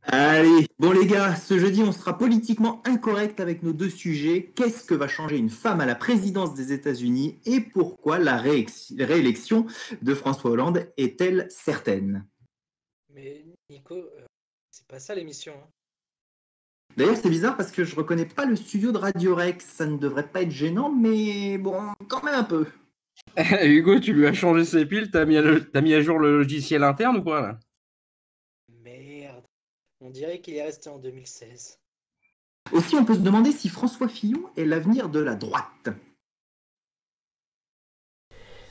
Allez, bon les gars, ce jeudi on sera politiquement incorrect avec nos deux sujets. Qu'est-ce que va changer une femme à la présidence des États-Unis et pourquoi la réélection de François Hollande est-elle certaine? Mais Nico, c'est pas ça l'émission, hein. D'ailleurs c'est bizarre parce que je reconnais pas le studio de Radio Rex, ça ne devrait pas être gênant, mais bon, quand même un peu. Hugo, tu lui as changé ses piles, t'as mis à jour le logiciel interne ou quoi là? Merde, on dirait qu'il est resté en 2016. Aussi on peut se demander si François Fillon est l'avenir de la droite.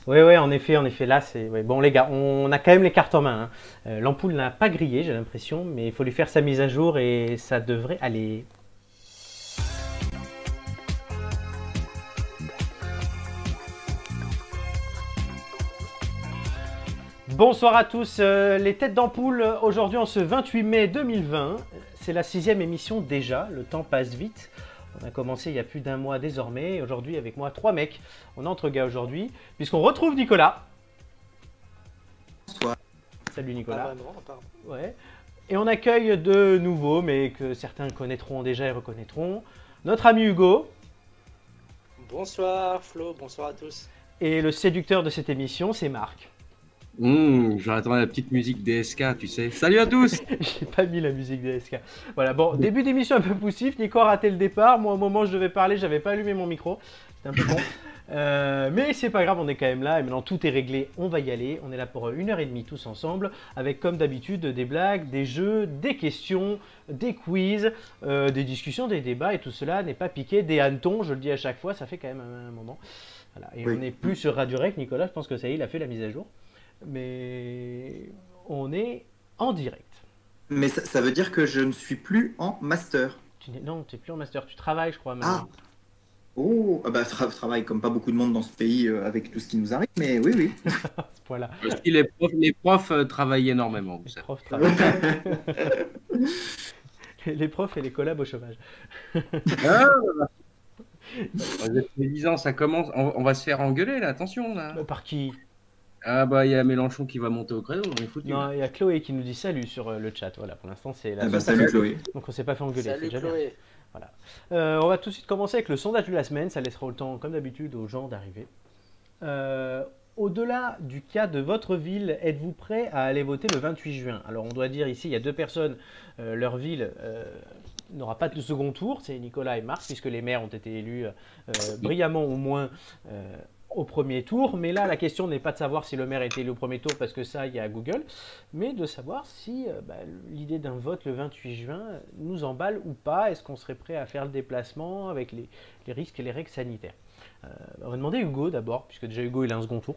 Oui, en effet, là, c'est... ouais. Bon, les gars, on a quand même les cartes en main, hein. L'ampoule n'a pas grillé, j'ai l'impression, mais il faut lui faire sa mise à jour et ça devrait aller. Bonsoir à tous, les têtes d'ampoule, aujourd'hui en ce 28 mai 2020, c'est la 6e émission déjà, le temps passe vite. On a commencé il y a plus d'un mois désormais, et aujourd'hui avec moi 3 mecs, on est entre gars aujourd'hui, puisqu'on retrouve Nicolas. Bonsoir. Salut Nicolas. Pas vraiment, pardon. Ouais. Et on accueille de nouveaux, mais que certains connaîtront déjà et reconnaîtront, notre ami Hugo. Bonsoir Flo, bonsoir à tous. Et le séducteur de cette émission, c'est Marc. J'attendais la petite musique DSK, tu sais. Salut à tous. J'ai pas mis la musique DSK. Voilà, bon, début d'émission un peu poussif, Nico a raté le départ. Moi, au moment où je devais parler, j'avais pas allumé mon micro. C'était un peu con. Mais c'est pas grave, on est quand même là. Et maintenant, tout est réglé, on va y aller. On est là pour 1h30 tous ensemble. Avec, comme d'habitude, des blagues, des jeux, des questions, des quiz, des discussions, des débats. Et tout cela n'est pas piqué des hannetons. Je le dis à chaque fois, ça fait quand même un moment. Voilà. Et Oui. on n'est plus sur Radio Rec. Nicolas, je pense que ça y est, il a fait la mise à jour. Mais on est en direct. Mais ça veut dire que je ne suis plus en master. Non, tu n'es plus en master, tu travailles, je crois, maintenant. Oh, ah bah, travaille comme pas beaucoup de monde dans ce pays avec tout ce qui nous arrive, mais oui. À ce point-là. Aussi, les profs travaillent énormément. Les profs travaillent. Les profs et les collabs au chômage. Vous êtes 10 ans, ça commence. On va se faire engueuler là, attention là. Par qui? Ah bah il y a Mélenchon qui va monter au créneau, on est foutu. Non, il y a Chloé qui nous dit salut sur le chat. Voilà, pour l'instant, c'est la Ah bah, seule salut personne. Chloé. Donc on s'est pas fait engueuler. Salut c'est déjà bien. Chloé. Voilà. On va tout de suite commencer avec le sondage de la semaine. Ça laissera le temps, comme d'habitude, aux gens d'arriver. Au-delà du cas de votre ville, êtes-vous prêt à aller voter le 28 juin? Alors on doit dire ici, il y a deux personnes, leur ville n'aura pas de second tour, c'est Nicolas et Marc, puisque les maires ont été élus brillamment au moins au premier tour. Mais là, la question n'est pas de savoir si le maire a été élu au premier tour, parce que ça, il y a Google, mais de savoir si l'idée d'un vote le 28 juin nous emballe ou pas. Est-ce qu'on serait prêt à faire le déplacement avec les risques et les règles sanitaires? On va demander Hugo d'abord, puisque déjà Hugo il a un second tour.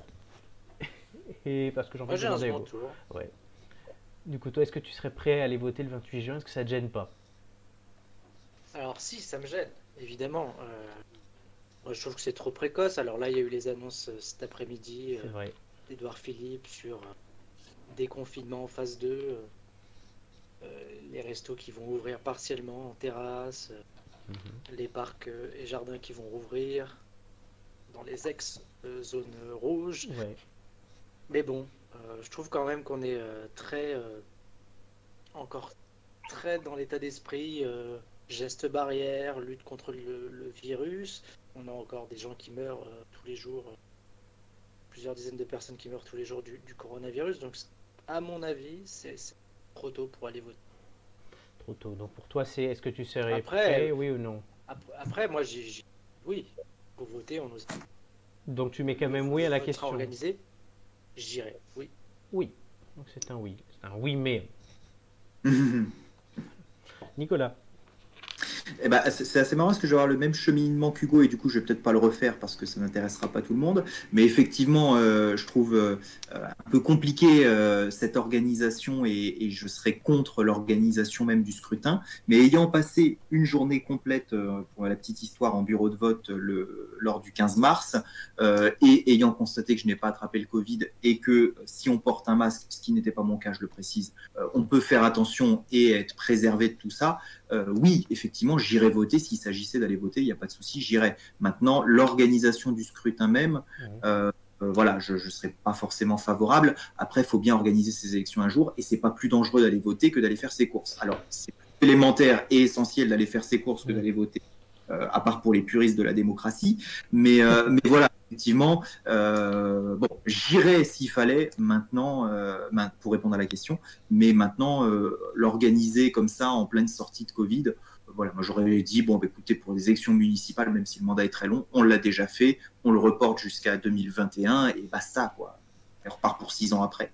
Et parce que j'en Moi j'ai un demander à second Hugo. tour. Ouais. Du coup, toi, est-ce que tu serais prêt à aller voter le 28 juin? Est-ce que ça te gêne pas? Alors si, ça me gêne, évidemment. Moi je trouve que c'est trop précoce. Alors là, il y a eu les annonces cet après-midi C'est vrai. d'Edouard Philippe sur déconfinement en phase 2, les restos qui vont ouvrir partiellement en terrasse, les parcs et jardins qui vont rouvrir dans les ex-zones rouges. Ouais. Mais bon, je trouve quand même qu'on est encore très dans l'état d'esprit, gestes barrières, lutte contre le virus. On a encore des gens qui meurent tous les jours, plusieurs dizaines de personnes qui meurent tous les jours du coronavirus. Donc, à mon avis, c'est trop tôt pour aller voter. Trop tôt. Donc pour toi, c'est est-ce que tu serais Après, prêt, oui ou non? Après moi, oui, pour voter, on nous Donc tu mets quand même oui à la sera question. organisé. J'irai, oui. Oui. Donc c'est un oui. C'est un oui mais. Nicolas. Eh ben, c'est assez marrant parce que je vais avoir le même cheminement qu'Hugo et du coup je vais peut-être pas le refaire parce que ça n'intéressera pas tout le monde. Mais effectivement, je trouve un peu compliqué cette organisation et je serais contre l'organisation même du scrutin. Mais ayant passé une journée complète, pour la petite histoire, en bureau de vote lors du 15 mars et ayant constaté que je n'ai pas attrapé le Covid et que si on porte un masque, ce qui n'était pas mon cas, je le précise, on peut faire attention et être préservé de tout ça. Oui, effectivement, j'irai voter. S'il s'agissait d'aller voter, il n'y a pas de souci, j'irai. Maintenant, l'organisation du scrutin même, voilà, je ne serais pas forcément favorable. Après, il faut bien organiser ces élections un jour et c'est pas plus dangereux d'aller voter que d'aller faire ses courses. Alors, c'est plus élémentaire et essentiel d'aller faire ses courses que d'aller voter, à part pour les puristes de la démocratie. Mais voilà, effectivement, bon, j'irais s'il fallait maintenant, pour répondre à la question, mais maintenant, l'organiser comme ça en pleine sortie de Covid, voilà, moi j'aurais dit, bon, bah, écoutez, pour les élections municipales, même si le mandat est très long, on l'a déjà fait, on le reporte jusqu'à 2021 et basta, quoi. Et on repart pour 6 ans après.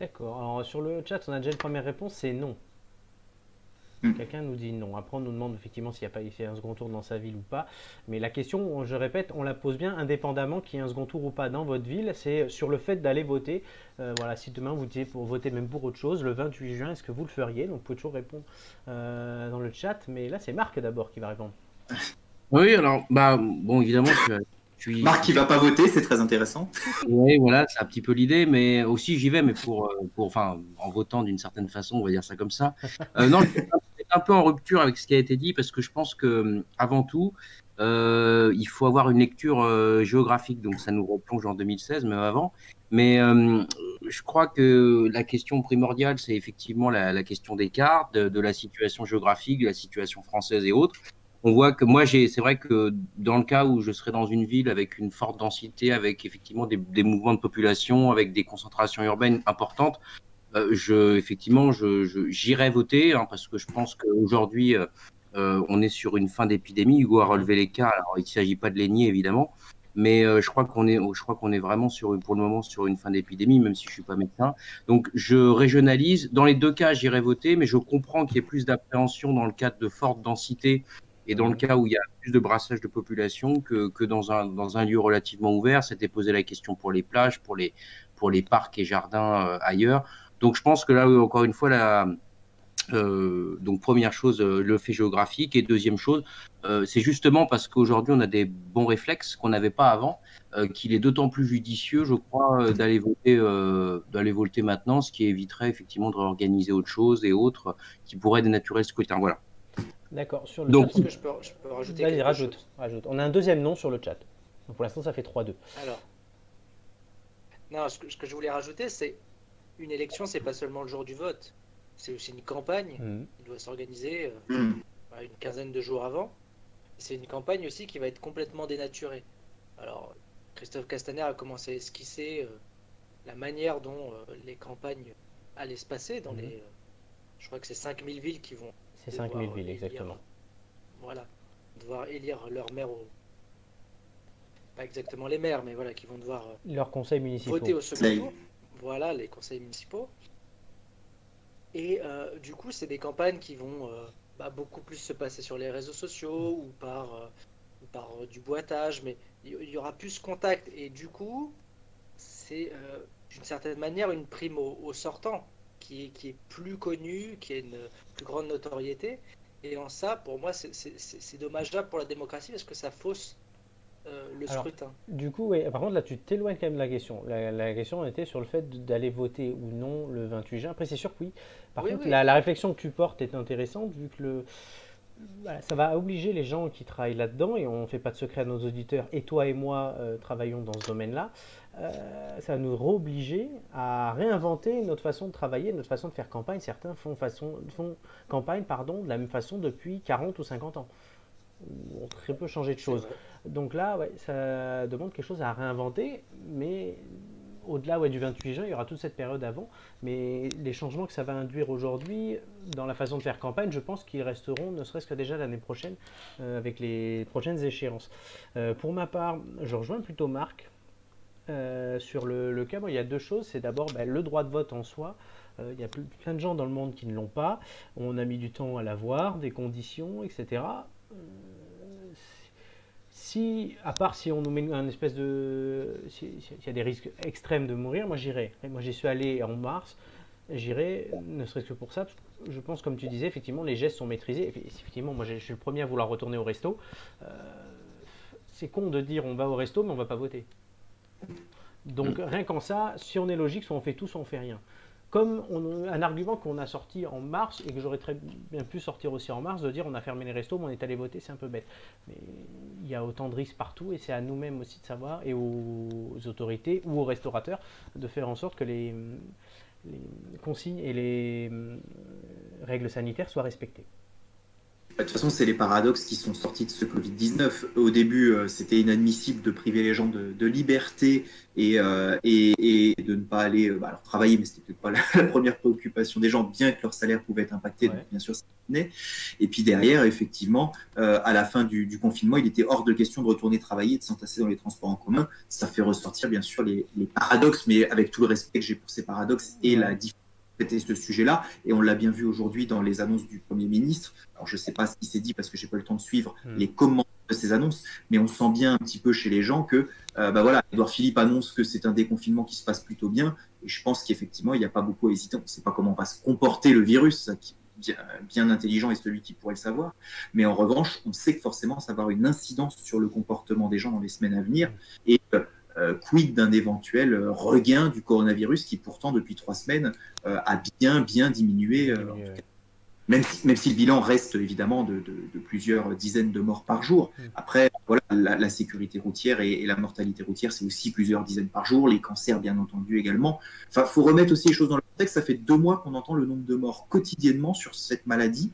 D'accord. Alors sur le chat, on a déjà une première réponse, c'est non. Mm. Quelqu'un nous dit non. Après, on nous demande effectivement s'il n'y a pas fait un second tour dans sa ville ou pas. Mais la question, je répète, on la pose bien indépendamment qu'il y ait un second tour ou pas dans votre ville. C'est sur le fait d'aller voter. Voilà, si demain vous disiez pour voter même pour autre chose, le 28 juin, est-ce que vous le feriez? Donc, vous pouvez toujours répondre dans le chat. Mais là, c'est Marc d'abord qui va répondre. Oui, alors, bah, bon, évidemment, Marc qui va pas voter, c'est très intéressant. Oui, voilà, c'est un petit peu l'idée, mais aussi j'y vais, mais enfin, en votant d'une certaine façon, on va dire ça comme ça. Non, je suis un peu en rupture avec ce qui a été dit parce que je pense que avant tout, il faut avoir une lecture géographique, donc ça nous replonge en 2016, même avant. Mais je crois que la question primordiale, c'est effectivement la question des cartes, de la situation géographique, de la situation française et autres. On voit que moi, c'est vrai que dans le cas où je serais dans une ville avec une forte densité, avec effectivement des mouvements de population, avec des concentrations urbaines importantes, effectivement, j'irais voter hein, parce que je pense qu'aujourd'hui, on est sur une fin d'épidémie. Hugo a relevé les cas. Alors, il ne s'agit pas de les nier, évidemment, mais je crois qu'on est vraiment pour le moment sur une fin d'épidémie, même si je suis pas médecin. Donc, je régionalise. Dans les deux cas, j'irai voter, mais je comprends qu'il y ait plus d'appréhension dans le cadre de forte densité et dans le cas où il y a plus de brassage de population que dans un lieu relativement ouvert. C'était posé la question pour les plages, pour les parcs et jardins ailleurs. Donc, je pense que là, encore une fois, donc première chose, le fait géographique. Et deuxième chose, c'est justement parce qu'aujourd'hui, on a des bons réflexes qu'on n'avait pas avant, qu'il est d'autant plus judicieux, je crois, d'aller voter maintenant, ce qui éviterait effectivement de réorganiser autre chose et autres qui pourraient dénaturer le scrutin. Voilà. D'accord. Sur le Donc, chat, Est-ce que je peux rajouter vas-y, quelque chose? rajoute. On a un deuxième nom sur le chat. Donc, pour l'instant, ça fait 3-2. Alors, non, ce que je voulais rajouter, c'est une élection, c'est pas seulement le jour du vote. C'est aussi une campagne qui doit s'organiser une quinzaine de jours avant. C'est une campagne aussi qui va être complètement dénaturée. Alors, Christophe Castaner a commencé à esquisser la manière dont les campagnes allaient se passer dans les... je crois que c'est 5000 villes qui vont... C'est 5000 villes, exactement. Voilà, devoir élire leur maire pas exactement les maires, mais voilà, qui vont devoir leurs conseils municipaux. voter au second tour. Voilà, les conseils municipaux. Et du coup, c'est des campagnes qui vont beaucoup plus se passer sur les réseaux sociaux ou par du boitage, mais il y aura plus contact. Et du coup, c'est d'une certaine manière une prime au sortant qui est plus connu, qui a une plus grande notoriété. Et en ça, pour moi, c'est dommageable pour la démocratie parce que ça fausse le scrutin. Du coup, ouais, par contre, là, tu t'éloignes quand même de la question. La question était sur le fait d'aller voter ou non le 28 juin. Après, c'est sûr que oui. Par contre, oui. La réflexion que tu portes est intéressante vu que ça va obliger les gens qui travaillent là-dedans, et on ne fait pas de secret à nos auditeurs, et toi et moi travaillons dans ce domaine-là, ça va nous obliger à réinventer notre façon de travailler, notre façon de faire campagne. Certains font campagne de la même façon depuis 40 ou 50 ans. On a très peu changé de choses. Donc là, ouais, ça demande quelque chose à réinventer, mais au-delà du 28 juin, il y aura toute cette période avant. Mais les changements que ça va induire aujourd'hui dans la façon de faire campagne, je pense qu'ils resteront, ne serait-ce que déjà l'année prochaine, avec les prochaines échéances. Pour ma part, je rejoins plutôt Marc. Sur le cas, il y a deux choses. C'est d'abord le droit de vote en soi. Il y a plein de gens dans le monde qui ne l'ont pas. On a mis du temps à l'avoir, des conditions, etc. À part si on nous met un espèce de... S'il y a des risques extrêmes de mourir, moi j'irai. Moi j'y suis allé en mars, j'irai, ne serait-ce que pour ça. Je pense, comme tu disais, effectivement, les gestes sont maîtrisés. Effectivement, moi je suis le premier à vouloir retourner au resto. C'est con de dire on va au resto, mais on va pas voter. Donc rien qu'en ça, si on est logique, soit on fait tout, soit on fait rien. comme un argument qu'on a sorti en mars et que j'aurais très bien pu sortir aussi en mars, de dire on a fermé les restos, mais on est allé voter, c'est un peu bête. Mais il y a autant de risques partout et c'est à nous-mêmes aussi de savoir, et aux autorités ou aux restaurateurs, de faire en sorte que les consignes et les règles sanitaires soient respectées. De toute façon, c'est les paradoxes qui sont sortis de ce Covid-19. Au début, c'était inadmissible de priver les gens de liberté et de ne pas aller alors, travailler, mais c'était peut-être pas la première préoccupation des gens, bien que leur salaire pouvait être impacté. Ouais. Donc, bien sûr, ça venait. Et puis derrière, effectivement, à la fin du confinement, il était hors de question de retourner travailler, de s'entasser dans les transports en commun. Ça fait ressortir, bien sûr, les paradoxes, mais avec tout le respect que j'ai pour ces paradoxes et la difficulté ce sujet-là, et on l'a bien vu aujourd'hui dans les annonces du Premier ministre. Alors, je ne sais pas ce qui s'est dit parce que je n'ai pas eu le temps de suivre les commentaires de ces annonces, mais on sent bien un petit peu chez les gens que voilà, Édouard Philippe annonce que c'est un déconfinement qui se passe plutôt bien, et je pense qu'effectivement, il n'y a pas beaucoup à hésiter. On ne sait pas comment va se comporter le virus, ça qui bien intelligent est celui qui pourrait le savoir, mais en revanche, on sait que forcément, ça va avoir une incidence sur le comportement des gens dans les semaines à venir, et quid d'un éventuel regain du coronavirus qui pourtant depuis 3 semaines a bien diminué, même si le bilan reste évidemment de plusieurs dizaines de morts par jour. Après, voilà, la sécurité routière et la mortalité routière, c'est aussi plusieurs dizaines par jour, les cancers bien entendu également. Enfin, faut remettre aussi les choses dans le contexte. Ça fait 2 mois qu'on entend le nombre de morts quotidiennement sur cette maladie,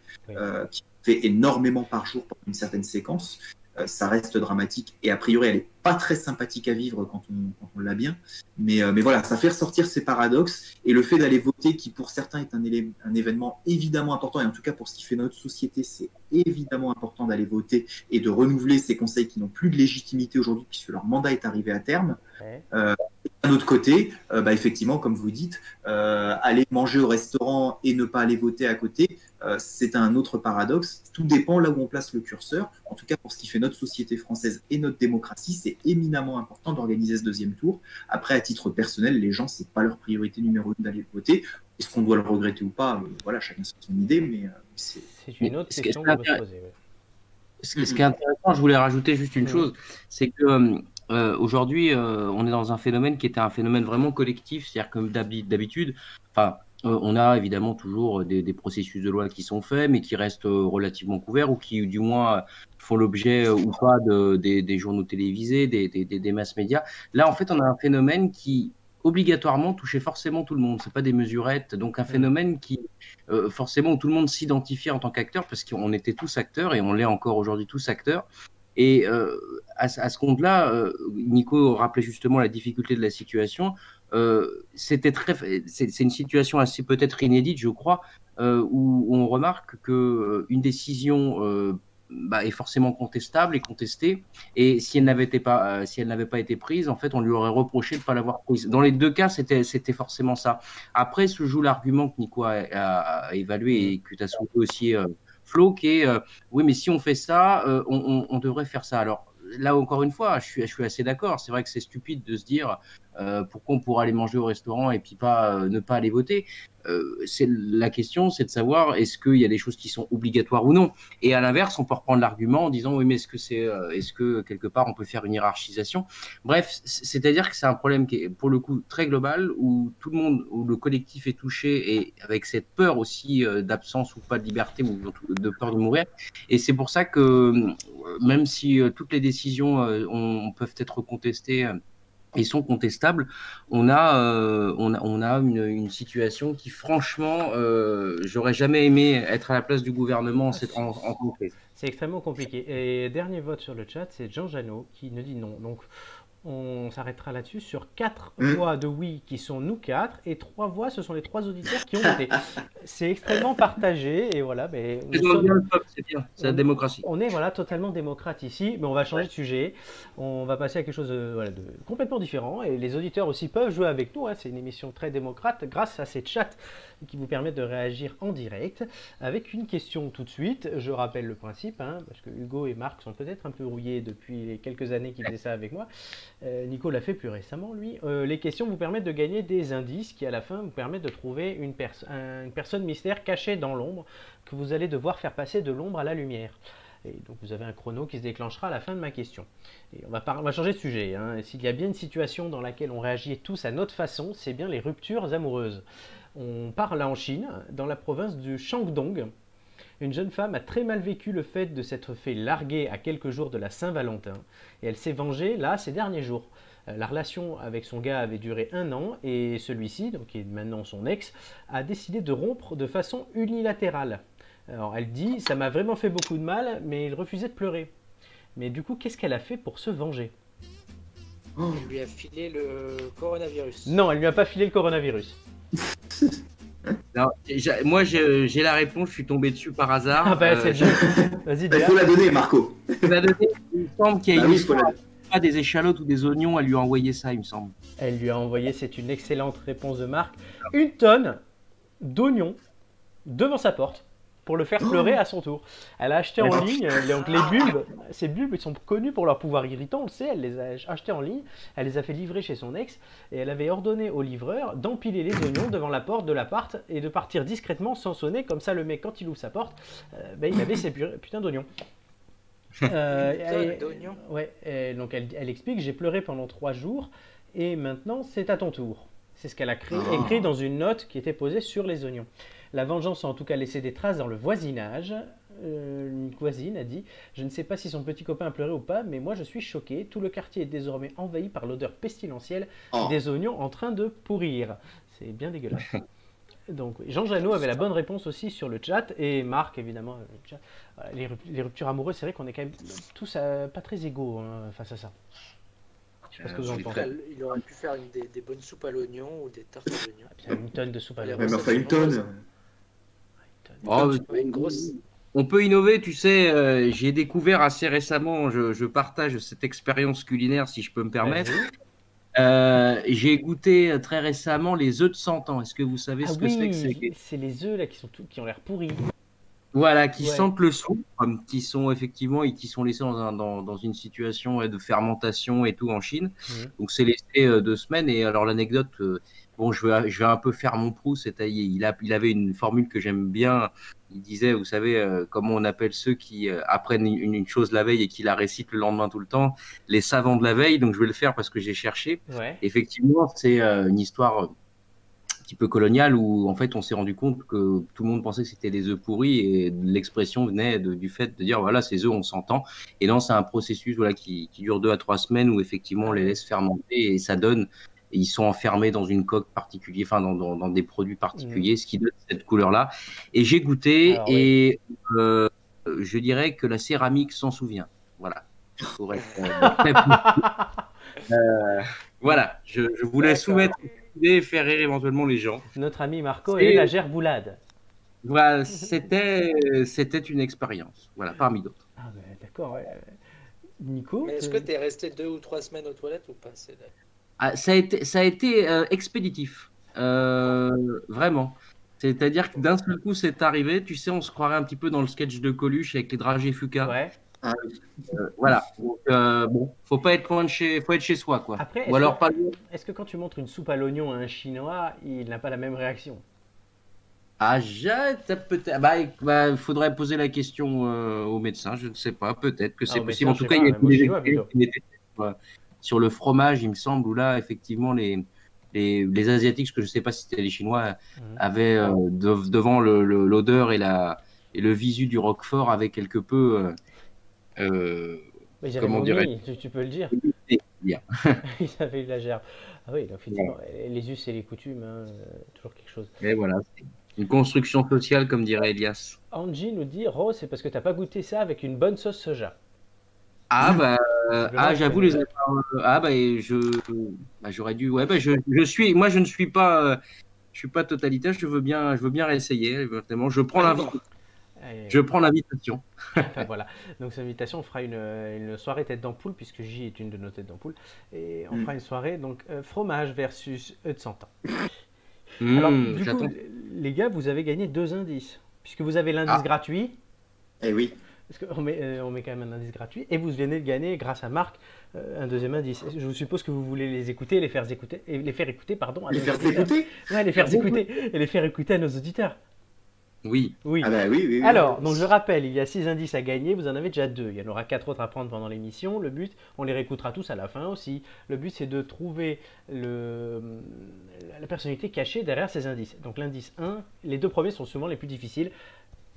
qui fait énormément par jour pour une certaine séquence. Ça reste dramatique et a priori elle n'est pas très sympathique à vivre quand on l'a bien, mais voilà, ça fait ressortir ces paradoxes, et le fait d'aller voter, qui pour certains est un événement évidemment important, et en tout cas pour ce qui fait notre société, c'est évidemment important d'aller voter et de renouveler ces conseils qui n'ont plus de légitimité aujourd'hui puisque leur mandat est arrivé à terme. D'un autre côté, effectivement, comme vous dites, aller manger au restaurant et ne pas aller voter à côté, c'est un autre paradoxe. Tout dépend là où on place le curseur. En tout cas, pour ce qui fait notre société française et notre démocratie, c'est éminemment important d'organiser ce deuxième tour. Après, à titre personnel, les gens, c'est pas leur priorité numéro 1 d'aller voter. Est-ce qu'on doit le regretter ou pas? Voilà, chacun a son idée, mais c'est une autre question qu'on peut se poser. Ce qui est intéressant, je voulais rajouter juste une chose, c'est que aujourd'hui, on est dans un phénomène qui était un phénomène vraiment collectif, c'est-à-dire que d'habitude, on a évidemment toujours des processus de loi qui sont faits, mais qui restent relativement couverts ou qui, du moins, font l'objet ou pas des journaux télévisés, des masses médias. Là, en fait, on a un phénomène qui obligatoirement touchait forcément tout le monde. C'est pas des mesurettes, donc un phénomène qui forcément où tout le monde s'identifiait en tant qu'acteur, parce qu'on était tous acteurs et on l'est encore aujourd'hui tous acteurs. Et à ce compte-là, Nico rappelait justement la difficulté de la situation. C'est une situation assez peut-être inédite, je crois, où on remarque que une décision est forcément contestable et contestée. Et si elle n'avait pas été prise, en fait, on lui aurait reproché de ne pas l'avoir prise. Dans les deux cas, c'était forcément ça. Après, se joue l'argument que Nico a évalué et que tu as soulevé aussi, Flo, qui est oui, mais si on fait ça, on devrait faire ça. Alors là, encore une fois, je suis assez d'accord. C'est vrai que c'est stupide de se dire pourquoi on pourra aller manger au restaurant et puis ne pas aller voter. La question, c'est de savoir est-ce qu'il y a des choses qui sont obligatoires ou non. Et à l'inverse, on peut reprendre l'argument en disant oui, mais est-ce que quelque part on peut faire une hiérarchisation? Bref, c'est-à-dire que c'est un problème qui est pour le coup très global, où tout le monde, où le collectif est touché, et avec cette peur aussi d'absence ou pas de liberté, ou de peur de mourir. Et c'est pour ça que même si toutes les décisions peuvent être contestées et sont contestables, on a une situation qui, franchement, j'aurais jamais aimé être à la place du gouvernement en crise. C'est extrêmement compliqué. Et dernier vote sur le chat, c'est Jean Janot qui nous dit non. Donc, on s'arrêtera là-dessus sur 4 voix de oui qui sont nous 4 et 3 voix, ce sont les 3 auditeurs qui ont voté. C'est extrêmement partagé et voilà. Mais c'est bien, c'est la démocratie. On est totalement démocrate ici, mais on va changer de sujet. On va passer à quelque chose de complètement différent, et les auditeurs aussi peuvent jouer avec nous. C'est une émission très démocrate grâce à ces chats qui vous permettent de réagir en direct avec une question tout de suite. Je rappelle le principe, parce que Hugo et Marc sont peut-être un peu rouillés depuis les quelques années qu'ils faisaient ça avec moi. Nico l'a fait plus récemment, lui. Les questions vous permettent de gagner des indices qui, à la fin, vous permettent de trouver une personne mystère cachée dans l'ombre que vous allez devoir faire passer de l'ombre à la lumière. Et donc, vous avez un chrono qui se déclenchera à la fin de ma question. Et on va changer de sujet. S'il y a bien une situation dans laquelle on réagit tous à notre façon, c'est bien les ruptures amoureuses. On part là en Chine, dans la province du Shandong. Une jeune femme a très mal vécu le fait de s'être fait larguer à quelques jours de la Saint-Valentin et elle s'est vengée là ces derniers jours. La relation avec son gars avait duré 1 an et celui-ci, donc qui est maintenant son ex, a décidé de rompre de façon unilatérale. Alors elle dit, ça m'a vraiment fait beaucoup de mal, mais il refusait de pleurer. Mais du coup, qu'est-ce qu'elle a fait pour se venger? Elle lui a filé le coronavirus. Non, elle lui a pas filé le coronavirus. Non, moi, j'ai la réponse, je suis tombé dessus par hasard. Ah bah c'est bien. Vas-y, Il Déa. faut la donner, Marco. Il me semble qu'il y a Bah une oui, faut histoire, la- pas des échalotes ou des oignons, elle lui a envoyé ça, il me semble. Elle lui a envoyé, c'est une excellente réponse de Marc, 1 tonne d'oignons devant sa porte pour le faire pleurer à son tour. Elle a acheté en ligne, donc les bulbes, ces bulbes ils sont connus pour leur pouvoir irritant, on le sait, elle les a achetés en ligne, elle les a fait livrer chez son ex et elle avait ordonné au livreur d'empiler les oignons devant la porte de l'appart et de partir discrètement sans sonner, comme ça le mec quand il ouvre sa porte, il avait ses putains d'oignons. Tonne d'oignons. Ouais, donc elle explique, j'ai pleuré pendant 3 jours et maintenant c'est à ton tour. C'est ce qu'elle a écrit dans une note qui était posée sur les oignons. La vengeance a en tout cas laissé des traces dans le voisinage. Une voisine a dit, je ne sais pas si son petit copain a pleuré ou pas, mais moi je suis choquée. Tout le quartier est désormais envahi par l'odeur pestilentielle des oignons en train de pourrir. C'est bien dégueulasse. Donc, oui. Jean Janot avait la bonne réponse aussi sur le chat et Marc évidemment. Le chat. Voilà, les ruptures amoureuses, c'est vrai qu'on est quand même tous pas très égaux face à ça. Je sais pas ce que vous en pensez. Il aurait pu faire des bonnes soupes à l'oignon ou des tartes à l'oignon. Il y a 1 tonne de soupe à l'oignon. Ouais, mais enfin, une tonne. Oh, Ouais, une grosse. on peut innover, tu sais, j'ai découvert assez récemment, je partage cette expérience culinaire si je peux me permettre. J'ai goûté très récemment les œufs de 100 ans. Est-ce que vous savez ce que c'est que c'est les œufs là qui ont l'air pourris. Voilà, qui Ouais. sentent le soufre, qui sont effectivement et qui sont laissés dans une situation de fermentation et tout en Chine. Donc c'est laissé 2 semaines. Et alors l'anecdote, bon, je vais un peu faire mon Proust. Il avait une formule que j'aime bien. Il disait, vous savez, comment on appelle ceux qui apprennent une chose la veille et qui la récitent le lendemain tout le temps, les savants de la veille. Donc je vais le faire parce que j'ai cherché. Ouais. Effectivement, c'est une histoire un petit peu coloniale où en fait on s'est rendu compte que tout le monde pensait que c'était des œufs pourris et l'expression venait du fait de dire voilà, ces œufs on s'entend. Et non, c'est un processus voilà, qui dure 2 à 3 semaines où effectivement on les laisse fermenter et ça donne. Et ils sont enfermés dans une coque particulière, enfin dans des produits particuliers, ce qui donne cette couleur-là. Et j'ai goûté Alors, et je dirais que la céramique s'en souvient. Voilà. Pour être, voilà, je voulais soumettre et faire rire éventuellement les gens. Notre ami Marco et la gerboulade. Voilà, c'était une expérience, voilà, parmi d'autres. Ah d'accord. Ouais. Nico. Mais est-ce que tu es resté 2 ou 3 semaines aux toilettes ou pas? Ça a été expéditif, vraiment. C'est-à-dire que d'un seul coup, c'est arrivé. Tu sais, on se croirait un petit peu dans le sketch de Coluche avec les dragées Fuka. Ouais. Voilà. Donc, bon, faut pas être loin de faut être chez soi, quoi. Après, ou alors pas. Est-ce que quand tu montres une soupe à l'oignon à un Chinois, il n'a pas la même réaction? Ah, peut-être. Bah, faudrait poser la question au médecin. Je ne sais pas. Peut-être que c'est possible. En tout cas, il y a des exemples qui étaient sur le fromage, il me semble, où là, effectivement, les Asiatiques, parce que je ne sais pas si c'était les Chinois, avaient devant l'odeur et le visu du Roquefort, avaient quelque peu. Comment dirais-je, tu peux le dire. Ils avaient eu la gerbe. Ah oui, donc effectivement, les us et les coutumes, toujours quelque chose. Et voilà, c'est une construction sociale, comme dirait Elias. Angie nous dit, Rose, c'est parce que tu n'as pas goûté ça avec une bonne sauce soja. Ah bah j'avoue les j'aurais dû moi je ne suis pas totalitaire, je veux bien réessayer éventuellement. Je prends l'invitation. Enfin, voilà, donc cette invitation, on fera une soirée tête d'ampoule puisque J est une de nos têtes d'ampoule et on fera une soirée donc fromage versus œufs de 100 ans. Alors du coup les gars, vous avez gagné 2 indices puisque vous avez l'indice gratuit. Eh oui. Parce qu'on met quand même un indice gratuit et vous venez de gagner grâce à Marc un 2e indice. Je suppose que vous voulez les écouter, les faire écouter, pardon. Les faire écouter. Ouais, les faire écouter et les faire écouter à nos auditeurs. Oui. Oui. Ah bah oui. Alors, donc je rappelle, il y a 6 indices à gagner, vous en avez déjà 2. Il y en aura 4 autres à prendre pendant l'émission. Le but, on les réécoutera tous à la fin aussi. Le but, c'est de trouver la personnalité cachée derrière ces indices. Donc l'indice 1, les 2 premiers sont souvent les plus difficiles.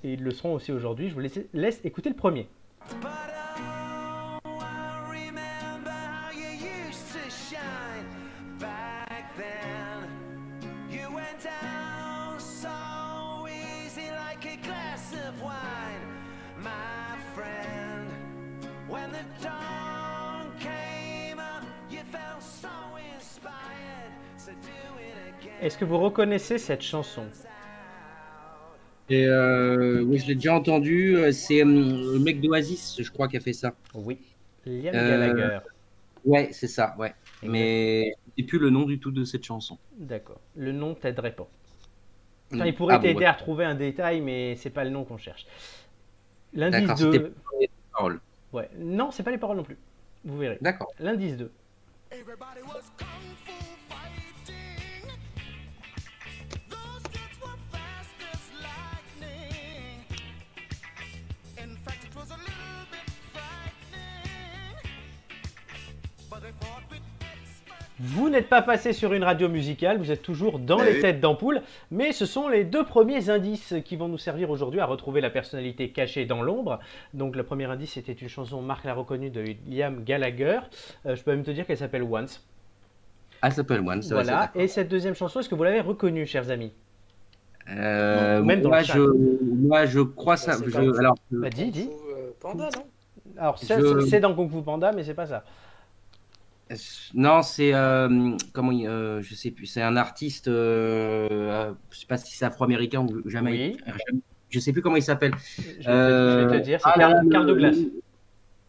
Et ils le seront aussi aujourd'hui. Je vous laisse écouter le premier. Est-ce que vous reconnaissez cette chanson? Et oui, je l'ai déjà entendu. C'est le mec d'Oasis, je crois, qui a fait ça. Oui, Liam Gallagher. Ouais, c'est ça, ouais. Exact. Mais je sais plus le nom du tout de cette chanson. D'accord. Le nom t'aiderait pas. Enfin, il pourrait t'aider à retrouver un détail, mais c'est pas le nom qu'on cherche. L'indice 2. C'était les paroles. Ouais. Non, c'est pas les paroles non plus. Vous verrez. D'accord. L'indice 2. Vous n'êtes pas passé sur une radio musicale, vous êtes toujours dans les têtes d'ampoule, mais ce sont les 2 premiers indices qui vont nous servir aujourd'hui à retrouver la personnalité cachée dans l'ombre. Donc le premier indice, c'était une chanson, Marc l'a reconnue, de Liam Gallagher. Je peux même te dire qu'elle s'appelle Once. Elle s'appelle Once. Voilà, et cette deuxième chanson, est-ce que vous l'avez reconnue, chers amis? Même dans moi, je crois ça. Alors, bah, dis. Panda, non? Alors, c'est dans Kung Fu Panda, mais c'est pas ça. Non, c'est je sais plus. C'est un artiste. Je sais pas si c'est afro-américain ou jamaïcain. Oui. Je sais plus comment il s'appelle. Je vais te dire, c'est Carl Douglas.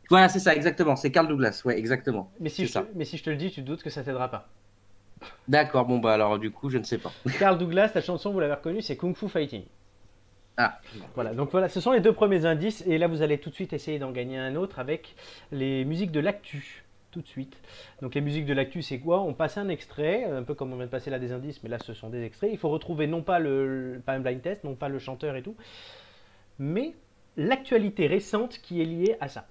Voilà, c'est ça, exactement. C'est Carl Douglas, ouais, exactement. Mais si je te le dis, tu doutes que ça t'aidera pas. D'accord, bon bah alors du coup, je ne sais pas. Carl Douglas, la chanson, vous l'avez reconnue, c'est Kung Fu Fighting. Ah. Voilà, donc voilà, ce sont les 2 premiers indices, et là vous allez tout de suite essayer d'en gagner un autre avec les musiques de l'actu. Tout de suite. Donc les musiques de l'actu, c'est quoi? On passe un extrait, un peu comme on vient de passer là des indices, mais là ce sont des extraits. Il faut retrouver non pas pas un blind test, non pas le chanteur et tout, mais l'actualité récente qui est liée à ça.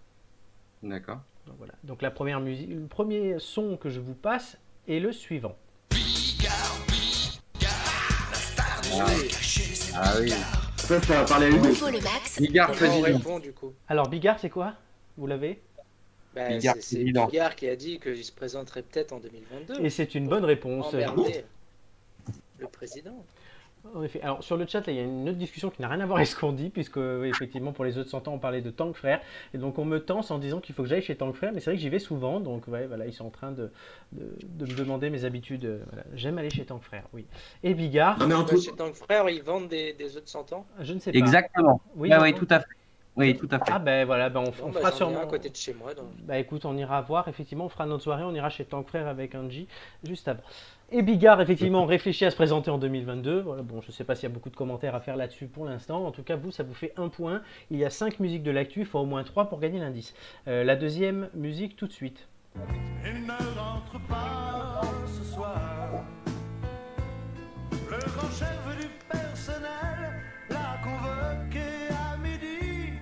D'accord. Donc voilà. Donc la première musique, le premier son que je vous passe est le suivant. Ah oui. Ça va parler à lui. Bigard répond du coup. Alors Bigard, c'est quoi? Vous l'avez? C'est Bigard qui a dit qu'il se présenterait peut-être en 2022. Et c'est une bonne réponse. Le président. En effet. Alors sur le chat, là, il y a une autre discussion qui n'a rien à voir avec ce qu'on dit, puisque effectivement pour les autres 100 ans, on parlait de Tank Frère, et donc on me tense en disant qu'il faut que j'aille chez Tank Frère, mais c'est vrai que j'y vais souvent, donc ouais, voilà, ils sont en train de me demander mes habitudes. Voilà. J'aime aller chez Tank Frère, oui. Et Bigard. Chez Tank Frère, ils vendent des œufs de 100 ans. Je ne sais pas. Exactement. Oui, oui, tout à fait. Oui, tout à fait. Ah ben voilà, on fera sûrement à côté de chez moi. Donc. Bah écoute, on ira voir, effectivement, on fera notre soirée, on ira chez Tank Frère avec Angie juste avant. Et Bigard, effectivement, réfléchit à se présenter en 2022. Voilà, bon, je ne sais pas s'il y a beaucoup de commentaires à faire là-dessus pour l'instant. En tout cas, vous, ça vous fait 1 point. Il y a 5 musiques de l'actu, il faut au moins 3 pour gagner l'indice. La deuxième musique, tout de suite. Il ne rentre pas ce soir. Le grand chef du personnel l'a convoqué à midi.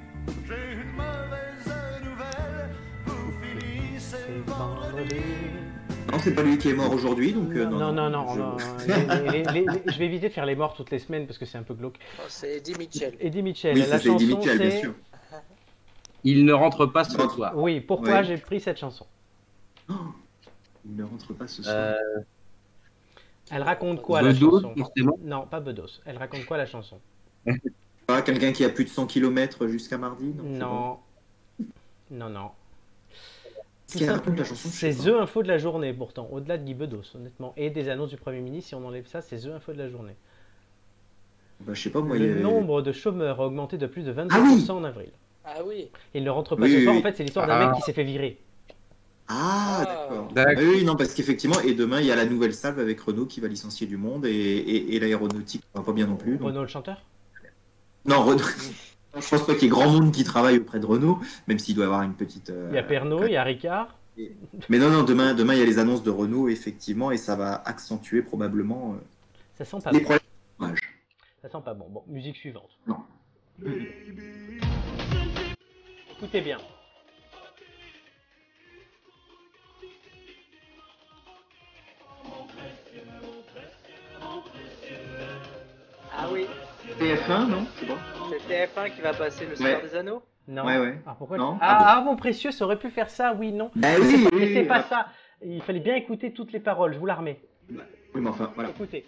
J'ai une mauvaise nouvelle. Vous finissez vendredi. Non, c'est pas lui qui est mort aujourd'hui, donc non. Je vais éviter de faire les morts toutes les semaines parce que c'est un peu glauque. Oh, c'est Eddie Mitchell. Eddie Mitchell. Oui, la c'est Eddie Mitchell, bien sûr. Il ne rentre pas ce soir. Oui, pourquoi j'ai pris cette chanson? Il ne rentre pas ce soir. Elle raconte quoi la chanson? Forcément. Non, pas Bedos. Elle raconte quoi la chanson? Quelqu'un qui a plus de 100 km jusqu'à mardi? Non. Ce qui raconte la chanson, c'est The Info de la journée pourtant, au-delà de Guy Bedos, honnêtement. Et des annonces du Premier ministre, si on enlève ça, c'est The Info de la journée. Bah, je sais pas, moi, le nombre de chômeurs a augmenté de plus de 22% en avril. Ah oui. Et il ne rentre pas ce soir, en fait, c'est l'histoire d'un mec qui s'est fait virer. D'accord. Oui, non, parce qu'effectivement, et demain, il y a la nouvelle salve avec Renault qui va licencier du monde et l'aéronautique va pas bien non plus. Donc... Renault le chanteur? Non, Renault. Je pense pas qu'il y ait grand monde qui travaille auprès de Renault, même s'il doit y avoir une petite... Il y a Pernod, il y a Ricard. Mais non, demain, il y a les annonces de Renault, effectivement, et ça va accentuer probablement ça sent pas les bon. problèmes. Ça sent pas bon. Bon, musique suivante. Non. Écoutez bien. Ah oui, TF1, non? C'est bon. c'est TF1 qui va passer le Seigneur des Anneaux. Non. Ouais. Alors pourquoi Non. Ah, mon précieux, ça aurait pu faire ça, oui, non. Bah Mais oui, mais c'est oui, pas oui. ça. Il fallait bien écouter toutes les paroles, je vous la remets. Oui, mais enfin, voilà. Écoutez.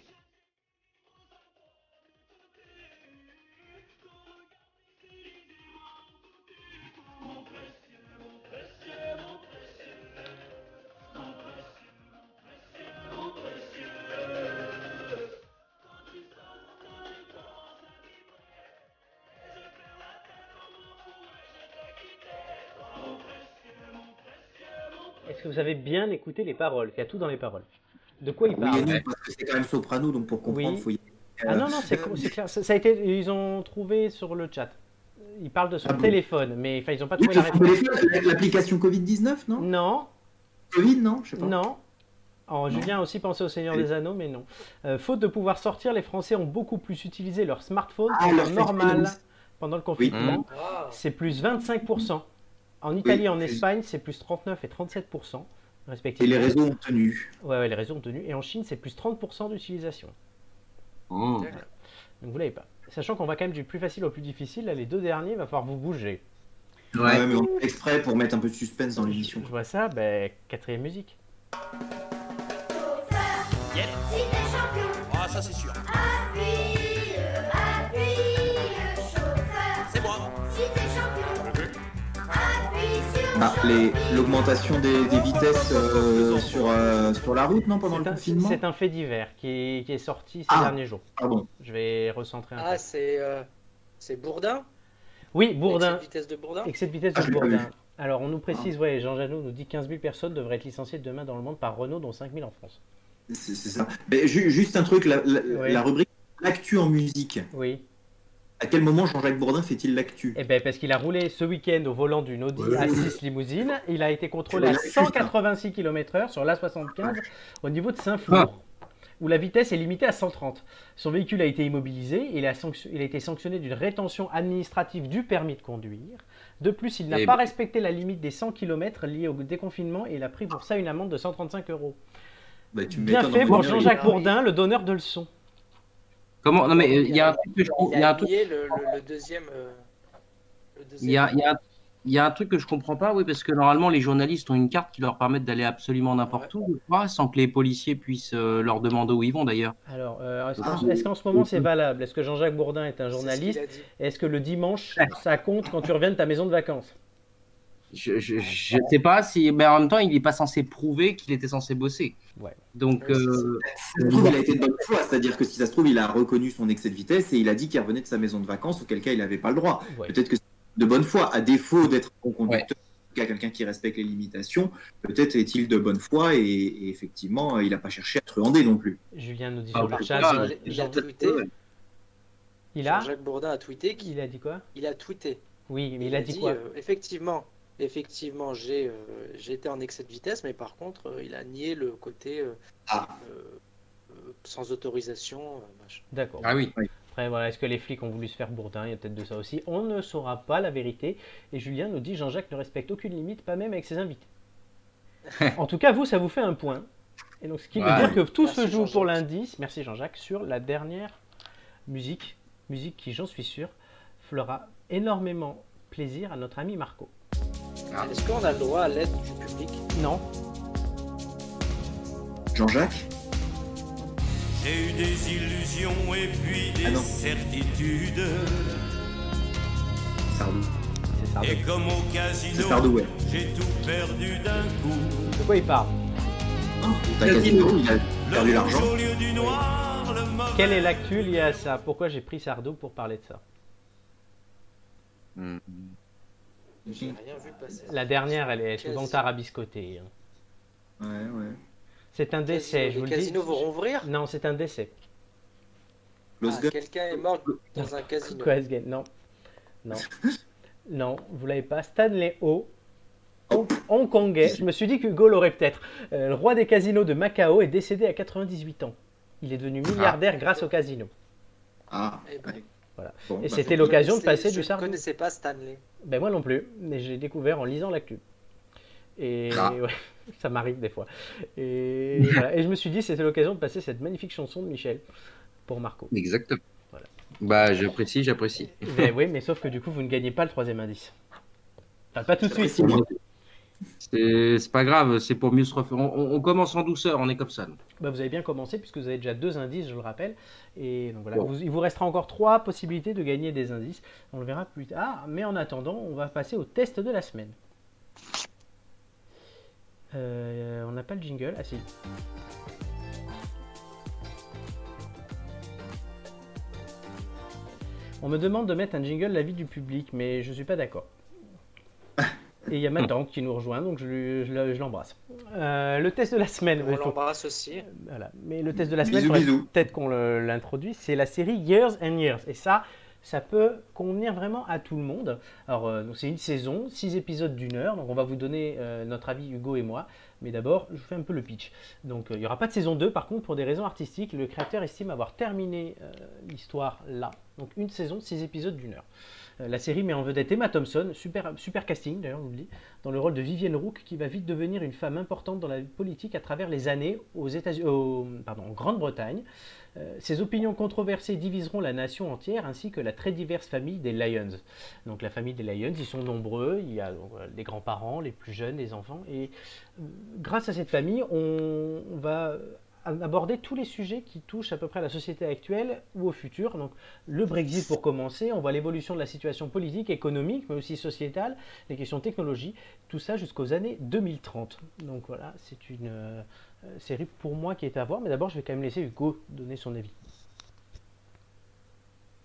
Est-ce que vous avez bien écouté les paroles? Il y a tout dans les paroles. De quoi il Oui parle? et non, parce que c'est quand même soprano, donc pour comprendre, Oui. faut y... Ah non, non, c'est clair. Ça a été, ils ont trouvé sur le chat. Ils parlent de son Ah bon. téléphone, mais enfin, ils n'ont pas Oui, trouvé la sur réponse. l'application Covid-19, non? Non, Covid, non? Je sais pas. non. Alors, Julien a aussi pensé au Seigneur des Anneaux, mais non. Faute de pouvoir sortir, les Français ont beaucoup plus utilisé leur smartphone Ah, qu'en leur temps normal téléphone. pendant le confinement. Ah, C'est plus 25%. En Italie et en plus. Espagne, c'est plus 39 et 37%, Et respectivement. les réseaux ont tenu. Ouais, les réseaux ont tenu. Et en Chine, c'est plus 30% d'utilisation. Mmh. Donc vous l'avez pas. Sachant qu'on va quand même du plus facile au plus difficile, là, les deux derniers, il va falloir vous bouger. Ouais, mais on fait exprès pour mettre un peu de suspense dans l'émission. Je vois ça, ben, quatrième musique. Si t'es champion, Ah, ça c'est sûr. appuie, chauffeur. C'est moi. Si t'es champion, appuie sur Ah, l'augmentation des vitesses sur la route, non, pendant le confinement? C'est un fait divers qui est sorti ces Ah. derniers jours. Pardon. Je vais recentrer un ah peu. c'est Bourdin. Oui, Bourdin. Avec cette vitesse de Bourdin. Excès de vitesse Ah, de je l'ai pas Bourdin. vu. Alors, on nous précise, ouais, Jean Janot nous dit 15 000 personnes devraient être licenciées demain dans le monde par Renault, dont 5 000 en France. C'est ça. Mais juste un truc, Oui. la rubrique l'actu en musique. Oui. À quel moment Jean-Jacques Bourdin fait-il l'actu? Eh ben, parce qu'il a roulé ce week-end au volant d'une Audi A6 limousine. Il a été contrôlé à C'est la chute, 186 km/h sur l'A75 au niveau de Saint-Flour, où la vitesse est limitée à 130. Son véhicule a été immobilisé et il a été sanctionné d'une rétention administrative du permis de conduire. De plus, il n'a Eh pas ben. respecté la limite des 100 km liée au déconfinement et il a pris pour ça une amende de 135 €. Bah, tu Bien m'étonnes, fait en pour plus, Jean-Jacques Ah oui. Bourdin, le donneur de leçons. Comment? Non, mais il y a un truc que je Il il y a a un truc. nié le deuxième. Il y a, il y a- il y a un truc que je comprends pas, oui, parce que normalement les journalistes ont une carte qui leur permet d'aller absolument n'importe où, je crois, sans que les policiers puissent leur demander où ils vont d'ailleurs. Alors, Ah. est-ce qu'en ce moment c'est valable? Est-ce que Jean-Jacques Bourdin est un journaliste? C'est ce qu'il a dit. Est-ce que le dimanche, ça compte quand tu reviens de ta maison de vacances? Je sais pas si, mais en même temps, il n'est pas censé prouver qu'il était censé bosser. Ouais. Donc, Ouais, Si ça se trouve, il a été de bonne foi, c'est-à-dire que si ça se trouve, il a reconnu son excès de vitesse et il a dit qu'il revenait de sa maison de vacances, auquel cas il n'avait pas le droit. Ouais. Peut-être que c'est de bonne foi, à défaut d'être un bon conducteur, en tout cas quelqu'un qui respecte les limitations, peut-être est-il de bonne foi et effectivement, il n'a pas cherché à truander non plus. Julien nous dit Ah, sur le oui. chat. Ah, Il a tweeté. Il a Jean-Jacques Bourdin a tweeté qu'il Il a dit quoi? il a tweeté. Oui, mais il a dit quoi? Effectivement, j'ai été en excès de vitesse, mais par contre, il a nié le côté Ah. sans autorisation. Machin. D'accord. ah oui. Après, voilà, est-ce que les flics ont voulu se faire Bourdin? Il y a peut-être de ça aussi. On ne saura pas la vérité. Et Julien nous dit Jean-Jacques ne respecte aucune limite, pas même avec ses invités. En tout cas, vous, ça vous fait un point. Et donc, ce qui veut Ouais. dire que tout Merci, se joue Jean-Jacques. pour l'indice, merci Jean-Jacques, sur la dernière musique. Musique qui, j'en suis sûr, fera énormément plaisir à notre ami Marco. Est-ce qu'on a le droit à l'aide du public? Non? Jean-Jacques? J'ai eu des illusions et puis des Ah non. certitudes. Sardou. C'est Sardou. Et comme au C'est casino, Sardou, ouais. j'ai tout perdu d'un coup. De quoi il parle? T'as Casino, il a perdu Le l'argent. rouge au lieu du noir, le mauvais. Quelle est l'actu liée à ça? Pourquoi j'ai pris Sardou pour parler de ça? Hmm. J'ai rien vu passer. La dernière, elle est souvent Quasi. tarabiscotée. Ouais, ouais. C'est un décès, je vous Les le dis. casinos vont rouvrir? Non, c'est un décès. Los Gun- Quelqu'un est mort dans un casino. Quoi, Esgen? Non. Non. Non, vous l'avez pas. Stanley Ho, hongkongais. Je me suis dit qu'Hugo l'aurait peut-être. Le roi des casinos de Macao est décédé à 98 ans. Il est devenu milliardaire grâce au casino. Ah, Eh ben, ouais. Voilà. Bon, Et bah, c'était faut- l'occasion de passer je du ne Sardou. connaissais pas Stanley. Ben moi non plus, mais j'ai découvert en lisant l'actu. Et Ah. ouais, ça m'arrive des fois. Et voilà. Et je me suis dit, c'était l'occasion de passer cette magnifique chanson de Michel pour Marco. Exactement. Voilà. Bah, j'apprécie, j'apprécie. Ben oui, mais sauf que du coup, vous ne gagnez pas le troisième indice. Enfin, pas tout de suite. J'apprécie moins. C'est pas grave, c'est pour mieux se refaire. On commence en douceur, on est comme ça. Bah, vous avez bien commencé puisque vous avez déjà 2 indices, je le rappelle. Et donc voilà, Bon. il vous restera encore 3 possibilités de gagner des indices. On le verra plus tard. Mais en attendant, on va passer au test de la semaine. On n'a pas le jingle. Ah si. On me demande de mettre un jingle l'avis du public, mais je suis pas d'accord. Et il y a ma tante qui nous rejoint, donc je l'embrasse. Le test de la semaine. On il faut- l'embrasse aussi. Voilà. Mais le test de la semaine, Bisous, faudrait bisous. peut-être qu'on l'introduise, c'est la série Years and Years. Et ça peut convenir vraiment à tout le monde. Alors, donc c'est une saison, 6 épisodes d'1 heure. Donc, on va vous donner notre avis, Hugo et moi. Mais d'abord, je vous fais un peu le pitch. Donc, il n'y aura pas de saison 2. Par contre, pour des raisons artistiques, le créateur estime avoir terminé l'histoire là. Donc, une saison, 6 épisodes d'1 heure. La série met en vedette Emma Thompson, super casting d'ailleurs, je vous le dis, dans le rôle de Vivienne Rook, qui va vite devenir une femme importante dans la politique à travers les années en Grande-Bretagne. Ses opinions controversées diviseront la nation entière, ainsi que la très diverse famille des Lyons. Donc la famille des Lyons, ils sont nombreux, il y a donc, les grands-parents, les plus jeunes, les enfants, et grâce à cette famille, on va aborder tous les sujets qui touchent à peu près à la société actuelle ou au futur. Donc le Brexit pour commencer, on voit l'évolution de la situation politique, économique, mais aussi sociétale, les questions de technologie, tout ça jusqu'aux années 2030. Donc voilà, c'est une série pour moi qui est à voir, mais d'abord je vais quand même laisser Hugo donner son avis.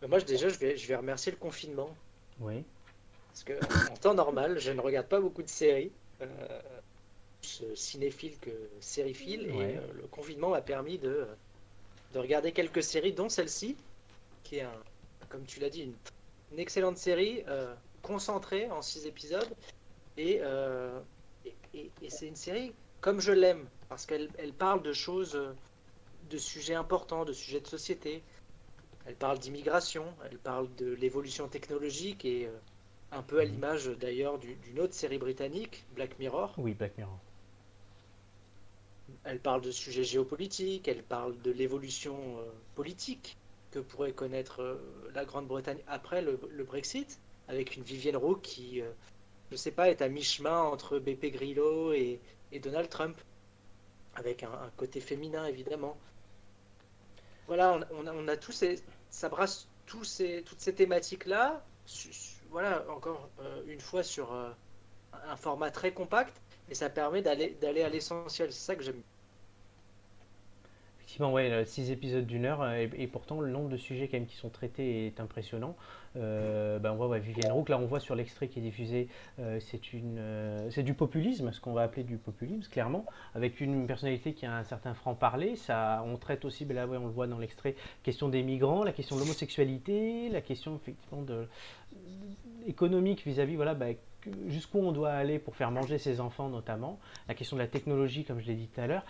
Moi, déjà, je vais remercier le confinement. Oui. Parce que en temps normal, je ne regarde pas beaucoup de séries. Plus cinéphile que sériephile. Ouais. Et le confinement m'a permis de regarder quelques séries, dont celle-ci, qui est, comme tu l'as dit, une excellente série concentrée en 6 épisodes. Et c'est une série comme je l'aime, parce qu'elle parle de choses, de sujets importants, de sujets de société. Elle parle d'immigration, elle parle de l'évolution technologique et un peu à l'image d'ailleurs d'une autre série britannique, Black Mirror. Oui, Black Mirror. Elle parle de sujets géopolitiques, elle parle de l'évolution politique que pourrait connaître la Grande-Bretagne après le Brexit, avec une Vivienne Rook qui, je sais pas, est à mi-chemin entre Beppe Grillo et Donald Trump, avec un côté féminin évidemment. Voilà, on a tous ça brasse toutes ces thématiques-là, voilà, encore une fois sur un format très compact, et ça permet d'aller à l'essentiel, c'est ça que j'aime. Effectivement, ouais, 6 épisodes d'1 heure, et pourtant le nombre de sujets quand même qui sont traités est impressionnant. On voit Vivienne Rook, là on voit sur l'extrait qui est diffusé, c'est du populisme, ce qu'on va appeler du populisme, clairement, avec une personnalité qui a un certain franc-parler. On traite aussi, là on le voit dans l'extrait, question des migrants, la question de l'homosexualité, la question effectivement économique vis-à-vis, jusqu'où on doit aller pour faire manger ses enfants notamment, la question de la technologie comme je l'ai dit tout à l'heure.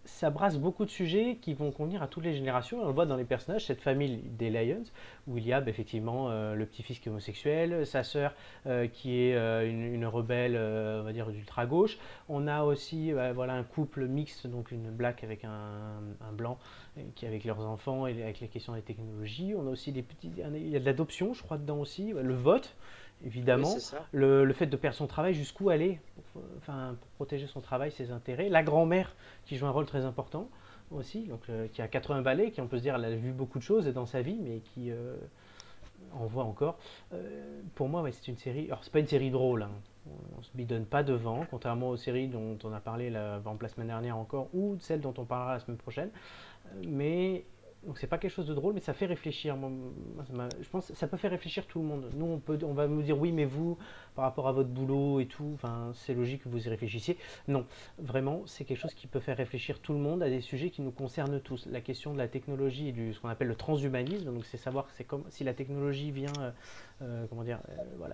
Ça brasse beaucoup de sujets qui vont convenir à toutes les générations. On le voit dans les personnages, cette famille des Lyons, où il y a effectivement le petit-fils qui est homosexuel, sa sœur qui est une rebelle, on va dire, d'ultra-gauche. On a aussi un couple mixte, donc une black avec un blanc, qui avec leurs enfants et avec les questions des technologies. On a aussi il y a de l'adoption, je crois, dedans aussi, le vote. Évidemment, Oui, c'est ça. le fait de perdre son travail, jusqu'où aller pour protéger son travail, ses intérêts. La grand-mère qui joue un rôle très important aussi, donc, qui a 80 balais, qui on peut se dire elle a vu beaucoup de choses dans sa vie, mais qui en voit encore. Pour moi, c'est une série. Alors, c'est pas une série drôle, hein. On se bidonne pas devant, contrairement aux séries dont on a parlé la semaine dernière encore, ou celles dont on parlera la semaine prochaine. Mais donc c'est pas quelque chose de drôle, mais ça fait réfléchir. Je pense que ça peut faire réfléchir tout le monde. Nous, on va nous dire oui, mais vous, par rapport à votre boulot et tout, c'est logique que vous y réfléchissiez. Non, vraiment, c'est quelque chose qui peut faire réfléchir tout le monde à des sujets qui nous concernent tous. La question de la technologie et ce qu'on appelle le transhumanisme, donc c'est savoir si la technologie vient,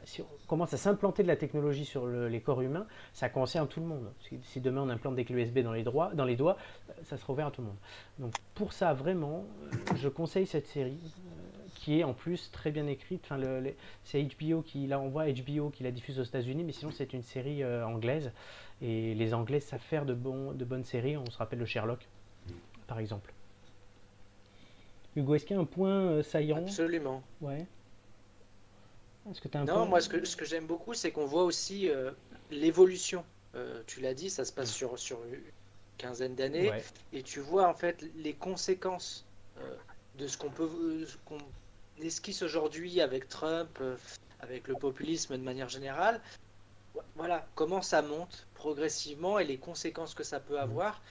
si on commence à s'implanter de la technologie sur les corps humains, ça concerne tout le monde. Si demain on implante des clés USB dans les doigts, ça sera ouvert à tout le monde. Donc pour ça, vraiment, je conseille cette série. qui est en plus très bien écrite. Enfin, c'est HBO qui la envoie, HBO qui la diffuse aux États-Unis, mais sinon c'est une série anglaise. Et les Anglais savent faire de bonnes séries. On se rappelle de Sherlock, par exemple. Hugo, est-ce qu'il y a un point saillant? Absolument. Ouais. Est-ce que tu as un Non, point? moi, ce que j'aime beaucoup, c'est qu'on voit aussi l'évolution. Tu l'as dit, ça se passe sur une quinzaine d'années, Ouais. et tu vois en fait les conséquences de ce qu'on esquisse aujourd'hui avec Trump, avec le populisme de manière générale. Voilà, comment ça monte progressivement et les conséquences que ça peut avoir.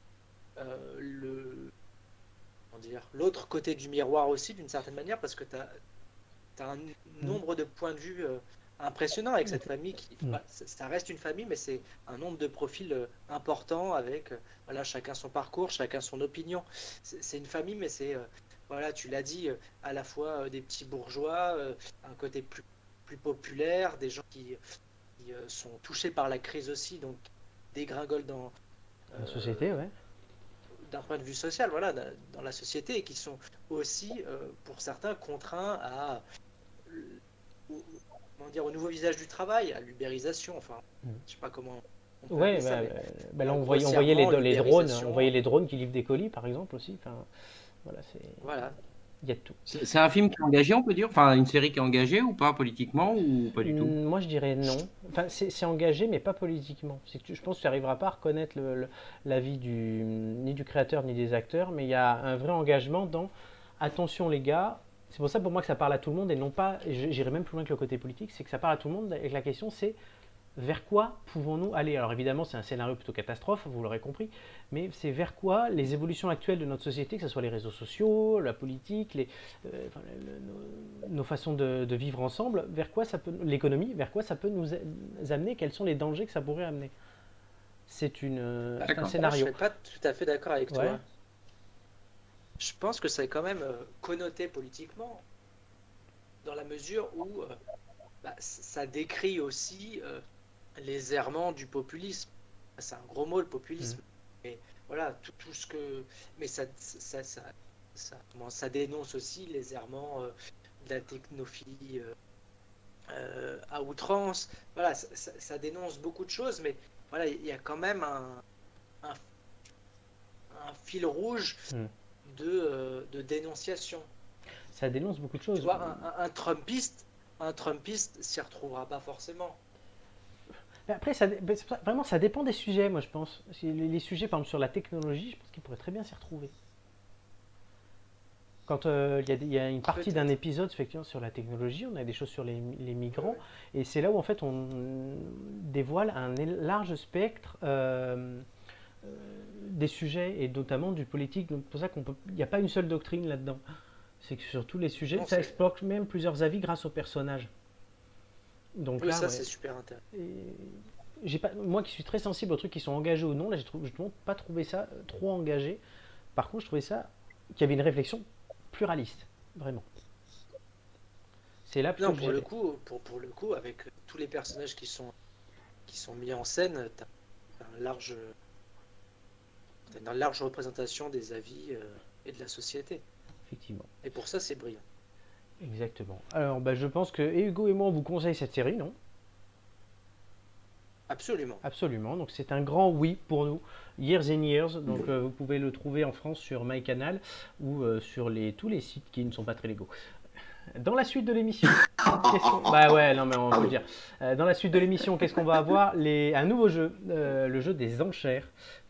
L'autre côté du miroir aussi, d'une certaine manière, parce que tu as un nombre de points de vue impressionnant avec cette famille ça reste une famille, mais c'est un nombre de profils importants avec voilà, chacun son parcours, chacun son opinion. C'est une famille, mais c'est voilà, tu l'as dit, à la fois des petits bourgeois, un côté plus populaire, des gens qui sont touchés par la crise aussi, donc dégringolent dans La société, ouais. d'un point de vue social, voilà, dans la société, et qui sont aussi, pour certains, contraints à au nouveau visage du travail, à l'ubérisation, enfin, je sais pas comment on peut Ouais, appeler ça, mais là on grossièrement, voyait les drones, l'ubérisation. on voyait les drones qui livrent des colis, par exemple aussi. Enfin, voilà, Voilà. il y a de tout. C'est un film qui est engagé, on peut dire? Enfin, une série qui est engagée ou pas politiquement ou pas du tout? Moi, je dirais non. Enfin, c'est engagé, mais pas politiquement. Je pense que tu n'arriveras pas à reconnaître l'avis ni du créateur ni des acteurs, mais il y a un vrai engagement dans attention les gars. C'est pour ça pour moi que ça parle à tout le monde et non pas, j'irai même plus loin que le côté politique, c'est que ça parle à tout le monde et que la question c'est vers quoi pouvons-nous aller? Alors évidemment c'est un scénario plutôt catastrophe, vous l'aurez compris, mais c'est vers quoi les évolutions actuelles de notre société, que ce soit les réseaux sociaux, la politique, nos façons de vivre ensemble, vers quoi ça peut, l'économie, vers quoi ça peut nous amener, quels sont les dangers que ça pourrait amener. C'est un Moi, je scénario. ne suis pas tout à fait d'accord avec Ouais. toi. Je pense que c'est quand même connoté politiquement, dans la mesure où ça décrit aussi les errements du populisme. C'est un gros mot, le populisme. Et voilà, tout ce que. Mais ça dénonce aussi les errements de la technophilie à outrance. Voilà, ça dénonce beaucoup de choses, mais voilà, il y a quand même un fil rouge de dénonciation. Ça dénonce beaucoup de choses. Tu vois, un Trumpiste s'y retrouvera pas forcément. Après, vraiment, ça dépend des sujets, moi, je pense. Les sujets, par exemple, sur la technologie, je pense qu'ils pourraient très bien s'y retrouver. Quand il y a une partie d'un épisode, effectivement, sur la technologie, on a des choses sur les migrants, et c'est là où, en fait, on dévoile un large spectre des sujets, et notamment du politique. Donc, c'est pour ça qu'il n'y a pas une seule doctrine là-dedans. C'est que sur tous les sujets, ça explore même plusieurs avis grâce aux personnages. Donc oui, là, ça c'est super intéressant. Moi qui suis très sensible aux trucs qui sont engagés ou non, là je n'ai pas trouvé ça trop engagé. Par contre, je trouvais ça qu'il y avait une réflexion pluraliste, vraiment. C'est là non, pour le coup, avec tous les personnages qui sont mis en scène, tu as une large représentation des avis et de la société. Effectivement. Et pour ça, c'est brillant. Exactement. Alors, je pense que Hugo et moi, on vous conseille cette série, non? Absolument. Absolument. Donc, c'est un grand oui pour nous. Years and Years. Donc, vous pouvez le trouver en France sur MyCanal ou sur tous les sites qui ne sont pas très légaux. Dans la suite de l'émission, bah ouais, non mais on peut le dire. Dans la suite de l'émission, qu'est-ce qu'on va avoir? Un nouveau jeu, le jeu des enchères,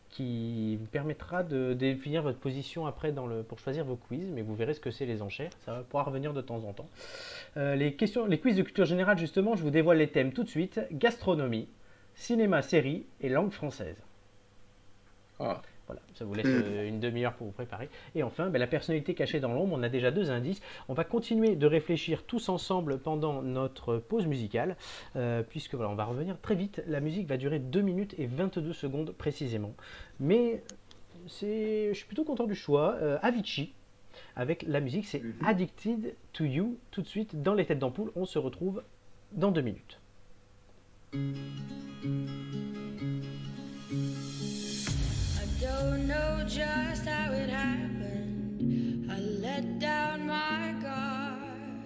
qui vous permettra de définir votre position après pour choisir vos quiz, mais vous verrez ce que c'est les enchères, ça va pouvoir revenir de temps en temps. Les quiz de culture générale, justement, je vous dévoile les thèmes tout de suite: gastronomie, cinéma, série et langue française. Ah. Voilà, ça vous laisse une demi-heure pour vous préparer. Et enfin, la personnalité cachée dans l'ombre, on a déjà 2 indices. On va continuer de réfléchir tous ensemble pendant notre pause musicale, puisque voilà, on va revenir très vite. La musique va durer 2 minutes et 22 secondes précisément. Mais je suis plutôt content du choix. Avicii, avec la musique, c'est Addicted to You. Tout de suite, dans les têtes d'ampoule, on se retrouve dans 2 minutes. Don't know just how it happened. I let down my guard.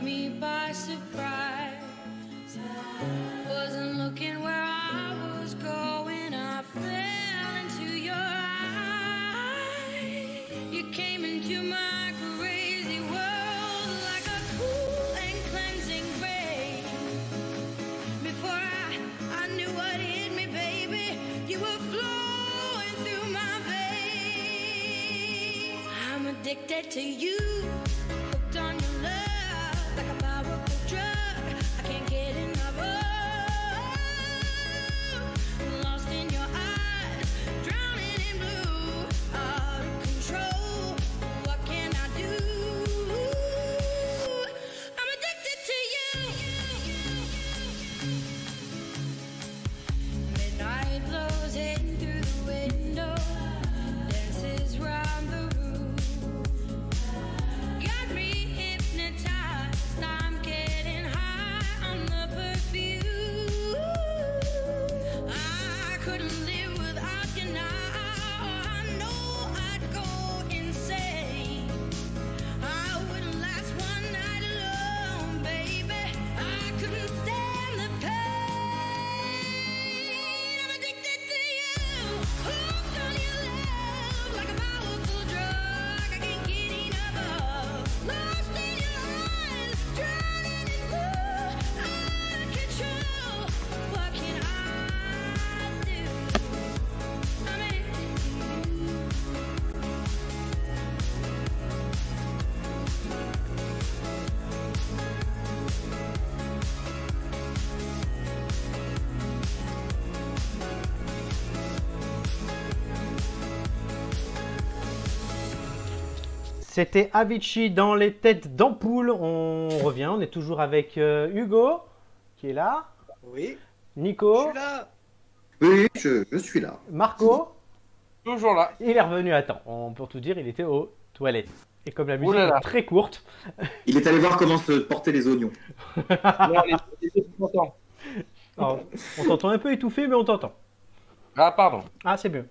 me by surprise. Wasn't looking where I was going. I fell into your eyes. You came into my crazy world like a cool and cleansing rain. Before I knew what hit me, baby, you were flowing through my veins. I'm addicted to you, hooked on your love like a powerful drug. I can't get enough of. Lost in your eyes, drowning in blue, out of control. What can I do? I'm addicted to you. Midnight blows in through the window, dances round the room. Got me hypnotized, I'm getting high on the perfume. I couldn't live without you now, I know I'd go insane. I wouldn't last one night alone, baby, I couldn't stand the pain. I'm addicted to you, hooked on your love like a powerful drug. I can't get enough of. Lost in your eyes, drowning in blue, out of control. What can I do? I'm addicted to you. C'était Avicii dans les têtes d'ampoule. On revient, on est toujours avec Hugo, qui est là, Oui, je Nico, suis là. Oui, je suis là. Marco. Toujours là. Il est revenu à temps. Pour tout dire, il était aux toilettes. Et comme la musique Oh là là. est très courte, Il est allé voir comment se portaient les oignons. Non, les contents. alors, on t'entend un peu étouffé, mais on t'entend. Ah, pardon. Ah, c'est mieux.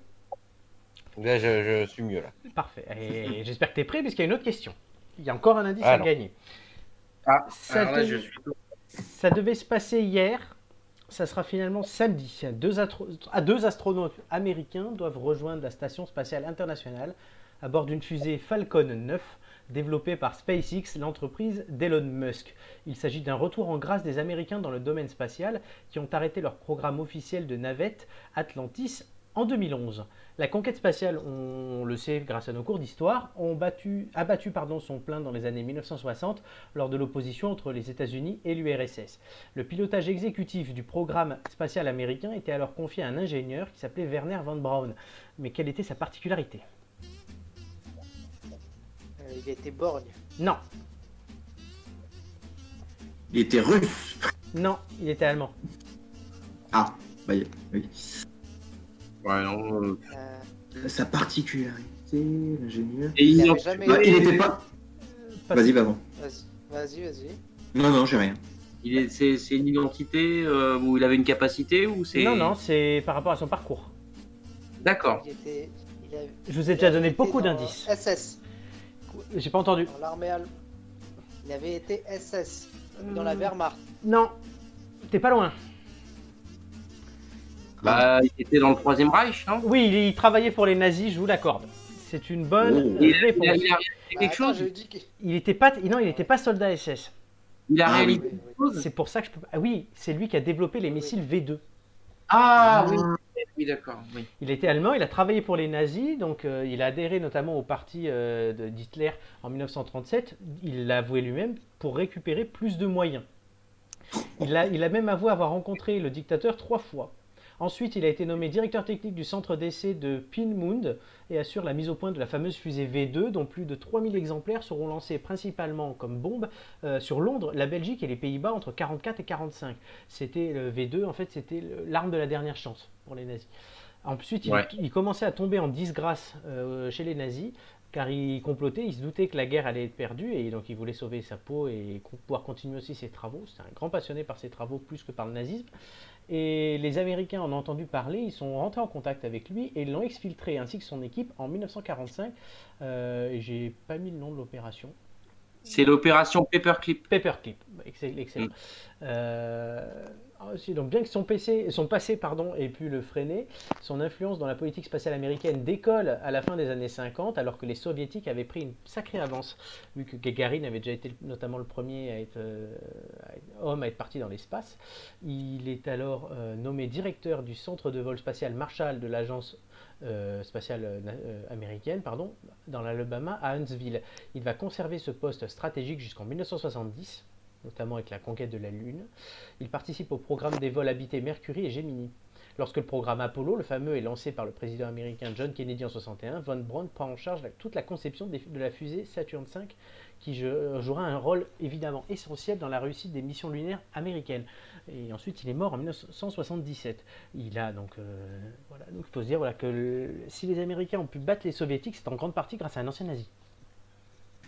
Là, je suis mieux, là. Parfait. Et j'espère que tu es prêt, puisqu'il y a une autre question. Il y a encore un indice Ah, à non. gagner. Ah, Ça alors là, te- je suis... Ça devait se passer hier. Ça sera finalement samedi. Deux astronautes américains doivent rejoindre la Station spatiale internationale à bord d'une fusée Falcon 9 développée par SpaceX, l'entreprise d'Elon Musk. Il s'agit d'un retour en grâce des Américains dans le domaine spatial qui ont arrêté leur programme officiel de navette Atlantis en 2011. La conquête spatiale, on le sait grâce à nos cours d'histoire, a battu son plein dans les années 1960 lors de l'opposition entre les États-Unis et l'URSS. Le pilotage exécutif du programme spatial américain était alors confié à un ingénieur qui s'appelait Werner von Braun. Mais quelle était sa particularité? Il était borgne. Non, Il était russe. non, il était allemand. Ah, bah, oui. Ouais, non. Sa particularité, l'ingénieur. Et Il ils avait ont... jamais Ah, il été- n'était pas. Parce- Vas-y, pardon. Vas-y. Non, j'ai rien. C'est une identité où il avait une capacité ou c'est... Non, c'est par rapport à son parcours. D'accord. Je vous ai déjà donné beaucoup d'indices. SS, J'ai pas entendu. dans l'armée allemande. Il avait été SS, dans la Wehrmacht. Non, t'es pas loin. Bah, il était dans le Troisième Reich, non? Oui, il travaillait pour les nazis, je vous l'accorde. C'est une bonne Oh. Il réponse. a réalisé quelque Attends, chose. je dis que... Il était pas, non, il n'était pas soldat SS. Il a Ah, réalisé oui. quelque chose. C'est pour ça que je peux. Ah oui, c'est lui qui a développé les missiles V2. Ah oui. Oui, d'accord. Oui. Il était allemand, il a travaillé pour les nazis, donc il a adhéré notamment au parti d'Hitler en 1937. Il l'a avoué lui-même pour récupérer plus de moyens. Il a même avoué avoir rencontré le dictateur 3 fois. Ensuite, il a été nommé directeur technique du centre d'essai de Peenemünde et assure la mise au point de la fameuse fusée V2, dont plus de 3000 exemplaires seront lancés principalement comme bombes sur Londres, la Belgique et les Pays-Bas entre 44 et 45. C'était le V2, en fait, c'était l'arme de la dernière chance pour les nazis. Ensuite, Ouais. il commençait à tomber en disgrâce chez les nazis, car il complotait, il se doutait que la guerre allait être perdue, et donc il voulait sauver sa peau et pouvoir continuer aussi ses travaux. C'était un grand passionné par ses travaux plus que par le nazisme. Et les Américains en ont entendu parler, ils sont rentrés en contact avec lui et l'ont exfiltré ainsi que son équipe en 1945. J'ai pas mis le nom de l'opération. C'est l'opération Paperclip. Paperclip, excellent. Donc bien que son passé ait pu le freiner, son influence dans la politique spatiale américaine décolle à la fin des années 50, alors que les soviétiques avaient pris une sacrée avance, vu que Gagarin avait déjà été notamment le premier homme à être parti dans l'espace. Il est alors nommé directeur du centre de vol spatial Marshall de l'agence spatiale américaine, dans l'Alabama à Huntsville. Il va conserver ce poste stratégique jusqu'en 1970, notamment avec la conquête de la Lune. Il participe au programme des vols habités Mercury et Gemini. Lorsque le programme Apollo, le fameux, est lancé par le président américain John Kennedy en 61, Von Braun prend en charge toute la conception de la fusée Saturn V, qui jouera un rôle évidemment essentiel dans la réussite des missions lunaires américaines. Et ensuite, il est mort en 1977. Il a donc, donc il faut se dire que si les Américains ont pu battre les Soviétiques, c'est en grande partie grâce à un ancien nazi.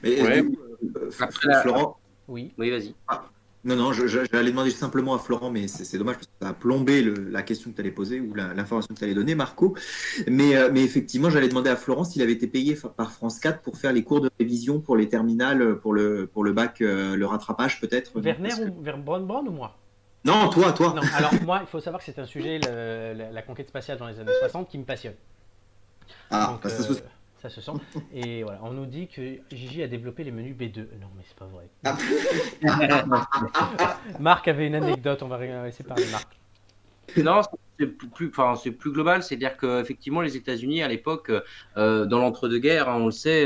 Mais Ouais. du coup, Florent. Oui. Oui, vas-y. Non, j'allais demander simplement à Florent, mais c'est dommage parce que ça a plombé la question que tu allais poser ou l'information que tu allais donner, Marco. Mais effectivement, j'allais demander à Florent s'il avait été payé par France 4 pour faire les cours de révision pour les terminales, pour le bac, le rattrapage peut-être. Werner Parce que- ou Braun ou moi? Non, toi. Non, alors moi, il faut savoir que c'est un sujet, la conquête spatiale dans les années 60, qui me passionne. Ah, Donc, bah, ça se sent. Et voilà, on nous dit que Gigi a développé les menus B2. Non, mais c'est pas vrai. Marc avait une anecdote, on va laisser parler Marc. Non, c'est plus global, c'est-à-dire qu'effectivement, les États-Unis, à l'époque, dans l'entre-deux-guerres, hein, on le sait,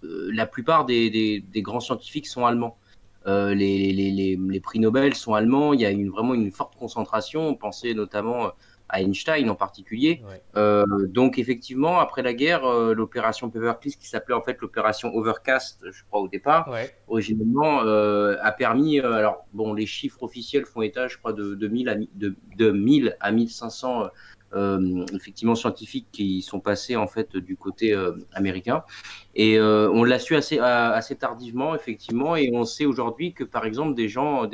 la plupart des grands scientifiques sont allemands. Les prix Nobel sont allemands, il y a vraiment une forte concentration, on pensait notamment à Einstein en particulier. Ouais. Donc effectivement, après la guerre, l'opération Paperclip, qui s'appelait en fait l'opération Overcast, je crois au départ, Ouais. originellement, a permis, alors bon, les chiffres officiels font état, je crois, de 1000 à 1500 effectivement scientifiques qui sont passés en fait du côté américain. Et on l'a su assez tardivement, effectivement, et on sait aujourd'hui que par exemple des gens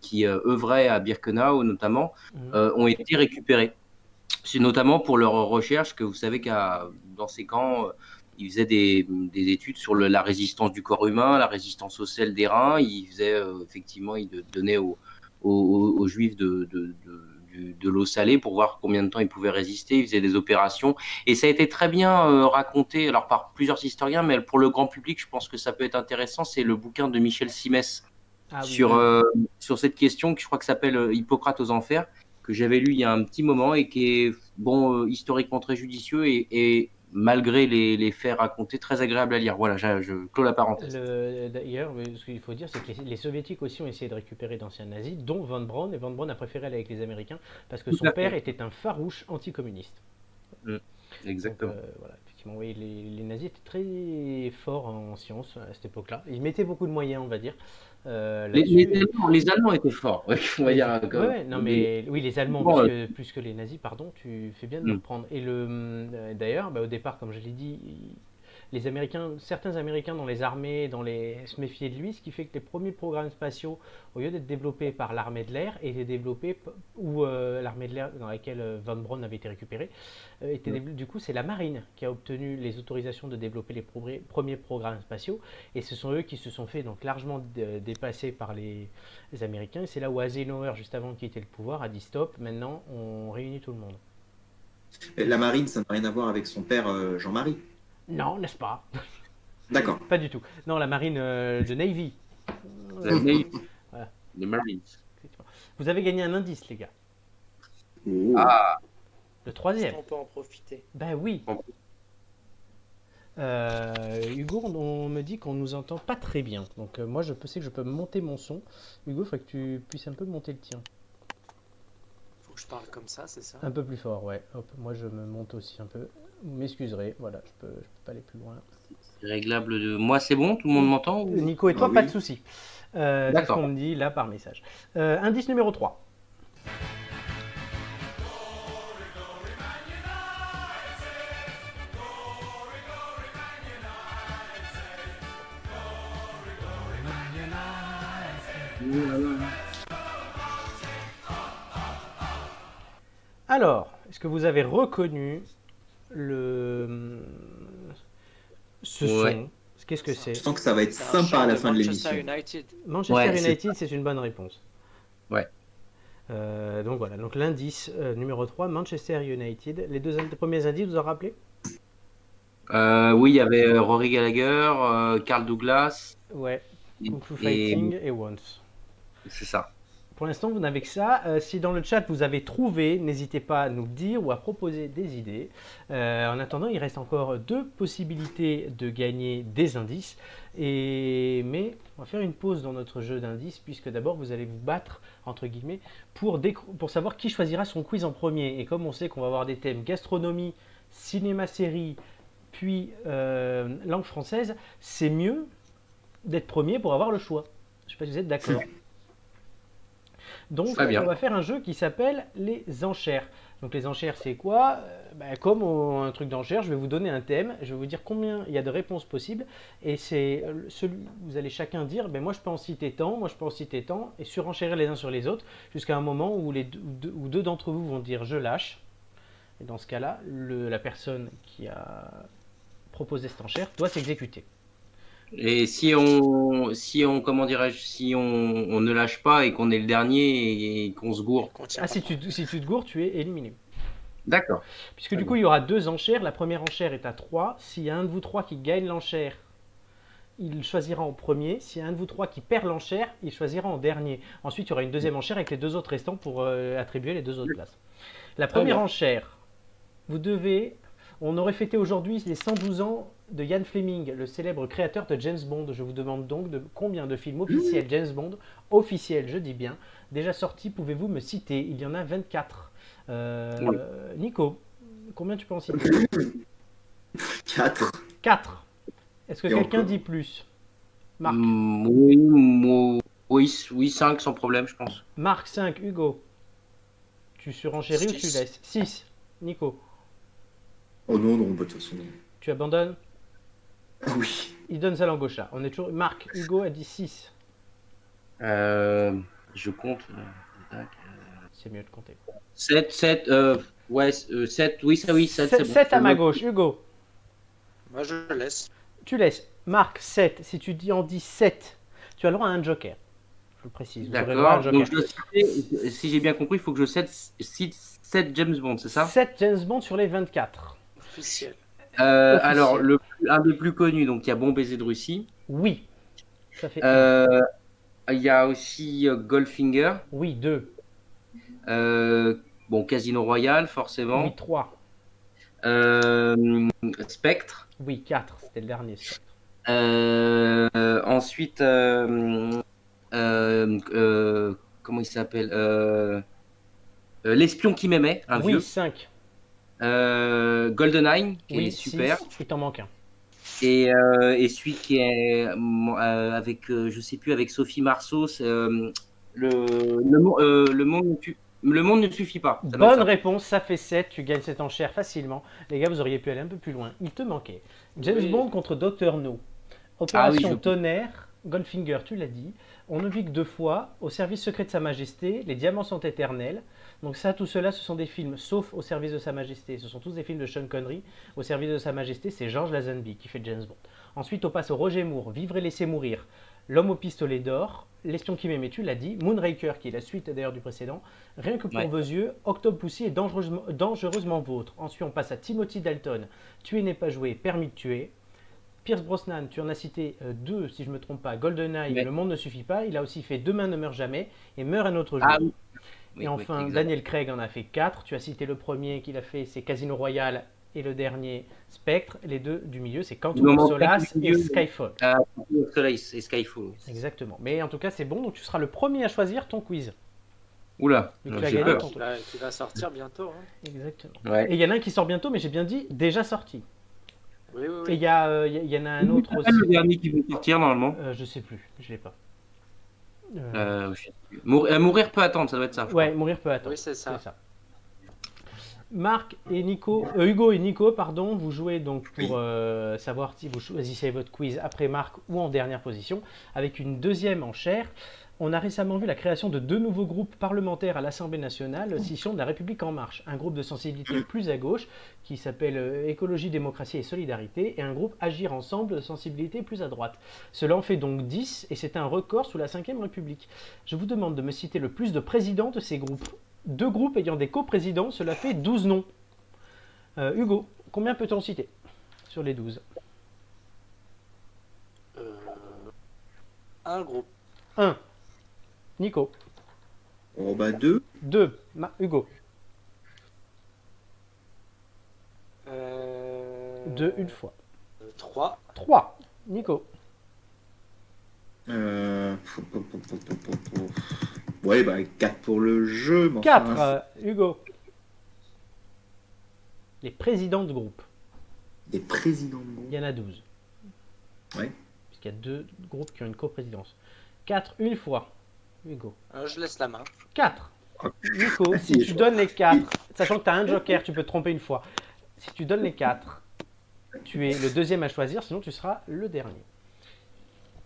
qui œuvraient à Birkenau notamment, ont été récupérés. C'est notamment pour leurs recherches que vous savez dans ces camps, ils faisaient des études sur la résistance du corps humain, la résistance au sel des reins. Ils faisaient effectivement, ils donnaient aux juifs de l'eau salée pour voir combien de temps ils pouvaient résister. Ils faisaient des opérations et ça a été très bien raconté, alors par plusieurs historiens, mais pour le grand public, je pense que ça peut être intéressant. C'est le bouquin de Michel Simès sur cette question, que je crois que s'appelle Hippocrate aux enfers, que j'avais lu il y a un petit moment et qui est historiquement très judicieux et malgré les faits racontés, très agréable à lire. Voilà, je clôt la parenthèse. D'ailleurs, ce qu'il faut dire, c'est que les Soviétiques aussi ont essayé de récupérer d'anciens nazis, dont Von Braun, et Von Braun a préféré aller avec les Américains parce que Tout son à fait. père était un farouche anticommuniste. Exactement. Donc, voilà, effectivement, oui, les nazis étaient très forts en sciences à cette époque-là. Ils mettaient beaucoup de moyens, on va dire. Les Allemands étaient forts, on va dire. Non, mais oui, les Allemands, Bon, plus que les nazis, pardon, tu fais bien de me reprendre. Et d'ailleurs, au départ, comme je l'ai dit, certains Américains dans les armées, se méfiaient de lui, ce qui fait que les premiers programmes spatiaux, au lieu d'être développés par l'armée de l'air, étaient développés, ou l'armée de l'air dans laquelle Von Braun avait été récupéré, du coup, c'est la marine qui a obtenu les autorisations de développer les premiers programmes spatiaux, et ce sont eux qui se sont fait donc largement dépasser par les Américains. Et c'est là où Eisenhower, juste avant de quitter le pouvoir, a dit stop, maintenant on réunit tout le monde. La marine, ça n'a rien à voir avec son père Jean-Marie. Non, n'est-ce pas? D'accord. Pas du tout. Non, la marine de Navy. Voilà. Les Marines. Vous avez gagné un indice, les gars. Oh. Ah, Le troisième. On peut en profiter. Ben oui. Hugo, on me dit qu'on nous entend pas très bien. Donc moi, je sais que je peux monter mon son. Hugo, il faudrait que tu puisses un peu monter le tien. Faut que je parle comme ça, c'est ça? Un peu plus fort, ouais. Hop, moi, je me monte aussi un peu. Vous m'excuserez, voilà, je peux pas aller plus loin. c'est réglable de. Moi, c'est bon, tout le monde m'entend ou... Nico et toi, Ah pas oui. de souci. C'est ce D'accord. qu'on me dit là par message. Indice numéro 3. Alors, est-ce que vous avez reconnu ce Ouais. son Qu'est-ce que c'est? Je sens que ça va être C'est un sympa chant à la de fin de Manchester l'émission. United. Manchester Ouais, c'est United, c'est une bonne réponse. Ouais. Donc voilà, donc l'indice numéro 3, Manchester United. Les deux premiers indices, vous en rappelez? Oui, il y avait Rory Gallagher, Carl Douglas, Ouais, et, Kung Fu et- Fighting et Once. c'est ça. Pour l'instant, vous n'avez que ça. Si dans le chat vous avez trouvé, n'hésitez pas à nous le dire ou à proposer des idées. En attendant, il reste encore 2 possibilités de gagner des indices. Mais on va faire une pause dans notre jeu d'indices, puisque d'abord vous allez vous battre, entre guillemets, pour savoir qui choisira son quiz en premier. Et comme on sait qu'on va avoir des thèmes gastronomie, cinéma-série, puis langue française, c'est mieux d'être premier pour avoir le choix. Je ne sais pas si vous êtes d'accord. Donc, Très bien. on va faire un jeu qui s'appelle les enchères. Donc, les enchères, c'est quoi? Comme un truc d'enchères, je vais vous donner un thème, je vais vous dire combien il y a de réponses possibles, et c'est vous allez chacun dire, moi je peux en citer tant, moi je peux en citer tant, et surenchérir les uns sur les autres, jusqu'à un moment où deux d'entre vous vont dire je lâche. Et dans ce cas-là, la personne qui a proposé cette enchère doit s'exécuter. Et si on, comment dirais-je, si on ne lâche pas et qu'on est le dernier et qu'on se gourre. Contient Ah, pas. si tu te gourres, tu es éliminé. D'accord. Puisque du coup, il y aura 2 enchères. La première enchère est à 3. S'il y a un de vous 3 qui gagne l'enchère, il choisira en premier. S'il y a un de vous 3 qui perd l'enchère, il choisira en dernier. Ensuite, il y aura une deuxième enchère avec les 2 autres restants pour attribuer les 2 autres places. La première bien. enchère, on aurait fêté aujourd'hui les 112 ans de Ian Fleming, le célèbre créateur de James Bond. Je vous demande donc de combien de films officiels James Bond, officiels je dis bien, déjà sortis, pouvez-vous me citer? Il y en a 24. Oui. Nico, combien tu peux en citer? 4. 4. Est-ce que Et quelqu'un encore. dit plus? Marc. Oui, 5 sans problème, je pense. Marc, 5. Hugo. Tu surenchéris ou tu Six. laisses? 6. Nico. Oh non, non, bah, de toute façon, non. Tu abandonnes? Ah oui. Il donne sa langue au chat. On est toujours... Marc, Hugo a dit 6. Je compte. C'est mieux de compter. 7, ouais, 7, oui, 7, c'est bon. 7 à ma gauche. Hugo, Moi, je laisse. tu laisses. Marc, 7. Si tu en dis 7, tu as le droit à un joker. Je le précise. Vous aurez le droit à un D'accord. joker. Donc, je dois citer, si j'ai bien compris, il faut que je cite 7 James Bond, c'est ça? 7 James Bond sur les 24. Officiel. Alors, un des plus connus, donc il y a Bon baiser de Russie. Oui. Ça fait 1. Il y a aussi Goldfinger. Oui, 2. Bon, Casino Royale, forcément. Oui, 3. Spectre. Oui, 4. C'était le dernier. Ensuite, comment il s'appelle L'espion qui m'aimait, un Oui, vieux. 5. GoldenEye, qui Oui, est super. 6. Il t'en manque un. Et celui qui est avec, je sais plus, avec Sophie Marceau, c'est, le monde ne suffit pas. Ça doit être Bonne ça. réponse, ça fait 7. Tu gagnes cette enchère facilement. Les gars, vous auriez pu aller un peu plus loin. Il te manquait. James Oui. Bond contre Dr. No. Opération je- Tonnerre. Goldfinger, tu l'as dit. On ne vit que 2 fois. Au service secret de Sa Majesté. Les diamants sont éternels. Donc ça, tout cela, ce sont des films, sauf au service de Sa Majesté. Ce sont tous des films de Sean Connery. Au service de Sa Majesté, c'est George Lazenby qui fait James Bond. Ensuite, on passe au Roger Moore. Vivre et laisser mourir. L'homme au pistolet d'or. L'espion qui m'aimait, tu l'as dit. Moonraker, qui est la suite d'ailleurs du précédent. Rien que pour Ouais. vos yeux. Octopussy et dangereusement vôtre. Ensuite, on passe à Timothy Dalton. Tuer n'est pas joué, permis de tuer. Pierce Brosnan, tu en as cité 2, si je ne me trompe pas. GoldenEye, Ouais. Le monde ne suffit pas. Il a aussi fait Demain ne meurt jamais et Meurt un autre jour. Ah oui. Oui, Et oui, enfin, exact. Daniel Craig en a fait 4. Tu as cité le premier qu'il a fait, c'est Casino Royale, et le dernier, Spectre. Les 2 du milieu, c'est Quantum Il of m'en manque Solace un du et milieu. Skyfall. Soleil et Skyfall. Exactement. Mais en tout cas, c'est bon. Donc, tu seras le premier à choisir ton quiz. Oula, Donc, tu as j'ai gagné peur. ton- Qui va sortir bientôt. Hein. Exactement. Ouais. Et il y en a un qui sort bientôt, mais j'ai bien dit déjà sorti. Oui, oui, Et oui. il y en a un autre C'est aussi. le dernier qui veut sortir normalement. Je sais plus. Je l'ai pas. Je sais plus. Mourir peut attendre, ça doit être ça. je Ouais, mourir peut attendre. Oui, c'est ça. C'est ça. Marc et Nico, Hugo et Nico, pardon, vous jouez donc pour savoir si vous choisissez votre quiz après Marc ou en dernière position, avec une deuxième enchère. On a récemment vu la création de 2 nouveaux groupes parlementaires à l'Assemblée nationale, scission de la République en marche. Un groupe de sensibilité plus à gauche qui s'appelle Écologie, démocratie et solidarité et un groupe Agir ensemble de sensibilité plus à droite. Cela en fait donc 10 et c'est un record sous la Ve République. Je vous demande de me citer le plus de présidents de ces groupes. 2 groupes ayant des coprésidents, cela fait 12 noms. Hugo, combien peut-on citer sur les 12? Un groupe. 1. Nico. Oh, bah 2. 2. Hugo. 2 une fois. 3. 3. Nico. Ouais, bah 4 pour le jeu. Mais 4. enfin, Hugo. Les présidents de groupe. des présidents de Il groupe. y en a 12. Ouais. Puisqu'il y a 2 groupes qui ont une coprésidence. 4 une fois. Hugo. Je laisse la main. 4. Nico, si tu donnes les 4, sachant que tu as un joker, tu peux te tromper une fois. Si tu donnes les 4, tu es le deuxième à choisir, sinon tu seras le dernier.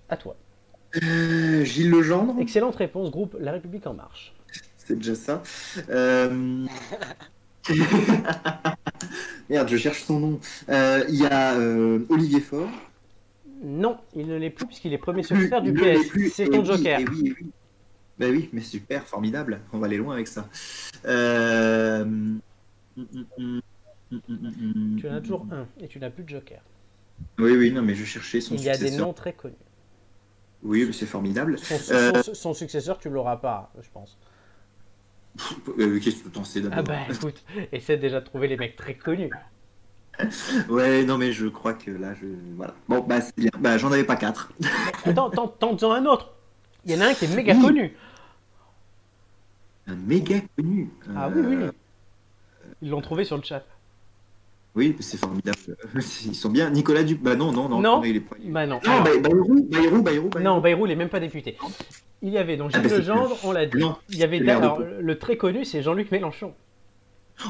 À toi. Gilles Legendre. Excellente réponse, groupe La République En Marche. C'est déjà ça. Merde, je cherche son nom. Il y a Olivier Faure. Non, il ne l'est plus puisqu'il est premier Plus, secrétaire du il ne l'est PS. plus. C'est Eh ton oui, joker. eh oui, eh oui. Bah oui, mais super, formidable. On va aller loin avec ça. Tu en as toujours un et tu n'as plus de joker. Oui, oui, non, mais je cherchais son Il y a des successeur. noms très connus. Oui, mais c'est formidable. Son successeur, tu l'auras pas, je pense. Qu'est-ce que tu t'en sais d'abord? Ah bah écoute, essaie déjà de trouver les mecs très connus. Ouais, non, mais je crois que là, voilà. Bon, bah c'est bien. Bah, j'en avais pas 4. Attends, tente-en un autre. Il y en a un qui est méga Oui. connu. Un méga connu. Ah oui, oui. Ils l'ont trouvé sur le chat. Oui, c'est formidable. Ils sont bien. Nicolas Dupont. Bah non, Non. il est pas. Bah non. Non, Bayrou. Non, Bayrou, il n'est même pas député. Il y avait donc Ah, Gilles bah, c'est Legendre, on l'a dit. Non, Il y avait c'est l'air de alors, peau. le très connu, c'est Jean-Luc Mélenchon.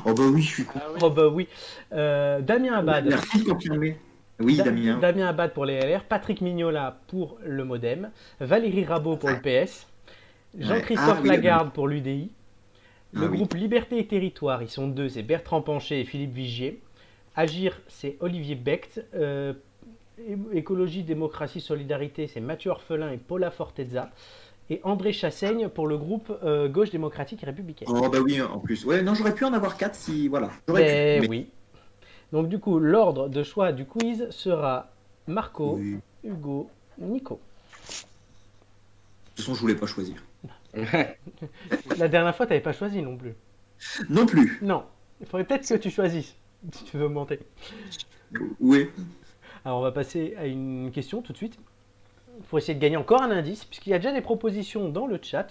Oh bah oui, je suis con. Ah oui. Oh bah oui. Damien Abad. Merci de confirmer. Oui, Damien. Damien Abad pour les LR, Patrick Mignola pour le MoDem, Valérie Rabault pour le PS, Jean-Christophe Ah oui, Lagarde pour l'UDI, le Ah oui. groupe Liberté et Territoire, ils sont 2, c'est Bertrand Pancher et Philippe Vigier. Agir, c'est Olivier Becht. Écologie, démocratie, solidarité, c'est Mathieu Orphelin et Paula Fortezza. Et André Chassaigne pour le groupe Gauche démocratique et républicaine. Oh bah oui, en plus. Ouais, non, j'aurais pu en avoir 4 si. Voilà. J'aurais Mais pu. oui. Donc du coup, l'ordre de choix du quiz sera Marco, Oui. Hugo, Nico. De toute façon, je voulais pas choisir. La dernière fois, tu n'avais pas choisi non plus. Non plus. Non, il faudrait peut-être que tu choisisses si tu veux monter. Oui. Alors on va passer à une question tout de suite. Pour essayer de gagner encore un indice, puisqu'il y a déjà des propositions dans le chat.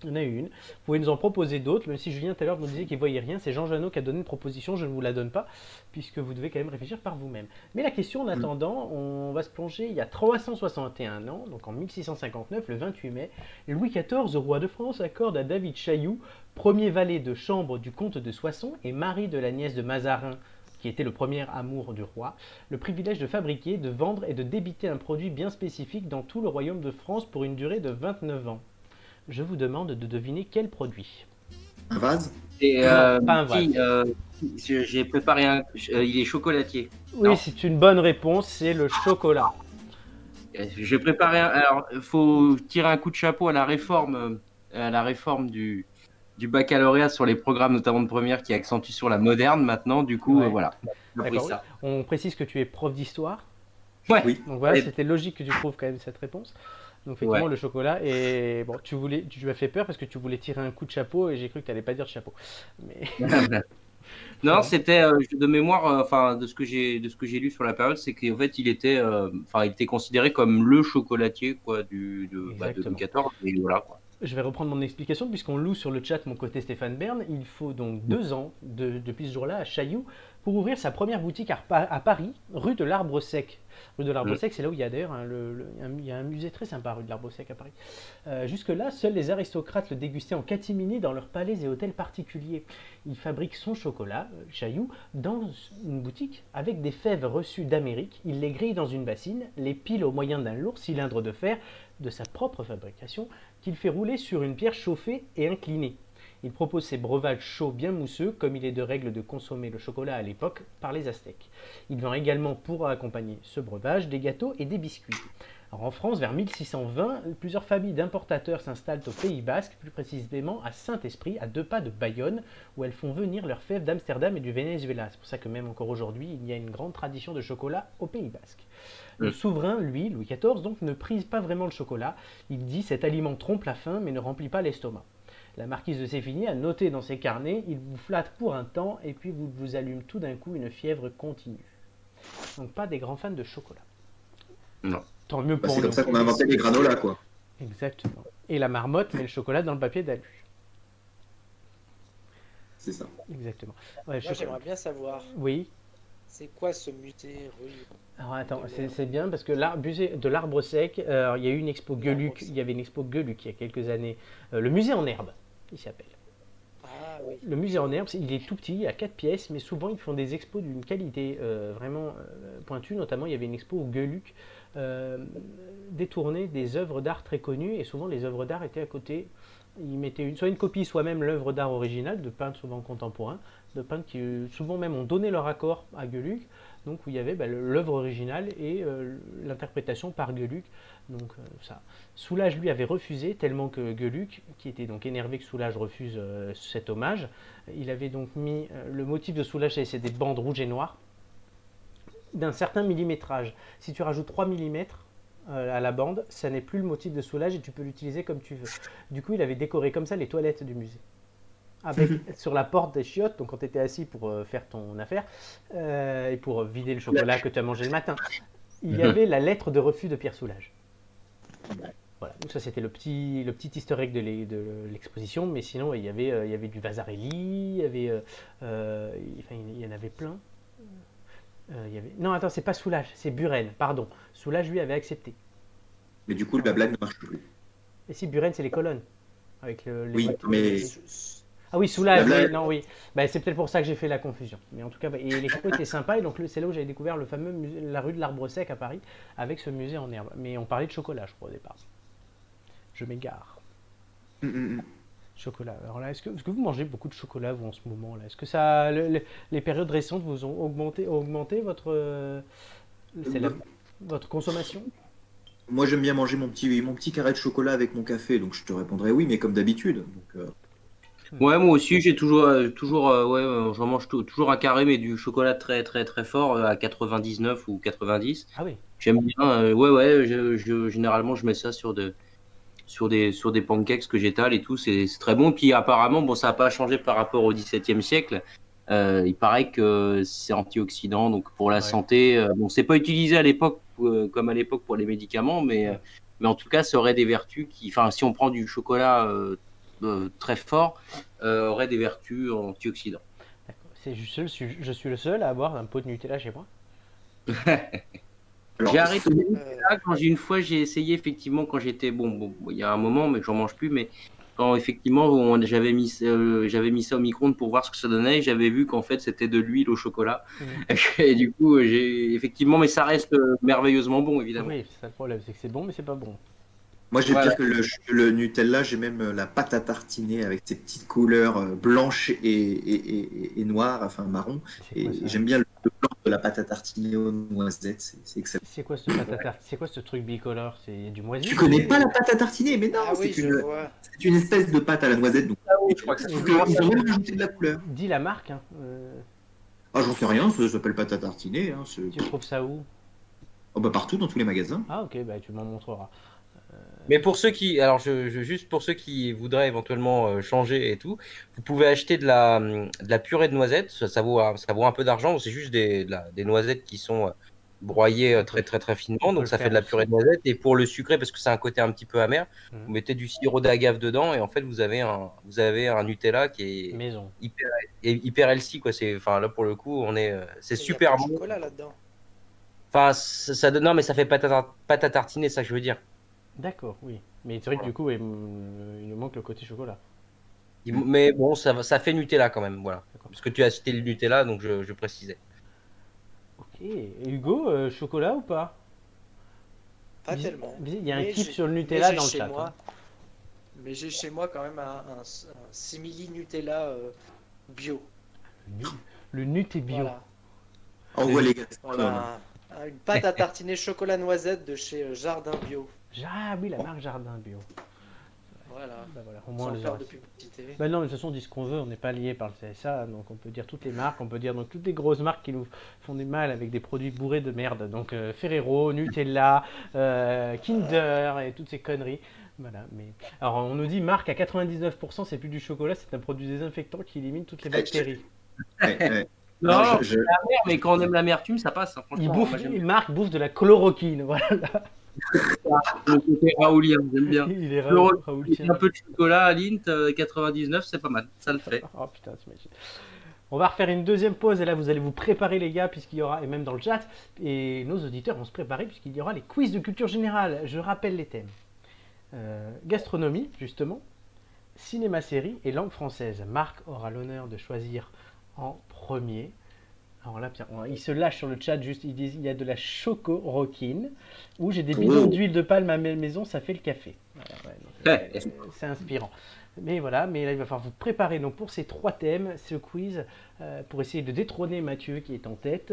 Il y en a eu une. Vous pouvez nous en proposer d'autres, même si Julien tout à l'heure me disait qu'il ne voyait rien. C'est Jean Janot qui a donné une proposition, je ne vous la donne pas, puisque vous devez quand même réfléchir par vous-même. Mais la question, en attendant, on va se plonger il y a 361 ans, donc en 1659, le 28 mai, Louis XIV, roi de France, accorde à David Chailloux, premier valet de chambre du comte de Soissons et mari de la nièce de Mazarin, qui était le premier amour du roi, le privilège de fabriquer, de vendre et de débiter un produit bien spécifique dans tout le royaume de France pour une durée de 29 ans. Je vous demande de deviner quel produit. Un vase. Et, Non, pas un vase. j'ai préparé un. Il est chocolatier. Oui, Non. c'est une bonne réponse, c'est le chocolat. J'ai préparé un. Alors, il faut tirer un coup de chapeau à la réforme du baccalauréat sur les programmes, notamment de première, qui accentue sur la moderne maintenant. Du coup, Ouais. voilà. J'ai pris D'accord. ça. On précise que tu es prof d'histoire. Ouais. Oui. Donc voilà, Et- c'était logique que tu trouves quand même cette réponse. Donc effectivement, Ouais. le chocolat. Et bon, tu m'as fait peur parce que tu voulais tirer un coup de chapeau et j'ai cru que tu n'allais pas dire de chapeau. Mais Non, c'était de mémoire, enfin de ce que j'ai lu sur la période, c'est qu'en fait il était considéré comme le chocolatier quoi de Louis Exactement. XIV. Et voilà quoi. je vais reprendre mon explication puisqu'on loue sur le chat mon côté Stéphane Bern. Il faut donc 2 ans depuis ce jour-là à Chailloux pour ouvrir sa première boutique à Paris, rue de l'Arbre Sec. Rue de l'Arbre Sec, c'est là où il y a d'ailleurs il y a un musée très sympa, rue de l'Arbre Sec à Paris. Jusque-là, seuls les aristocrates le dégustaient en catimini dans leurs palais et hôtels particuliers. Il fabrique son chocolat, Chailloux, dans une boutique avec des fèves reçues d'Amérique. Il les grille dans une bassine, les pile au moyen d'un lourd cylindre de fer de sa propre fabrication, qu'il fait rouler sur une pierre chauffée et inclinée. Il propose ses breuvages chauds bien mousseux, comme il est de règle de consommer le chocolat à l'époque par les Aztèques. Il vend également pour accompagner ce breuvage des gâteaux et des biscuits. Alors en France, vers 1620, plusieurs familles d'importateurs s'installent au Pays Basque, plus précisément à Saint-Esprit, à 2 pas de Bayonne, où elles font venir leurs fèves d'Amsterdam et du Venezuela. C'est pour ça que même encore aujourd'hui, il y a une grande tradition de chocolat au Pays Basque. Le souverain, lui, Louis XIV, donc, ne prise pas vraiment le chocolat. Il dit « cet aliment trompe la faim, mais ne remplit pas l'estomac ». La marquise de Sévigné a noté dans ses carnets « il vous flatte pour un temps, et puis vous allume tout d'un coup une fièvre continue ». Donc pas des grands fans de chocolat. Non. Tant mieux Bah, pour c'est comme nous. ça qu'on a inventé les granolas, quoi. Exactement. Et la marmotte met le chocolat dans le papier d'alu. C'est ça. Exactement. Ouais, Moi, chocolat. j'aimerais bien savoir, Oui. c'est quoi ce musée rue Alors attends, c'est bien parce que musée de l'arbre sec, il y a eu une expo Gueuluc, il y avait une expo Gueuluc il y a quelques années. Le musée en herbe, il s'appelle. Ah oui. Le musée en herbe, il est tout petit, il y a 4 pièces, mais souvent ils font des expos d'une qualité vraiment pointue. Notamment, il y avait une expo au Gueuluc détournait des œuvres d'art très connues, et souvent les œuvres d'art étaient à côté. Ils mettaient soit une copie, soit même l'œuvre d'art originale, de peintres souvent contemporains, de peintres qui souvent même ont donné leur accord à Gueuluc, donc où il y avait l'œuvre originale et l'interprétation par Gueuluc. Donc ça. Soulage lui avait refusé, tellement que Gueuluc, qui était donc énervé que Soulage refuse cet hommage, il avait donc mis le motif de Soulage, c'est des bandes rouges et noires d'un certain millimétrage. Si tu rajoutes 3 mm à la bande, ça n'est plus le motif de Soulage et tu peux l'utiliser comme tu veux. Du coup, il avait décoré comme ça les toilettes du musée. Avec, sur la porte des chiottes, donc quand tu étais assis pour faire ton affaire et pour vider le chocolat que tu as mangé le matin, il y avait la lettre de refus de Pierre Soulages. Voilà, donc ça c'était le petit easter egg de l'exposition, mais sinon il y avait du Vasarely, il y avait, il y en avait plein. Non, attends, c'est pas Soulage, c'est Buren, pardon. Soulage lui avait accepté. Mais du coup, la blague ne marche plus. Et si Buren, c'est les colonnes. Avec les Oui, motifs. mais Ah oui, Soulage, La blague- oui, non, oui. Bah, c'est peut-être pour ça que j'ai fait la confusion. Mais en tout cas, et l'expo était sympa, et donc c'est là où j'avais découvert le fameux la rue de l'Arbre Sec à Paris, avec ce musée en herbe. Mais on parlait de chocolat, je crois, au départ. Je m'égare. Chocolat. Alors là, est-ce que vous mangez beaucoup de chocolat, vous, en ce moment là? Est-ce que ça, les périodes récentes vous ont augmenté votre, votre consommation? Moi, j'aime bien manger mon petit carré de chocolat avec mon café, donc je te répondrai oui, mais comme d'habitude. Donc, Ouais, moi aussi, j'ai toujours, ouais, j'en mange toujours un carré, mais du chocolat très, très, très fort, à 99 ou 90. Ah oui. J'aime bien, ouais, généralement, je mets ça sur des pancakes que j'étale et tout, c'est très bon. Puis apparemment, bon, ça n'a pas changé par rapport au XVIIe siècle. Il paraît que c'est antioxydant, donc pour la Ouais. santé. Bon, c'est pas utilisé à l'époque comme à l'époque pour les médicaments, mais en tout cas, ça aurait des vertus qui, enfin, si on prend du chocolat très fort, aurait des vertus antioxydants. D'accord. Je suis le seul à avoir un pot de Nutella chez moi. alors, J'ai arrêté Euh, là quand une fois j'ai essayé effectivement quand j'étais bon, il y a un moment mais j'en mange plus, mais quand effectivement j'avais mis ça au micro-ondes pour voir ce que ça donnait, et j'avais vu qu'en fait c'était de l'huile au chocolat. Et du coup j'ai effectivement, mais ça reste merveilleusement bon évidemment. Oui, c'est ça le problème, c'est que c'est bon, mais c'est pas bon. moi, j'ai Voilà. pire que le Nutella, j'ai même la pâte à tartiner avec ses petites couleurs blanches et noires, enfin marron. C'est quoi Et ça? j'aime bien le blanc de la pâte à tartiner aux noisettes, c'est excellent. C'est quoi c'est quoi ce truc bicolore? C'est du moisi? Tu connais pas la pâte à tartiner? Mais non, Ah oui, c'est je une, vois. c'est une espèce de pâte à la noisette. Donc, Je crois que ça sauf qu'ils ont même rajouté de la couleur. Dis la marque, hein. Ah, j'en sais rien, ça s'appelle pâte à tartiner. Hein, Tu trouves ça où? oh, bah, partout, dans tous les magasins. Ah ok, bah tu m'en montreras. Mais pour ceux qui, alors juste pour ceux qui voudraient éventuellement changer et tout, vous pouvez acheter de la purée de noisettes. Ça vaut un peu d'argent. C'est juste des noisettes qui sont broyées très très très finement. On peut Donc le ça faire fait de la aussi. purée de noisettes. Et pour le sucré, parce que c'est un côté un petit peu amer, Mhm. vous mettez du sirop d'agave dedans et en fait vous avez un Nutella qui est Maison. hyper healthy quoi. Enfin là pour le coup c'est Mais il y a super pas de bon. chocolat là-dedans. Enfin ça donne, non mais ça fait pâte à tartiner, ça que je veux dire. D'accord, oui. Mais c'est vrai que du coup, il nous manque le côté chocolat. Mais bon, ça fait Nutella quand même, voilà. D'accord. Parce que tu as cité le Nutella, donc je précisais. Ok. Et Hugo, chocolat ou pas? Pas tellement. Il y a un Mais kiff j'ai- sur le Nutella mais dans j'ai le chez chat. moi. Hein. Mais j'ai chez moi quand même un simili Nutella bio. Le Nutella bio. Voilà. Envoie les gastronomes. Voilà. Une pâte à tartiner chocolat noisette de chez Jardin Bio. Ah oui, la marque Jardin Bio. Voilà. Bah voilà, au moins on Sans les faire aura. de publicité. Bah non, mais de toute façon, on dit ce qu'on veut, on n'est pas lié par le CSA, donc on peut dire toutes les marques, on peut dire donc toutes les grosses marques qui nous font du mal avec des produits bourrés de merde. Donc Ferrero, Nutella, Kinder et toutes ces conneries. Voilà, mais alors on nous dit marque à 99%, c'est plus du chocolat, c'est un produit désinfectant qui élimine toutes les bactéries. Ouais. Non, Non, c'est la mer, mais quand on aime l'amertume, ça passe. Hein, Il franchement, bouffe, moi, j'aime bien. Marc bouffe de la chloroquine, voilà. Le côté raoulien, j'aime bien. Il est Le Raoultien. Un peu de chocolat à l'int, 99, c'est pas mal, ça le fait. Oh putain, t'imagines. On va refaire une deuxième pause et là vous allez vous préparer les gars puisqu'il y aura, et même dans le chat, et nos auditeurs vont se préparer puisqu'il y aura les quiz de culture générale. Je rappelle les thèmes. Gastronomie, justement, cinéma-série et langue française. Marc aura l'honneur de choisir en premier. Alors là, Pierre, il se lâche sur le chat, juste, il dit il y a de la choco-roquine, ou j'ai des bidons d'huile de palme à ma maison, ça fait le café. Voilà, ouais, donc, c'est inspirant. Mais voilà, mais là, il va falloir vous préparer donc, pour ces trois thèmes, ce quiz, pour essayer de détrôner Mathieu qui est en tête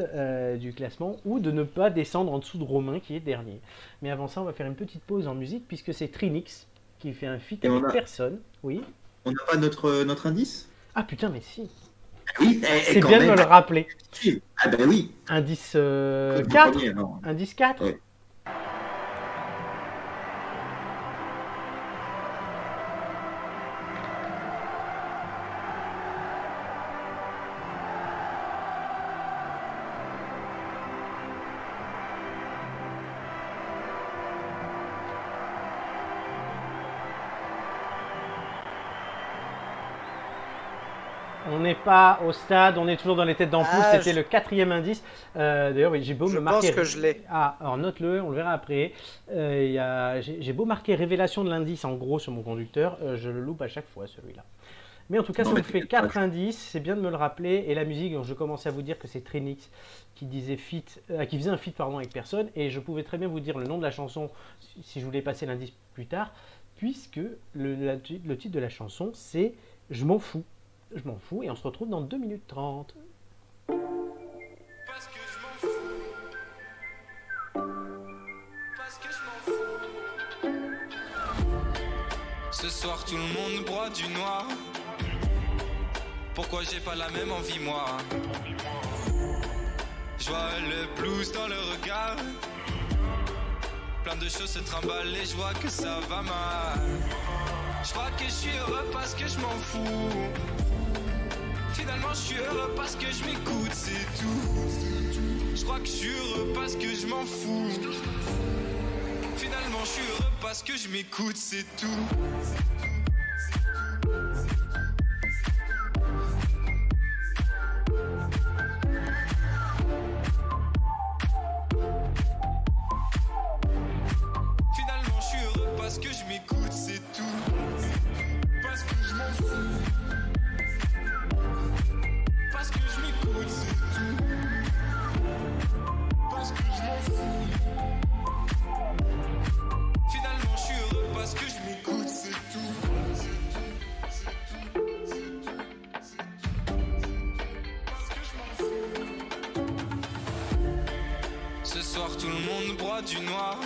du classement, ou de ne pas descendre en dessous de Romain qui est dernier. Mais avant ça, on va faire une petite pause en musique, puisque c'est Trinix qui fait un feat Et avec on a- personne. Oui. On n'a pas notre indice? Ah putain, mais si. Oui, C'est bien de me le rappeler. Ah ben oui. Indice Le 4 premier, non. Indice 4 Ouais. On n'est pas au stade, on est toujours dans les têtes d'ampoule. Ah, C'était le quatrième indice. D'ailleurs, oui, j'ai beau Je me marquer. pense que je l'ai. Ah, alors note-le, on le verra après. J'ai beau marquer révélation de l'indice en gros sur mon conducteur, je le loupe à chaque fois celui-là. Mais en tout cas, Non, ça mais vous fait t'inquiète pas. 4 indices, c'est bien de me le rappeler. Et la musique, donc, je commençais à vous dire que c'est Trinix qui disait qui faisait un feat pardon, avec personne. Et je pouvais très bien vous dire le nom de la chanson si je voulais passer l'indice plus tard, puisque le titre de la chanson c'est Je m'en fous. Je m'en fous et on se retrouve dans 2 minutes 30. Parce que je m'en fous. Parce que je m'en fous. Ce soir tout le monde boit du noir. Pourquoi j'ai pas la même envie moi? Je vois le blues dans le regard. Plein de choses se trimballent et je vois que ça va mal. Je crois que je suis heureux parce que je m'en fous. Finalement je suis heureux parce que je m'écoute, c'est tout. Je crois que je suis heureux parce que je m'en fous. Finalement je suis heureux parce que je m'écoute, c'est tout. Finalement je suis heureux parce que je m'écoute, c'est tout. Parce que je m'en fous. Parce que je m'écoute, c'est tout. Parce que je m'en fous. Finalement je suis heureux parce que je m'écoute, c'est tout. Parce que je m'en fous. Ce soir tout le monde boit du noir.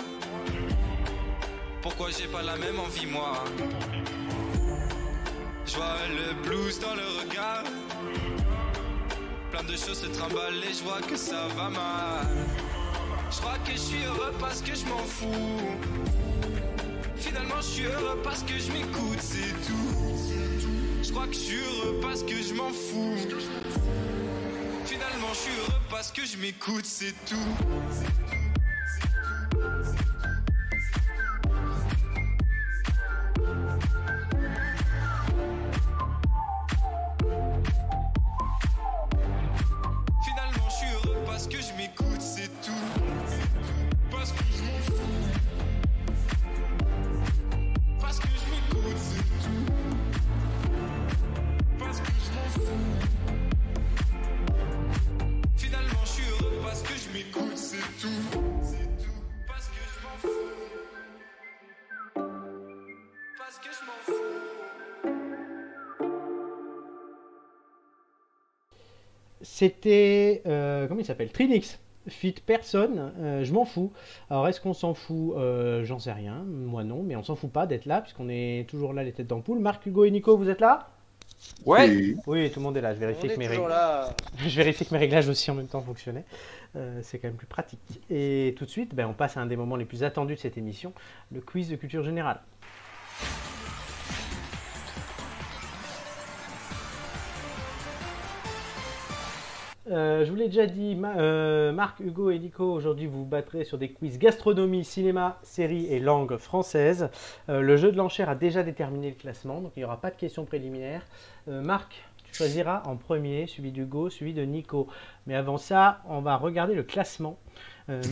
Pourquoi j'ai pas la même envie moi? Je vois le blues dans le regard. Plein de choses se trimballent et je vois que ça va mal. Je crois que je suis heureux parce que je m'en fous. Finalement je suis heureux parce que je m'écoute, c'est tout. Je crois que je suis heureux parce que je m'en fous. Finalement je suis heureux parce que je m'écoute, c'est tout. Finalement je suis heureux parce que je m'écoute, c'est tout. Parce que je m'en fous. Parce que je m'écoute, c'est tout. Parce que je m'en fous. Finalement je suis heureux parce que je m'écoute, c'est tout. C'est tout. Parce que je m'en fous. Parce que je m'en fous. C'était, comment il s'appelle? Trinix. Fit personne, je m'en fous. Alors est-ce qu'on s'en fout? J'en sais rien, moi non, mais on s'en fout pas d'être là, puisqu'on est toujours là les têtes d'ampoule. Marc, Hugo et Nico, vous êtes là? Ouais. Oui. Oui, tout le monde est là, je On vérifie est que mes toujours règles... là. Je vérifie que mes réglages aussi en même temps fonctionnaient. C'est quand même plus pratique. Et tout de suite, on passe à un des moments les plus attendus de cette émission, le quiz de culture générale. Je vous l'ai déjà dit, Marc, Hugo et Nico, aujourd'hui vous vous battrez sur des quiz gastronomie, cinéma, série et langue française. Le jeu de l'enchère a déjà déterminé le classement, donc il n'y aura pas de questions préliminaires. Marc, tu choisiras en premier, suivi d'Hugo, suivi de Nico. Mais avant ça, on va regarder le classement.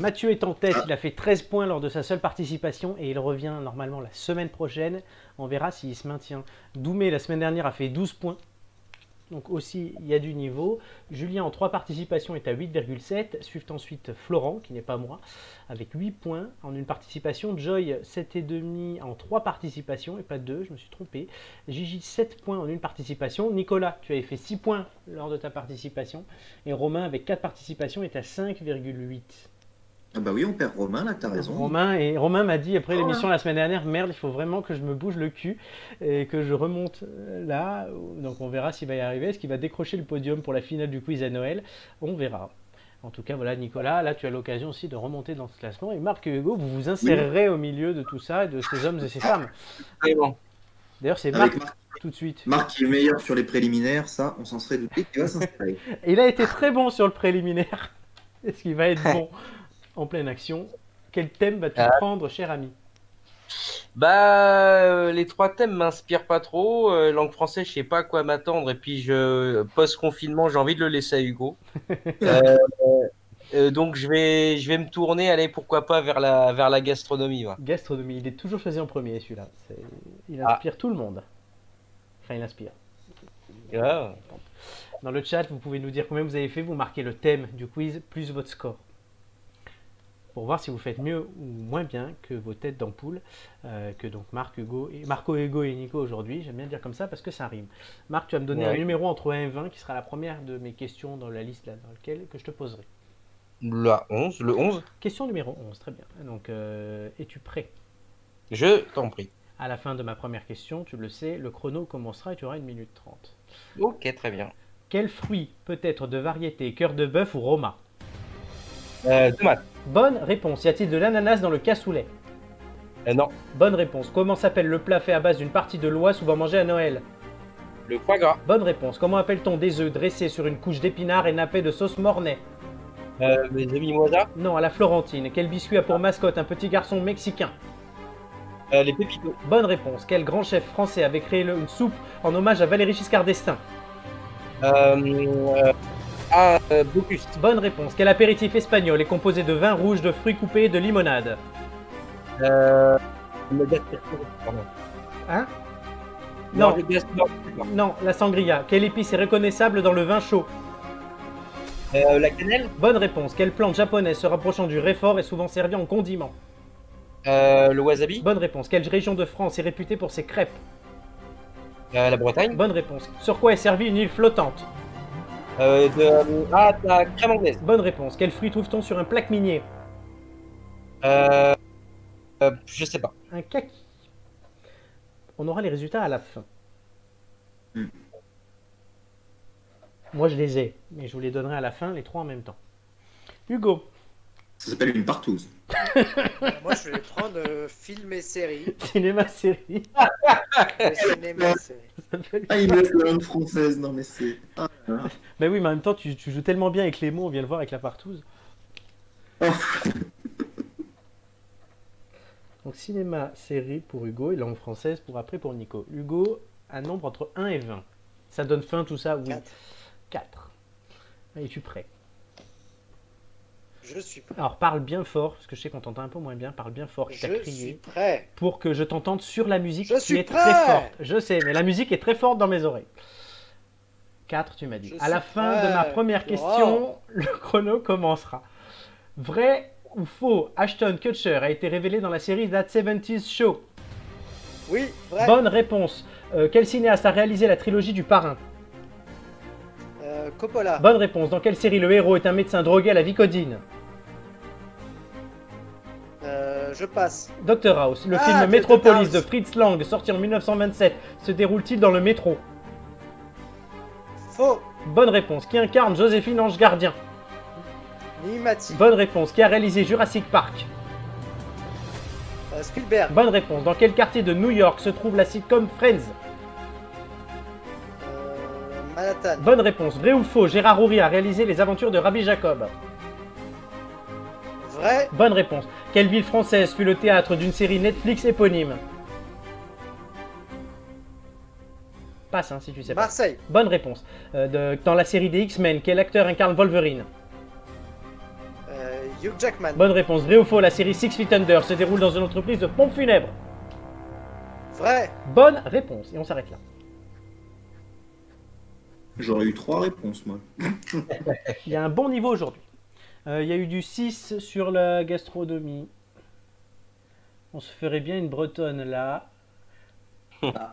Mathieu est en tête, il a fait 13 points lors de sa seule participation et il revient normalement la semaine prochaine. On verra s'il se maintient. Doumé, la semaine dernière, a fait 12 points. Donc aussi, il y a du niveau. Julien, en 3 participations, est à 8,7. Suivent ensuite Florent, qui n'est pas moi, avec 8 points en une participation. Joy, 7,5 en 3 participations, et pas 2, je me suis trompé. Gigi, 7 points en une participation. Nicolas, tu avais fait 6 points lors de ta participation. Et Romain, avec 4 participations, est à 5,8. Ah bah oui, on perd Romain, là, t'as raison. Romain m'a dit après l'émission la semaine dernière, merde, il faut vraiment que je me bouge le cul et que je remonte là. Donc on verra s'il va y arriver. Est-ce qu'il va décrocher le podium pour la finale du quiz à Noël? On verra. En tout cas, voilà, Nicolas, là tu as l'occasion aussi de remonter dans ce classement. Et Marc et Hugo, vous vous insérerez au milieu de tout ça, et de ces hommes et ces femmes. C'est bon. D'ailleurs, c'est Avec Marc tout de suite. Marc qui est meilleur sur les préliminaires, ça, on s'en serait douté qu'il va s'installer. Et il a été très bon sur le préliminaire. Est-ce qu'il va être bon en pleine action? Quel thème vas-tu prendre, cher ami? Les 3 thèmes m'inspirent pas trop. Langue française, je sais pas à quoi m'attendre. Et puis, post-confinement, j'ai envie de le laisser à Hugo. Donc, je vais me tourner, allez, pourquoi pas, vers la gastronomie. Ouais. Gastronomie, il est toujours choisi en premier, celui-là. Il inspire tout le monde. Enfin, il inspire. Ah. Dans le chat, vous pouvez nous dire combien vous avez fait. Vous marquez le thème du quiz plus votre score, pour voir si vous faites mieux ou moins bien que vos têtes d'ampoule, que donc Marco, Hugo et Nico aujourd'hui. J'aime bien dire comme ça parce que ça rime. Marc, tu vas me donner un numéro entre 1 et 20 qui sera la première de mes questions dans la liste là, dans laquelle que je te poserai. Le 11. Question numéro 11, très bien. Donc, es-tu prêt? Je t'en prie. À la fin de ma première question, tu le sais, le chrono commencera et tu auras 1 minute 30. Ok, très bien. Quel fruit peut être de variété cœur de bœuf ou roma? Tomate. Bonne réponse. Y a-t-il de l'ananas dans le cassoulet? Non. Bonne réponse. Comment s'appelle le plat fait à base d'une partie de l'oie souvent mangé à Noël? Le foie gras. Bonne réponse. Comment appelle-t-on des œufs dressés sur une couche d'épinards et nappés de sauce mornay? Les demi-moisas. Non, à la Florentine. Quel biscuit a pour mascotte un petit garçon mexicain? Les pépitos. Bonne réponse. Quel grand chef français avait créé une soupe en hommage à Valéry Giscard d'Estaing? Bocuse. Bonne réponse. Quel apéritif espagnol est composé de vin rouge, de fruits coupés et de limonade? Le pardon. Hein? Non, Non. Non, la sangria. Quelle épice est reconnaissable dans le vin chaud? la cannelle. Bonne réponse. Quelle plante japonaise se rapprochant du réfort est souvent servie en condiment? Le wasabi. Bonne réponse. Quelle région de France est réputée pour ses crêpes? La Bretagne. Bonne réponse. Sur quoi est servie une île flottante? La crème anglaise. Bonne réponse. Quel fruit trouve-t-on sur un plaque minier? Je sais pas. Un kaki. On aura les résultats à la fin. Moi je les ai, mais je vous les donnerai à la fin, les 3 en même temps. Hugo. Ça s'appelle une partouze. Moi, je vais prendre film et série. Cinéma série. Cinéma série. Ah, il me laisse la langue française, non mais c'est... Ah, Ben oui, mais en même temps, tu joues tellement bien avec les mots, on vient le voir avec la partouze. oh. Donc cinéma série pour Hugo et langue française pour après pour Nico. Hugo, un nombre entre 1 et 20. Ça donne fin tout ça? Oui. 4. Es-tu prêt? Je suis prêt. Alors parle bien fort, parce que je sais qu'on t'entend un peu moins bien, parle bien fort, Je suis prêt. pour que je t'entende sur la musique Je qui suis est prêt. très forte. Je sais, mais la musique est très forte dans mes oreilles. 4, tu m'as dit. Je À la suis fin de prêt. ma première question, le chrono commencera. Vrai ou faux, Ashton Kutcher a été révélé dans la série That 70's Show? Oui, vrai. Bonne réponse. Quel cinéaste a réalisé la trilogie du Parrain? Coppola. Bonne réponse. Dans quelle série le héros est un médecin drogué à la Vicodine? Je passe. Dr House. Le Ah, film Dr. Metropolis House. de Fritz Lang, sorti en 1927, se déroule-t-il dans le métro? Faux. Bonne réponse. Qui incarne Joséphine Ange Gardien? Nimati. Bonne réponse. Qui a réalisé Jurassic Park? Spielberg. Bonne réponse. Dans quel quartier de New York se trouve la sitcom Friends? Manhattan. Bonne réponse. Vrai ou faux? Gérard Houry a réalisé Les Aventures de Rabbi Jacob. Vrai. Bonne réponse. Quelle ville française fut le théâtre d'une série Netflix éponyme? Passe, hein, si tu sais pas. Marseille. Bonne réponse. Dans la série des X-Men, quel acteur incarne Wolverine? Hugh Jackman. Bonne réponse. Vrai ou faux? La série Six Feet Under se déroule dans une entreprise de pompes funèbres. Vrai. Bonne réponse. Et on s'arrête là. J'aurais eu 3 réponses, moi. Il y a un bon niveau aujourd'hui. Il y a eu du 6 sur la gastronomie. On se ferait bien une bretonne là.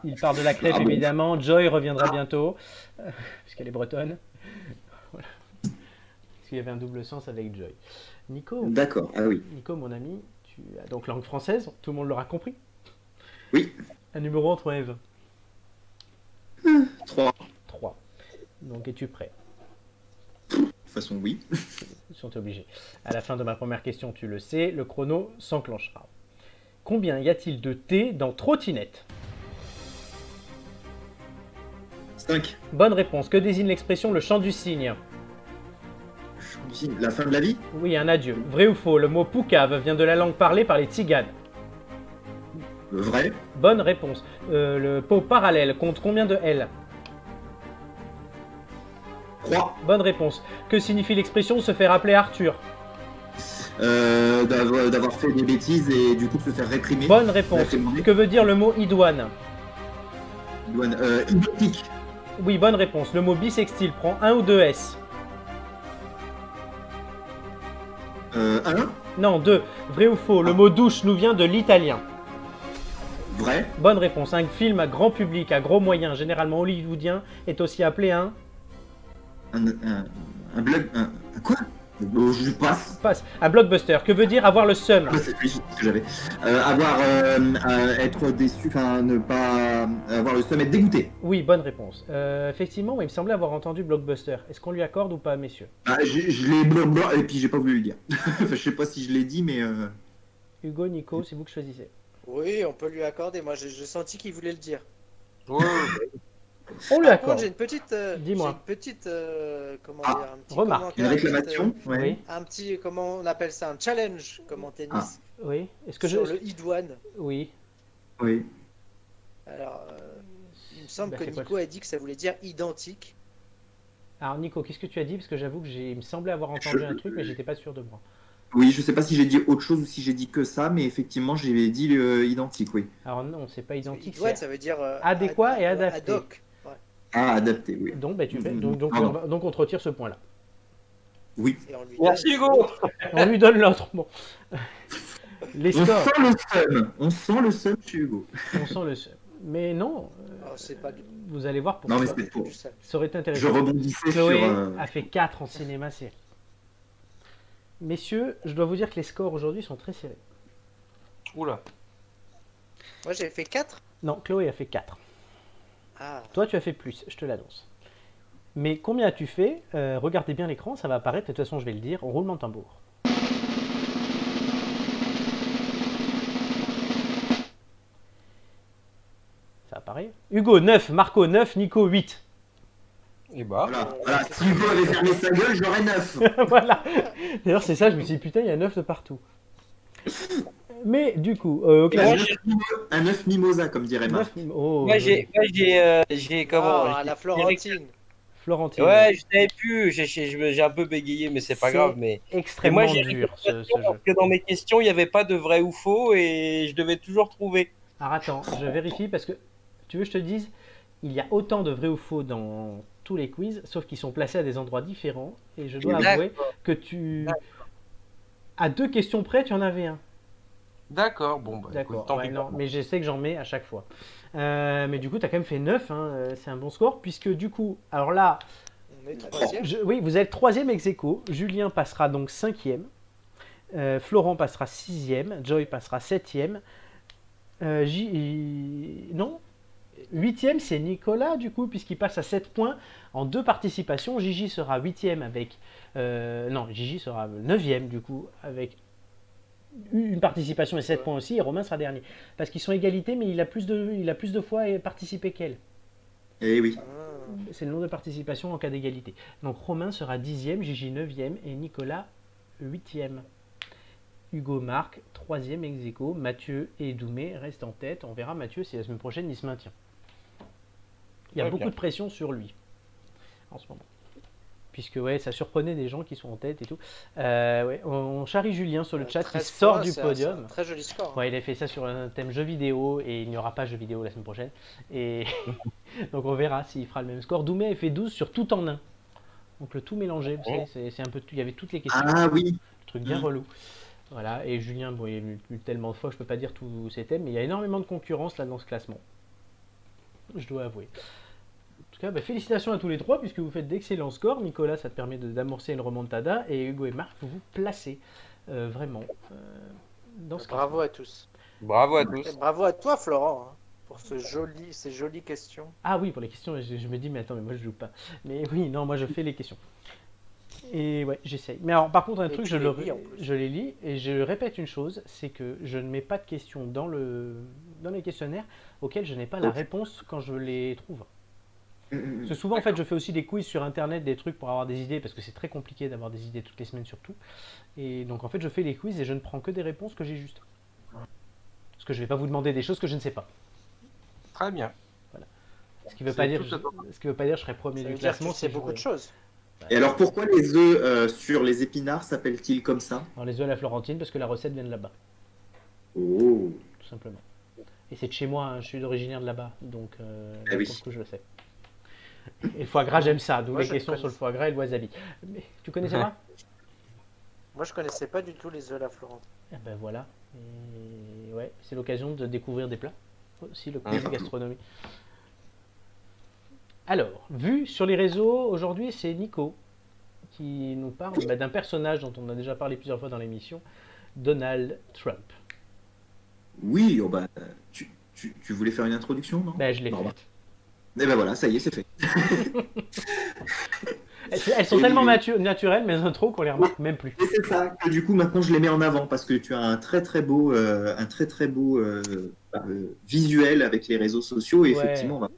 Il part de la crêpe Ah bon. évidemment. Joy reviendra bientôt. Puisqu'elle est bretonne. Voilà. Parce qu'il y avait un double sens avec Joy. Nico, D'accord, ah oui. Nico, mon ami, tu as donc langue française, tout le monde l'aura compris. Oui, Un numéro entre Eve. 3. 3. Donc es-tu prêt? De toute façon, oui. Ils sont obligés. À la fin de ma première question, tu le sais, le chrono s'enclenchera. Combien y a-t-il de T dans trottinette? 5. Bonne réponse. Que désigne l'expression le chant du cygne? La fin de la vie? Oui, un adieu. Vrai ou faux? Le mot poucave vient de la langue parlée par les tziganes. Vrai. Bonne réponse. Le pot parallèle compte combien de L? 3. Bonne réponse. Que signifie l'expression se faire appeler Arthur? D'avoir fait des bêtises et du coup de se faire réprimer. Bonne réponse. Réprimer. Que veut dire le mot idoine? Identique. Oui, bonne réponse. Le mot bisextile prend un ou deux S? 1. Non, deux. Vrai ou faux? Le mot douche nous vient de l'italien. Vrai. Bonne réponse. Un film à grand public, à gros moyens, généralement hollywoodien, est aussi appelé un... Un blog. Quoi? Je passe. Passe. Un blockbuster. Que veut dire avoir le seum? Ah, c'est ce que j'avais. Être déçu, enfin ne pas avoir le seum, être dégoûté. Oui, bonne réponse. Effectivement, il me semblait avoir entendu blockbuster. Est-ce qu'on lui accorde ou pas, messieurs? Ah, je l'ai blablabla et puis j'ai pas voulu le dire. Enfin, je sais pas si je l'ai dit, mais Hugo, Nico, c'est vous que choisissez. Oui, on peut lui accorder. Moi, j'ai senti qu'il voulait le dire. Ouais, On lui Par accorde. contre, j'ai une petite. Dis-moi. J'ai une petite. Comment Ah, dire, un petit remarque. commentaire, une un petit, réclamation. Ouais. Oui, un petit. Comment on appelle ça? Un challenge, comme en tennis. Ah. oui. Est-ce que Sur je... le idoine. Oui. Oui. Alors, il me semble Bah, que c'est quoi Nico a dit que ça voulait dire identique. Alors, Nico, qu'est-ce que tu as dit? Parce que j'avoue que il me semblait avoir entendu Je- un truc, mais j'étais pas sûr de moi. Oui, je sais pas si j'ai dit autre chose ou si j'ai dit que ça, mais effectivement j'ai dit identique, oui. Alors non, c'est pas identique, Idoine, c'est... ça veut dire. adéquat et adapté. Ad hoc. Ouais. Ah, adapté, oui. Donc, bah, tu fais... Mhm. donc on te retire ce point-là. Oui. Et on lui Merci, donne- Hugo. On lui donne l'autre. Bon. Les On scores, sent le seum. On sent le seum chez Hugo. on sent le seum. Mais non, Oh, c'est pas du vous allez voir Non, pourquoi. mais c'est pour. du sale. Ça aurait été Je intéressant. rebondissais Chloé sur. a fait 4 en cinéma série. Messieurs, je dois vous dire que les scores aujourd'hui sont très serrés. Oula. Moi, j'ai fait 4. Non, Chloé a fait 4. Ah, Toi, tu as fait plus, je te l'annonce. Mais combien as-tu fait? Regardez bien l'écran, ça va apparaître. De toute façon, je vais le dire. En roulement de tambour. Ça apparaît. Hugo 9, Marco 9, Nico 8. Et bah. Voilà. Si Hugo avait fermé sa gueule, j'aurais 9. Voilà. D'ailleurs, c'est ça, je me suis dit, putain, il y a 9 de partout. Mais du coup, au classement. Un 9 mimosa, comme dirait Marc. 9, oh, Moi, j'ai comment Ah, la Florentine. Florentine. Ouais, je savais plus. J'ai un peu bégayé, mais c'est pas grave. Mais Extrêmement Et moi, j'ai dur ce parce jeu. que dans mes questions, il n'y avait pas de vrai ou faux et je devais toujours trouver. Alors attends, je vérifie parce que tu veux que je te dise, il y a autant de vrai ou faux dans tous les quiz, sauf qu'ils sont placés à des endroits différents. Et je dois D'accord. avouer que tu. À 2 questions près, tu en avais un. D'accord, bon, bah, D'accord. écoute, tant Ouais, pis non, pour moi. mais je sais que j'en mets à chaque fois. Mais du coup, tu as quand même fait 9, hein, c'est un bon score, puisque du coup, alors là, On est troisième. Oui, vous êtes troisième ex aequo. Julien passera donc cinquième. Florent passera sixième. Joy passera septième. Non, huitième, c'est Nicolas, du coup, puisqu'il passe à 7 points en 2 participations. Gigi sera huitième avec... non, Gigi sera neuvième, du coup, avec une participation et 7 points aussi. Et Romain sera dernier. Parce qu'ils sont égalité, mais il a plus de fois participé qu'elle. Eh oui. C'est le nombre de participations en cas d'égalité. Donc Romain sera 10e, Gigi 9e et Nicolas 8e. Hugo Marc 3e ex aequo. Mathieu et Doumé restent en tête. On verra Mathieu si la semaine prochaine il se maintient. Il y a Très beaucoup bien. de pression sur lui en ce moment. Puisque ouais, ça surprenait des gens qui sont en tête et tout. Ouais, on charrie Julien sur le chat qui 13 sort points, du c'est podium. un très joli score. hein. Ouais, il a fait ça sur un thème jeu vidéo et il n'y aura pas jeu vidéo la semaine prochaine. Et donc on verra s'il fera le même score. Doumé a fait 12 sur tout en un. Donc le tout mélangé, vous savez, c'est un peu il y avait toutes les questions. Ah oui. Le truc bien relou. Voilà, et Julien, bon, il y a eu tellement de fois, je peux pas dire tous ces thèmes, mais il y a énormément de concurrence là dans ce classement. Je dois avouer. En tout cas, bah, félicitations à tous les trois puisque vous faites d'excellents scores. Nicolas, ça te permet d'amorcer une remontada et Hugo et Marc, vous vous placez vraiment dans ce Bravo à tous. Bravo à Et tous. bravo à toi, Florent, hein, pour ces jolies questions. Ah oui, pour les questions, je me dis, mais attends, mais moi je joue pas. Mais oui, non, moi je fais les questions. Et ouais, j'essaye. Mais alors, par contre, un Et truc, tu les lis, en plus. je les lis et je répète une chose, c'est que je ne mets pas de questions dans les questionnaires auxquelles je n'ai pas la réponse quand je les trouve. Parce que souvent, en fait, je fais aussi des quiz sur Internet, des trucs pour avoir des idées, parce que c'est très compliqué d'avoir des idées toutes les semaines surtout. Et donc, en fait, je fais les quiz et je ne prends que des réponses que j'ai justes. Parce que je ne vais pas vous demander des choses que je ne sais pas. Très bien. Ce qui ne veut, C'est pas dire tout à fait- que je serai premier Ça du veut dire que classement. tu sais si beaucoup je- de choses. Et alors pourquoi les œufs sur les épinards s'appellent-ils comme ça? Dans les œufs à la Florentine, parce que la recette vient de là-bas, Oh. tout simplement. Et c'est de chez moi, hein, je suis originaire de là-bas, donc Ah oui. pour le coup, je le sais. Et le foie gras, j'aime ça, d'où Moi, les je questions connais. sur le foie gras et le wasabi. Mais, tu connaissais pas? Moi, je connaissais pas du tout les œufs à la Florentine. Eh ben voilà. Et ouais, c'est l'occasion de découvrir des plats. Aussi le quiz gastronomie. Alors, vu sur les réseaux, aujourd'hui, c'est Nico qui nous parle d'un personnage dont on a déjà parlé plusieurs fois dans l'émission, Donald Trump. Oui, oh bah, tu voulais faire une introduction, non? Ben, je l'ai Non, faite. Eh ben voilà, ça y est, c'est fait. Elles sont Et tellement oui. naturelles, mes intros, qu'on les remarque même plus. Et c'est ça que du coup maintenant je les mets en avant parce que tu as un très très beau visuel avec les réseaux sociaux et Ouais. effectivement on va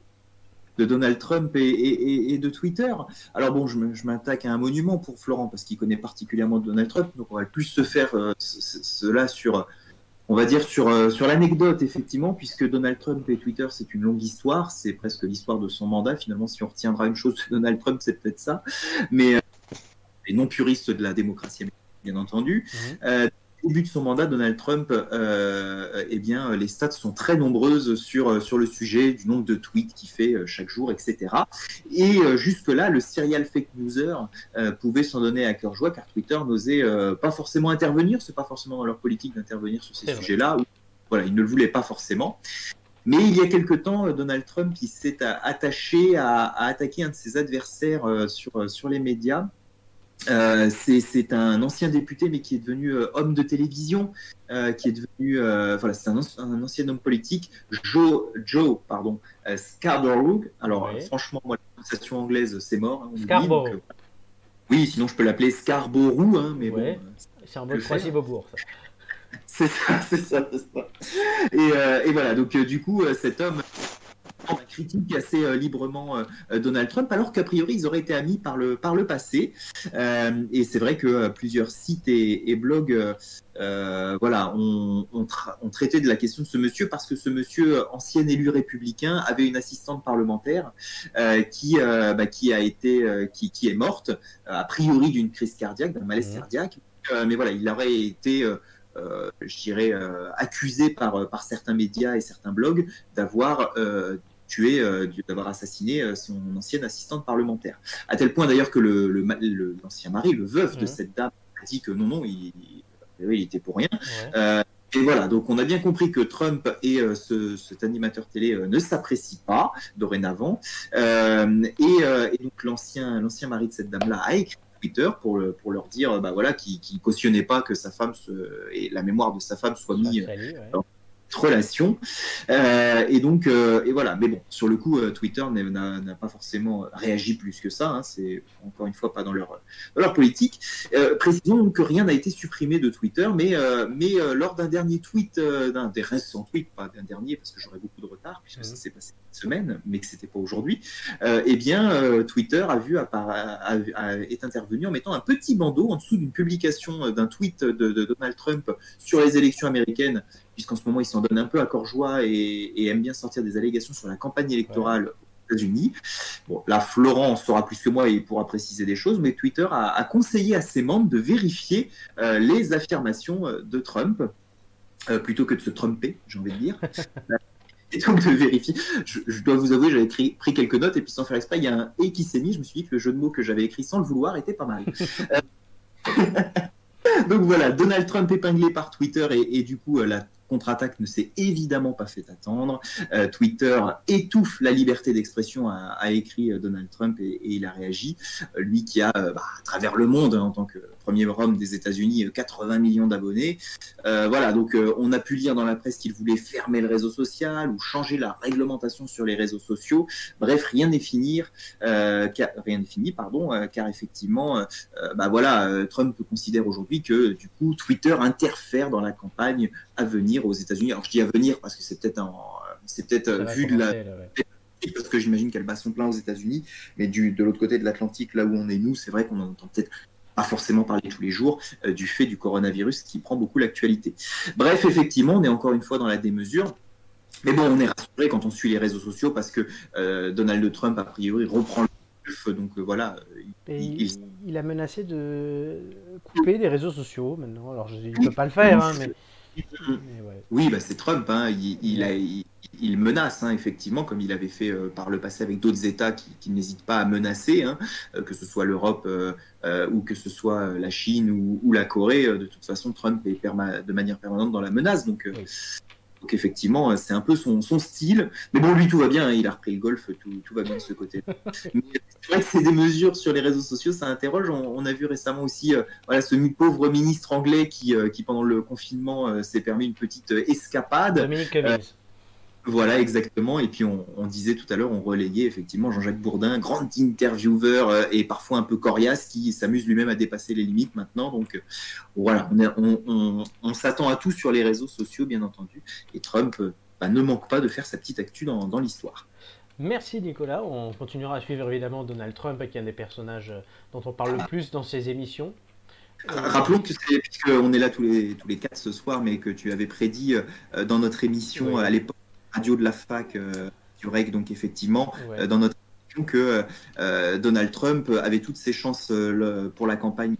de Donald Trump et de Twitter. Alors bon, je m'attaque à un monument pour Florent parce qu'il connaît particulièrement Donald Trump, donc on va plus se faire cela sur, on va dire sur l'anecdote effectivement, puisque Donald Trump et Twitter c'est une longue histoire, c'est presque l'histoire de son mandat finalement. Si on retiendra une chose de Donald Trump, c'est peut-être ça, mais les non puristes de la démocratie américaine, bien entendu. Au début de son mandat, Donald Trump, eh bien, les stats sont très nombreuses sur le sujet du nombre de tweets qu'il fait chaque jour, etc. Et jusque-là, le serial fake newser pouvait s'en donner à cœur joie, car Twitter n'osait pas forcément intervenir. C'est pas forcément dans leur politique d'intervenir sur ces C'est vrai. sujets-là. Voilà, ils ne le voulaient pas forcément. Mais il y a quelque temps, Donald Trump il s'est attaché à attaquer un de ses adversaires sur les médias. C'est un ancien député, mais qui est devenu homme de télévision, qui est devenu, voilà, c'est un ancien homme politique, Joe Scarborough. Alors, Ouais. franchement, moi, la prononciation anglaise, c'est mort. Hein, on oublie, Scarborough. donc, oui, sinon je peux l'appeler Scarborough, hein, mais Ouais. bon. C'est en mode le faire. Croissy-Beaubourg, ça. C'est ça, c'est ça, c'est ça. Et voilà, donc du coup, cet homme critique assez librement Donald Trump, alors qu'a priori, ils auraient été amis par le passé. Et c'est vrai que plusieurs sites et blogs voilà, ont traité de la question de ce monsieur, parce que ce monsieur, ancien élu républicain, avait une assistante parlementaire qui est morte, a priori d'une crise cardiaque, d'un malaise cardiaque. Mais voilà, il aurait été... je dirais, accusé par certains médias et certains blogs d'avoir d'avoir assassiné son ancienne assistante parlementaire. À tel point d'ailleurs que l'ancien mari, le veuf de cette dame, a dit que non, il était pour rien. Ouais. Et voilà, donc on a bien compris que Trump et cet animateur télé ne s'apprécient pas dorénavant. Et donc l'ancien mari de cette dame-là a écrit sur Twitter pour leur dire bah voilà, qu'il cautionnait pas que sa femme et la mémoire de sa femme soit mise Salut, ouais. dans cette relation. Et voilà. Mais bon, sur le coup, Twitter n'a pas forcément réagi plus que ça. Hein. C'est encore une fois pas dans leur politique. Précisons donc que rien n'a été supprimé de Twitter, mais lors d'un dernier tweet, d'un des récents tweets, pas d'un dernier parce que j'aurais beaucoup de retard puisque ça s'est passé cette semaine, mais que c'était pas aujourd'hui. Twitter est intervenu en mettant un petit bandeau en dessous d'une publication d'un tweet de Donald Trump sur les élections américaines, puisqu'en ce moment il s'en donne un peu à cœur joie et aime bien sortir des allégations sur la campagne électorale aux États-Unis. Bon, là, Florent en saura plus que moi et il pourra préciser des choses, mais Twitter a conseillé à ses membres de vérifier les affirmations de Trump, plutôt que de se tromper, j'ai envie de dire. Et donc de vérifier. Je dois vous avouer, j'avais pris quelques notes et puis sans faire exprès, il y a un « et » qui s'est mis. Je me suis dit que le jeu de mots que j'avais écrit sans le vouloir était pas mal. Donc voilà, Donald Trump épinglé par Twitter et du coup la contre-attaque ne s'est évidemment pas fait attendre. Twitter étouffe la liberté d'expression, a écrit Donald Trump et il a réagi. Lui qui a, à travers le monde, en tant que premier homme des États-Unis, 80 millions d'abonnés. Voilà, donc on a pu lire dans la presse qu'il voulait fermer le réseau social ou changer la réglementation sur les réseaux sociaux. Bref, rien n'est fini, car effectivement, Trump considère aujourd'hui que du coup Twitter interfère dans la campagne à venir aux États-Unis. Alors je dis à venir parce que c'est peut-être vu de la parce que j'imagine qu'elle bat son plein aux États-Unis, mais de l'autre côté de l'Atlantique, là où on est nous, c'est vrai qu'on n'en entend peut-être pas forcément parler tous les jours du fait du coronavirus qui prend beaucoup l'actualité. Bref, effectivement, on est encore une fois dans la démesure. Mais bon, on est rassuré quand on suit les réseaux sociaux parce que Donald Trump, a priori, reprend le golf. Donc voilà. Il a menacé de couper les réseaux sociaux maintenant. Alors, il ne peut pas le faire, hein, mais ouais. Oui, c'est Trump. Hein. Il menace, hein, effectivement, comme il avait fait par le passé avec d'autres États qui n'hésitent pas à menacer, hein, que ce soit l'Europe ou que ce soit la Chine ou la Corée. De toute façon, Trump est de manière permanente dans la menace. Donc effectivement, c'est un peu son style. Mais bon, lui, tout va bien. Hein, il a repris le golf, tout va bien de ce côté. Mais c'est vrai que c'est des mesures sur les réseaux sociaux, ça interroge. On a vu récemment aussi ce pauvre ministre anglais qui pendant le confinement, s'est permis une petite escapade. Dominique Cummings. Voilà, exactement. Et puis, on disait tout à l'heure, on relayait effectivement Jean-Jacques Bourdin, grand intervieweur et parfois un peu coriace, qui s'amuse lui-même à dépasser les limites maintenant. Donc, voilà, on s'attend à tout sur les réseaux sociaux, bien entendu. Et Trump ne manque pas de faire sa petite actu dans l'histoire. Merci Nicolas. On continuera à suivre évidemment Donald Trump, qui est un des personnages dont on parle le plus dans ces émissions. Rappelons que c'est, puisqu'on est là tous les quatre ce soir, mais que tu avais prédit dans notre émission à l'époque, radio de la fac du REC, donc effectivement, dans notre émission, que Donald Trump avait toutes ses chances pour la campagne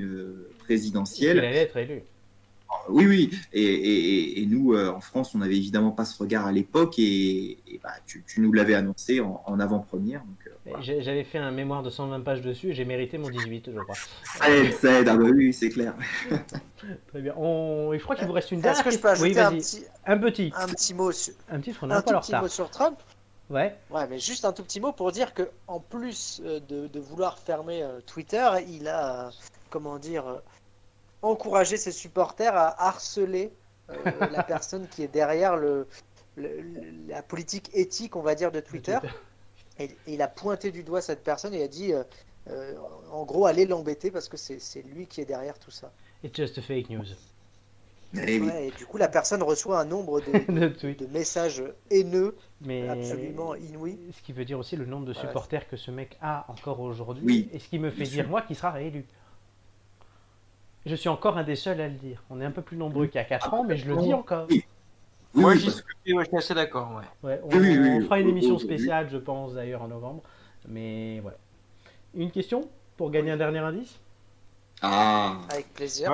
présidentielle. Il allait être élu. Oui. Et nous, en France, on n'avait évidemment pas ce regard à l'époque, et tu nous l'avais annoncé en avant-première. Voilà. J'avais fait un mémoire de 120 pages dessus et j'ai mérité mon 18, je crois. Ça aide, oui, c'est clair. Très bien. Je crois qu'il vous reste une dernière. Est-ce que je peux ajouter un petit mot sur Trump? Ouais, mais juste un tout petit mot pour dire que en plus de vouloir fermer Twitter, il a, encouragé ses supporters à harceler la personne qui est derrière la politique éthique, on va dire, de Twitter. Et il a pointé du doigt cette personne et a dit, en gros, allez l'embêter parce que c'est lui qui est derrière tout ça. It's just a fake news. Et du coup, la personne reçoit un nombre de messages haineux, absolument inouïs. Ce qui veut dire aussi le nombre de supporters que ce mec a encore aujourd'hui, et ce qui me fait dire, moi, qu'il sera réélu. Je suis encore un des seuls à le dire. On est un peu plus nombreux qu'il y a 4 ans, mais je le dis encore. Moi, je suis assez d'accord. On fera une émission spéciale, je pense, d'ailleurs, en novembre. Mais voilà. Une question pour gagner un dernier indice? Avec plaisir.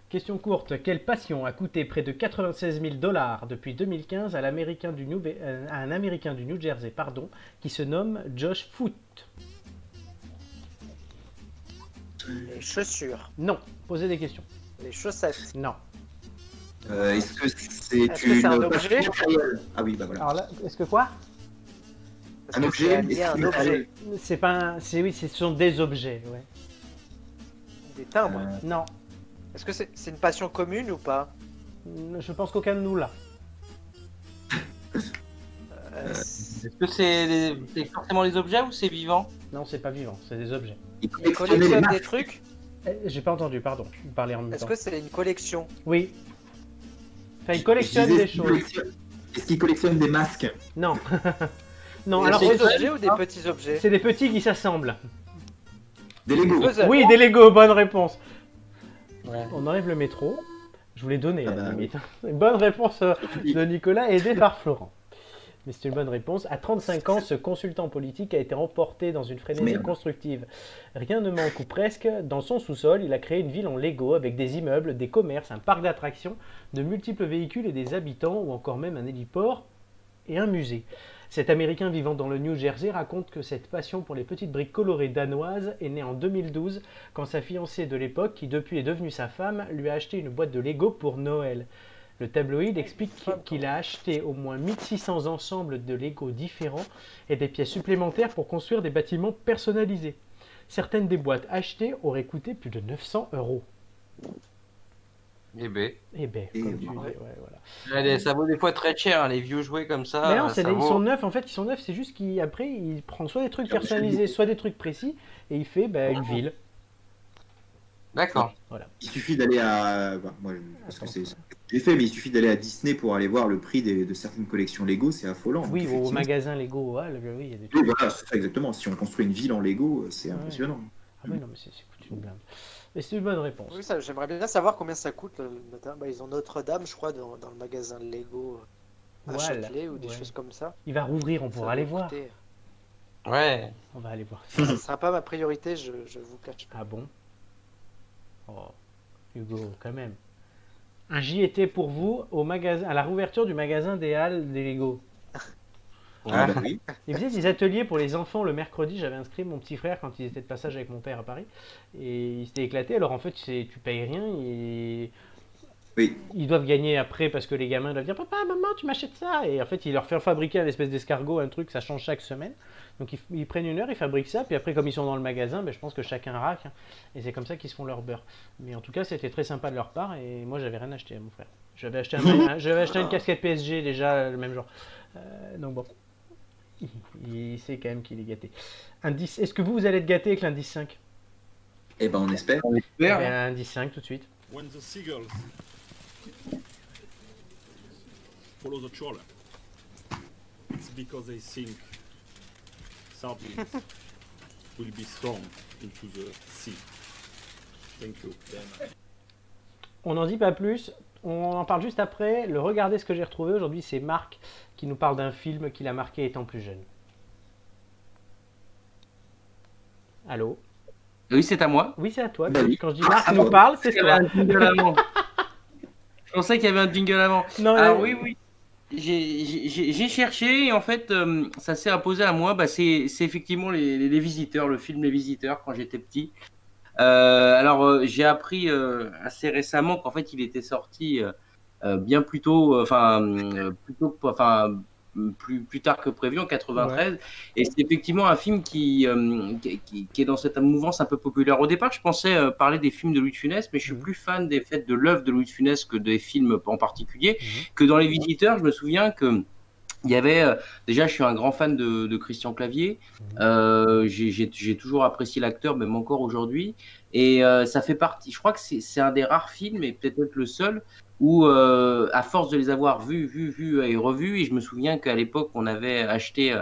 Question courte. Quelle passion a coûté près de 96 000 $ depuis 2015 à un Américain du New Jersey, qui se nomme Josh Foot? Les chaussures. Non. Posez des questions. Les chaussettes. Non. Est-ce que c'est Est-ce que c'est un objet? passion matérielle? Ah oui, bah voilà. Alors là, est-ce que quoi? Est-ce Un que objet, c'est est-ce lié à que un c'est matériel? objet? C'est pas un... c'est oui, ce sont des objets, ouais. Des timbres? Non, Est-ce que c'est une passion commune ou pas? je pense qu'aucun de nous l'a. Est-ce que c'est forcément les objets ou c'est vivant? Non, c'est pas vivant, c'est des objets. Il Il collectionnait les collectionne des masques. trucs? J'ai pas entendu, pardon. Vous parlez en même Est-ce temps. que c'est une collection? Oui. Enfin, il collectionne Je disais, des est-ce qu'il choses. collectionne- Est-ce qu'il collectionne des masques? Non. Non, Des alors gros c'est objets ou des petits objets? des petits qui s'assemblent. Des Lego? Puzzle. Oui, des Lego, bonne réponse. Ouais. On enlève le métro. Je vous l'ai donné, Ah à la bah, limite. Bonne réponse de Nicolas, aidé par Florent. Mais c'est une bonne réponse. À 35 ans, ce consultant politique a été emporté dans une frénésie Merde. constructive. Rien ne manque ou presque. Dans son sous-sol, il a créé une ville en Lego avec des immeubles, des commerces, un parc d'attractions, de multiples véhicules et des habitants, ou encore même un héliport et un musée. Cet Américain vivant dans le New Jersey raconte que cette passion pour les petites briques colorées danoises est née en 2012 quand sa fiancée de l'époque, qui depuis est devenue sa femme, lui a acheté une boîte de Lego pour Noël. Le tabloïd explique qu'il a acheté au moins 1600 ensembles de Lego différents et des pièces supplémentaires pour construire des bâtiments personnalisés. Certaines des boîtes achetées auraient coûté plus de 900 €. Eh ben. Eh ben, Et comme tu dis, ouais. ouais, voilà. Allez, ça vaut des fois très cher, hein, les vieux jouets comme ça. Mais non, ça ils vaut- sont neufs, en fait, ils sont neufs, c'est juste qu'après, il prend soit des trucs personnalisés, soit des trucs précis, et il fait une ville. D'accord. Il suffit d'aller à. Bah, moi, parce que c'est ce que j'ai fait, mais il suffit d'aller à Disney pour aller voir le prix de certaines collections Lego, c'est affolant. Donc, Oui, au effectivement, magasin Lego, oui, il y a des oui, trucs. voilà, c'est ça exactement. Si on construit une ville en Lego, c'est Ouais. impressionnant. Ah oui, non, mais c'est coûte une blinde. Mais c'est une bonne réponse. Oui, j'aimerais bien savoir combien ça coûte. Bah, ils ont Notre-Dame, je crois, dans le magasin Lego à Voilà, Châtelet ou des ouais. choses comme ça. Il va rouvrir, on Ça pourra doit aller voir. coûter- Ouais. On va aller voir. Ça ne sera pas ma priorité, je vous cache pas. Ah bon? Oh, Hugo, quand même. Un JT pour vous au magasin, à la réouverture du magasin des Halles des Lego. Ah, bah oui. Ils faisaient des ateliers pour les enfants le mercredi. J'avais inscrit mon petit frère quand il était de passage avec mon père à Paris. Et il s'était éclaté. Alors en fait, tu payes rien. Et Oui. ils doivent gagner après parce que les gamins doivent dire papa, maman, tu m'achètes ça. Et en fait, il leur fait fabriquer un espèce d'escargot, un truc, ça change chaque semaine. Donc ils prennent une heure, ils fabriquent ça. Puis après, comme ils sont dans le magasin, je pense que chacun raque. Hein. Et c'est comme ça qu'ils se font leur beurre. Mais en tout cas, c'était très sympa de leur part. Et moi, j'avais rien acheté à mon frère. J'avais acheté, j'avais acheté une casquette PSG déjà, le même genre. Donc bon. Il sait quand même qu'il est gâté. Indice, est-ce que vous allez être gâté avec l'indice 5? Eh ben, on espère. On Eh espère. bien, Indice 5 tout de suite. When the seagulls follow the trawler, it's because they think sardines will be thrown into the sea. Thank you. On n'en dit pas plus. On en parle juste après. Le regardez ce que j'ai retrouvé aujourd'hui, c'est Marc qui nous parle d'un film qu'il a marqué étant plus jeune. Allô? Oui, c'est à moi. Oui, c'est à toi. Bah oui. Quand je dis Marc nous parle, c'est Il y avait toi. un jingle avant. Je pensais qu'il y avait un jingle avant. Non, Alors oui. J'ai cherché et en fait, ça s'est imposé à moi. Bah, c'est effectivement les Visiteurs, le film Les Visiteurs quand j'étais petit. Alors j'ai appris assez récemment qu'en fait il était sorti bien plus tôt, plus tard que prévu en 93. Ouais. Et c'est effectivement un film qui est dans cette mouvance un peu populaire. Au départ, je pensais parler des films de Louis de Funès, mais je suis plus fan des faits de l'œuvre de Louis de Funès que des films en particulier. Que dans Les Visiteurs, je me souviens que il y avait déjà, je suis un grand fan de Christian Clavier. J'ai toujours apprécié l'acteur, même encore aujourd'hui. Et ça fait partie. Je crois que c'est un des rares films, et peut-être le seul, où à force de les avoir vus et revus, et je me souviens qu'à l'époque, on avait acheté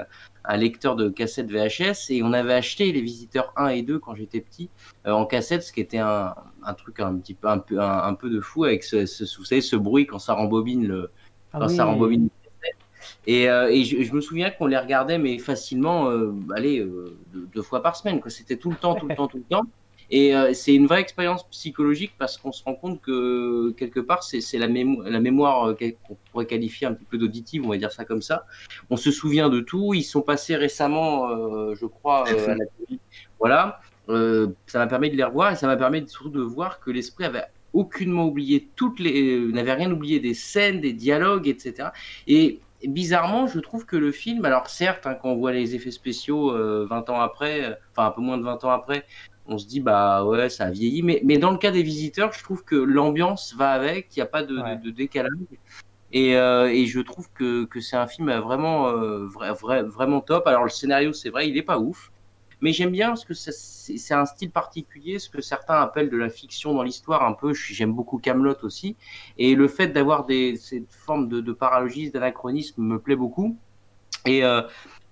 un lecteur de cassettes VHS et on avait acheté Les Visiteurs 1 et 2 quand j'étais petit en cassette, ce qui était un truc un peu de fou avec vous savez, ce bruit quand ça rembobine ça rembobine. Et je me souviens qu'on les regardait mais facilement, deux fois par semaine, quoi. C'était tout le temps. Et c'est une vraie expérience psychologique parce qu'on se rend compte que quelque part c'est la mémoire qu'on pourrait qualifier un petit peu d'auditive, on va dire ça comme ça. On se souvient de tout. Ils sont passés récemment, je crois, à la télé. Voilà. Ça m'a permis de les revoir et ça m'a permis surtout de voir que l'esprit avait aucunement oublié n'avait rien oublié des scènes, des dialogues, etc. Et bizarrement, je trouve que le film, alors certes, hein, quand on voit les effets spéciaux 20 ans après, enfin un peu moins de 20 ans après, on se dit bah ouais, ça a vieilli. Mais dans le cas des visiteurs, je trouve que l'ambiance va avec, il n'y a pas Ouais. de décalage. Et je trouve que c'est un film vraiment, vraiment top. Alors le scénario, c'est vrai, il est pas ouf. Mais j'aime bien parce que c'est un style particulier, ce que certains appellent de la fiction dans l'histoire un peu. J'aime beaucoup Kaamelott aussi. Et le fait d'avoir cette forme de paralogisme, d'anachronisme me plaît beaucoup. Et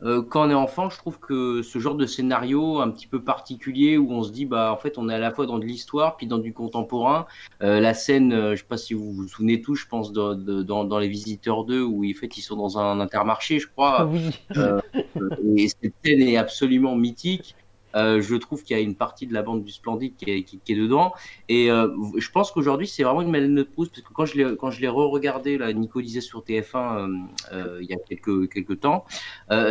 quand on est enfant, je trouve que ce genre de scénario un petit peu particulier où on se dit, bah, en fait, on est à la fois dans de l'histoire puis dans du contemporain. La scène, je sais pas si vous vous souvenez tous, je pense, dans Les Visiteurs 2, où en fait, ils sont dans un intermarché, je crois. Oui. Euh, et cette scène est absolument mythique. Je trouve qu'il y a une partie de la bande du Splendide qui est dedans. Et je pense qu'aujourd'hui, c'est vraiment une Madeleine de Proust, parce que quand je l'ai re-regardé, là, Nico disait sur TF1 il y a quelques temps,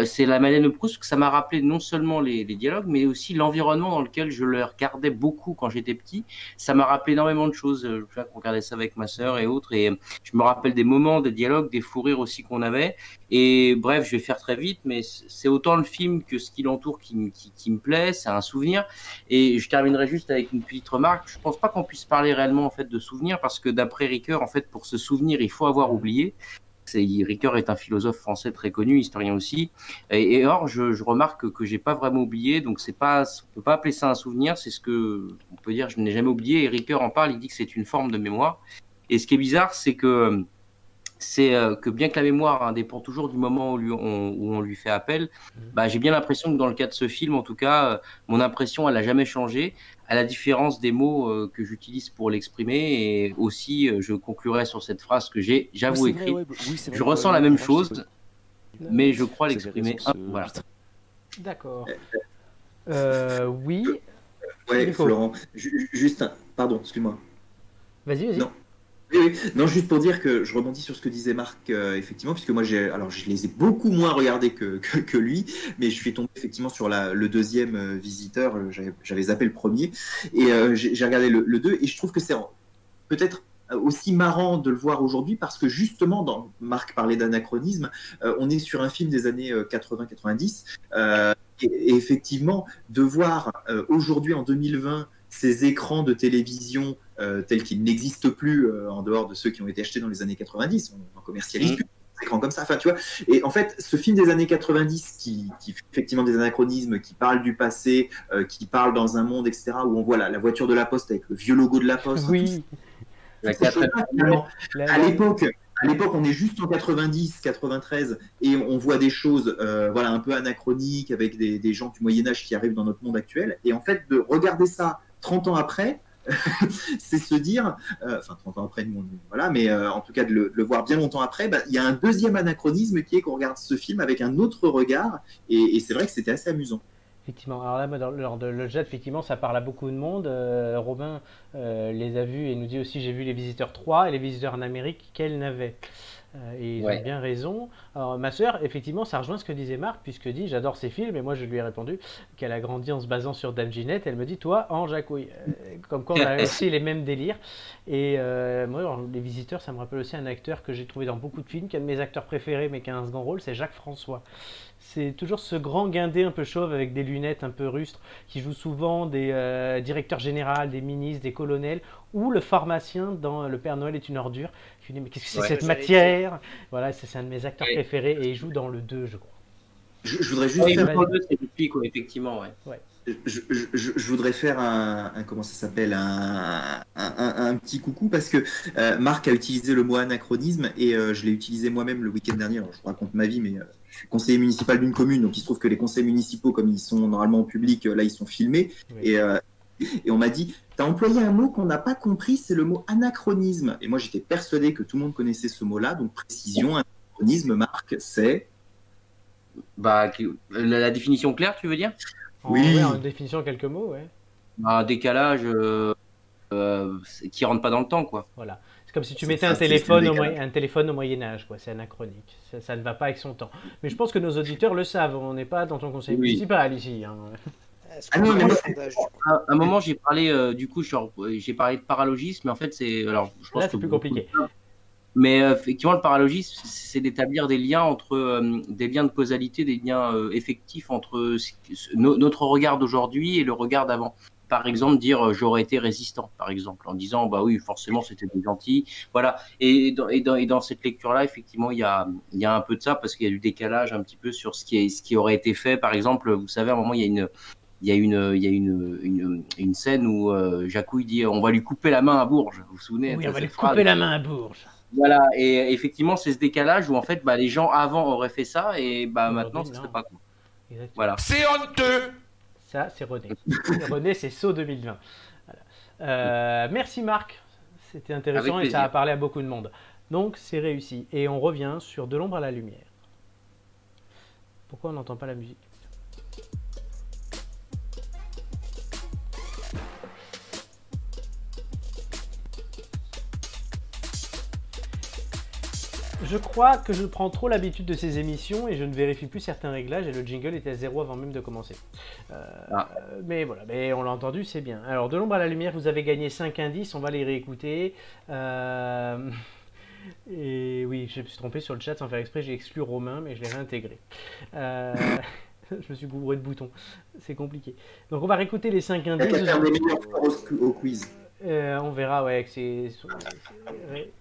c'est la Madeleine de Proust que ça m'a rappelé non seulement les dialogues, mais aussi l'environnement dans lequel je le regardais beaucoup quand j'étais petit. Ça m'a rappelé énormément de choses. Je regardais ça avec ma sœur et autres. Et je me rappelle des moments, des dialogues, des fous rires aussi qu'on avait. Et bref, je vais faire très vite, mais c'est autant le film que ce qui l'entoure qui me plaît, c'est un souvenir. Et je terminerai juste avec une petite remarque. Je pense pas qu'on puisse parler réellement en fait de souvenirs, parce que d'après Ricoeur, en fait, pour se souvenir, il faut avoir oublié. Ricoeur est un philosophe français très connu, historien aussi. Et or, je remarque que j'ai pas vraiment oublié, donc on peut pas appeler ça un souvenir. C'est ce que on peut dire, je n'ai jamais oublié. Et Ricoeur en parle, il dit que c'est une forme de mémoire. Et ce qui est bizarre, c'est que bien que la mémoire dépend toujours du moment où on lui fait appel, bah, j'ai bien l'impression que dans le cas de ce film, en tout cas, mon impression, elle n'a jamais changé, à la différence des mots que j'utilise pour l'exprimer. Et aussi, je conclurai sur cette phrase que j'avoue, Oui, c'est vrai, écrite. ouais, oui, c'est vrai, Je ouais, ressens ouais, la même moi, je sais chose, mais je crois Vous avez l'exprimer. raison, Voilà. D'accord. Oui. Ouais, Nico. Florent, juste pardon, excuse-moi. Vas-y, vas-y. Non. Oui, non, juste pour dire que je rebondis sur ce que disait Marc, effectivement, puisque moi, alors je les ai beaucoup moins regardés que lui, mais je suis tombé effectivement sur le deuxième visiteur, j'avais zappé le premier, et j'ai regardé le 2, et je trouve que c'est peut-être aussi marrant de le voir aujourd'hui, parce que justement, Marc parlait d'anachronisme, on est sur un film des années 80-90, et effectivement, de voir aujourd'hui, en 2020, ces écrans de télévision tels qu'ils n'existent plus en dehors de ceux qui ont été achetés dans les années 90. On n'en commercialise plus des écrans comme ça. Enfin, tu vois. Et en fait, ce film des années 90 qui fait effectivement des anachronismes, qui parle du passé, qui parle dans un monde, etc., où on voit la voiture de la Poste avec le vieux logo de la Poste. Oui. À l'époque, on est juste en 90, 93, et on voit des choses voilà, un peu anachroniques avec des gens du Moyen-Âge qui arrivent dans notre monde actuel. Et en fait, de regarder ça 30 ans après, c'est se dire, enfin 30 ans après, nous, voilà, mais en tout cas de le voir bien longtemps après, bah, il y a un deuxième anachronisme qui est qu'on regarde ce film avec un autre regard, et c'est vrai que c'était assez amusant. Effectivement. Alors là, lors de le jet, effectivement, ça parle à beaucoup de monde. Robin les a vus et nous dit aussi, j'ai vu Les Visiteurs 3 et Les Visiteurs en Amérique, quels navets. Et ils ont bien raison. Alors, ma sœur, effectivement, ça rejoint ce que disait Marc, puisque dit, j'adore ces films, et moi je lui ai répondu qu'elle a grandi en se basant sur Dame Ginette. Elle me dit, toi, Ange à couilles. Comme quoi on a aussi les mêmes délires. Et moi, alors, Les Visiteurs, ça me rappelle aussi un acteur que j'ai trouvé dans beaucoup de films, qui est un de mes acteurs préférés, mais qui a un second rôle, c'est Jacques François. C'est toujours ce grand guindé un peu chauve avec des lunettes un peu rustres, qui joue souvent des directeurs généraux, des ministres, des colonels, ou le pharmacien dans Le Père Noël est une ordure. Je me dis, mais qu'est-ce que c'est que cette matière? Voilà, c'est un de mes acteurs préférés et il joue dans le 2, je crois. Je voudrais juste faire... c'est depuis, quoi, effectivement, ouais. Je voudrais faire comment ça s'appelle, un petit coucou, parce que Marc a utilisé le mot anachronisme, et je l'ai utilisé moi-même le week-end dernier. Alors, je vous raconte ma vie, mais je suis conseiller municipal d'une commune, donc il se trouve que les conseils municipaux, comme ils sont normalement en public, là ils sont filmés, et on m'a dit, t'as employé un mot qu'on n'a pas compris, c'est le mot anachronisme. Et moi j'étais persuadé que tout le monde connaissait ce mot-là, donc précision, anachronisme, Marc, c'est... Bah, la définition claire, tu veux dire? Oui. Ouais, en définition, quelques mots, ouais. Un décalage qui rentre pas dans le temps, quoi. Voilà. C'est comme si tu mettais un téléphone au Moyen-Âge, quoi. C'est anachronique. Ça ne va pas avec son temps. Mais je pense que nos auditeurs le savent. On n'est pas dans ton conseil municipal ici. Hein. Est-ce Ah qu'on non, fait mais un moi, sondage, du coup À un moment, j'ai parlé, du coup, j'ai parlé de paralogisme, mais en fait, c'est. Alors, je pense Là, que c'est plus compliqué. Mais effectivement, le paralogisme, c'est d'établir des liens entre des liens de causalité, des liens effectifs entre notre regard d'aujourd'hui et le regard d'avant. Par exemple, dire j'aurais été résistant, par exemple, en disant bah oui, forcément, c'était des gentils. Voilà. Et dans cette lecture-là, effectivement, il y a un peu de ça parce qu'il y a du décalage un petit peu sur ce qui aurait été fait. Par exemple, vous savez, à un moment, il y a une scène où Jacouille dit on va lui couper la main à Bourges. Vous vous souvenez Oui, de on va lui cette phrase? couper la main à Bourges. Voilà, et effectivement, c'est ce décalage où en fait, bah, les gens avant auraient fait ça et bah, maintenant, Aujourd'hui, ça se non. fait pas. Quoi. Exactement. Voilà. C'est honteux. Ça, c'est René. René, c'est saut 2020. Voilà. Merci Marc. C'était intéressant Avec et ça a plaisir. parlé à beaucoup de monde. Donc, c'est réussi. Et on revient sur De l'ombre à la lumière. Pourquoi on n'entend pas la musique? Je crois que je prends trop l'habitude de ces émissions et je ne vérifie plus certains réglages et le jingle était à 0 avant même de commencer. Mais voilà, mais on l'a entendu, c'est bien. Alors, De l'ombre à la lumière, vous avez gagné 5 indices, on va les réécouter. Et oui, je me suis trompé sur le chat sans faire exprès, j'ai exclu Romain, mais je l'ai réintégré. Je me suis gouré de boutons, c'est compliqué. Donc on va réécouter les 5 Il y a indices. qu'à faire des meilleurs scores au quiz. On verra, ouais, que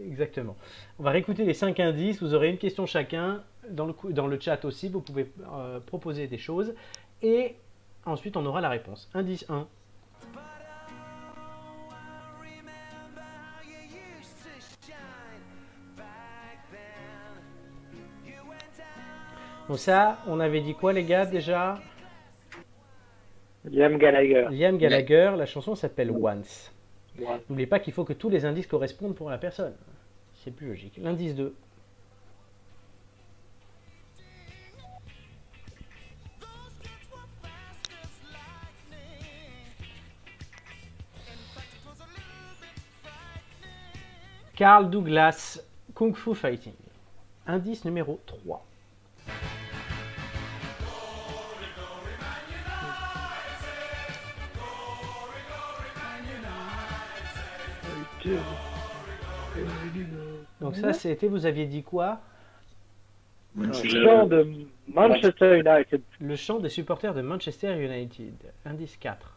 exactement. On va réécouter les 5 indices. Vous aurez une question chacun. Dans le chat aussi, vous pouvez proposer des choses. Et ensuite, on aura la réponse. Indice 1. Donc ça, on avait dit quoi les gars déjà? Liam Gallagher. Liam Gallagher, la chanson s'appelle Once. Ouais. N'oubliez pas qu'il faut que tous les indices correspondent pour la personne. C'est plus logique. L'indice 2. Carl Douglas, Kung Fu Fighting. Indice numéro 3. Donc ça, c'était, vous aviez dit quoi? Un chant de Manchester United. Le chant des supporters de Manchester United. Indice 4.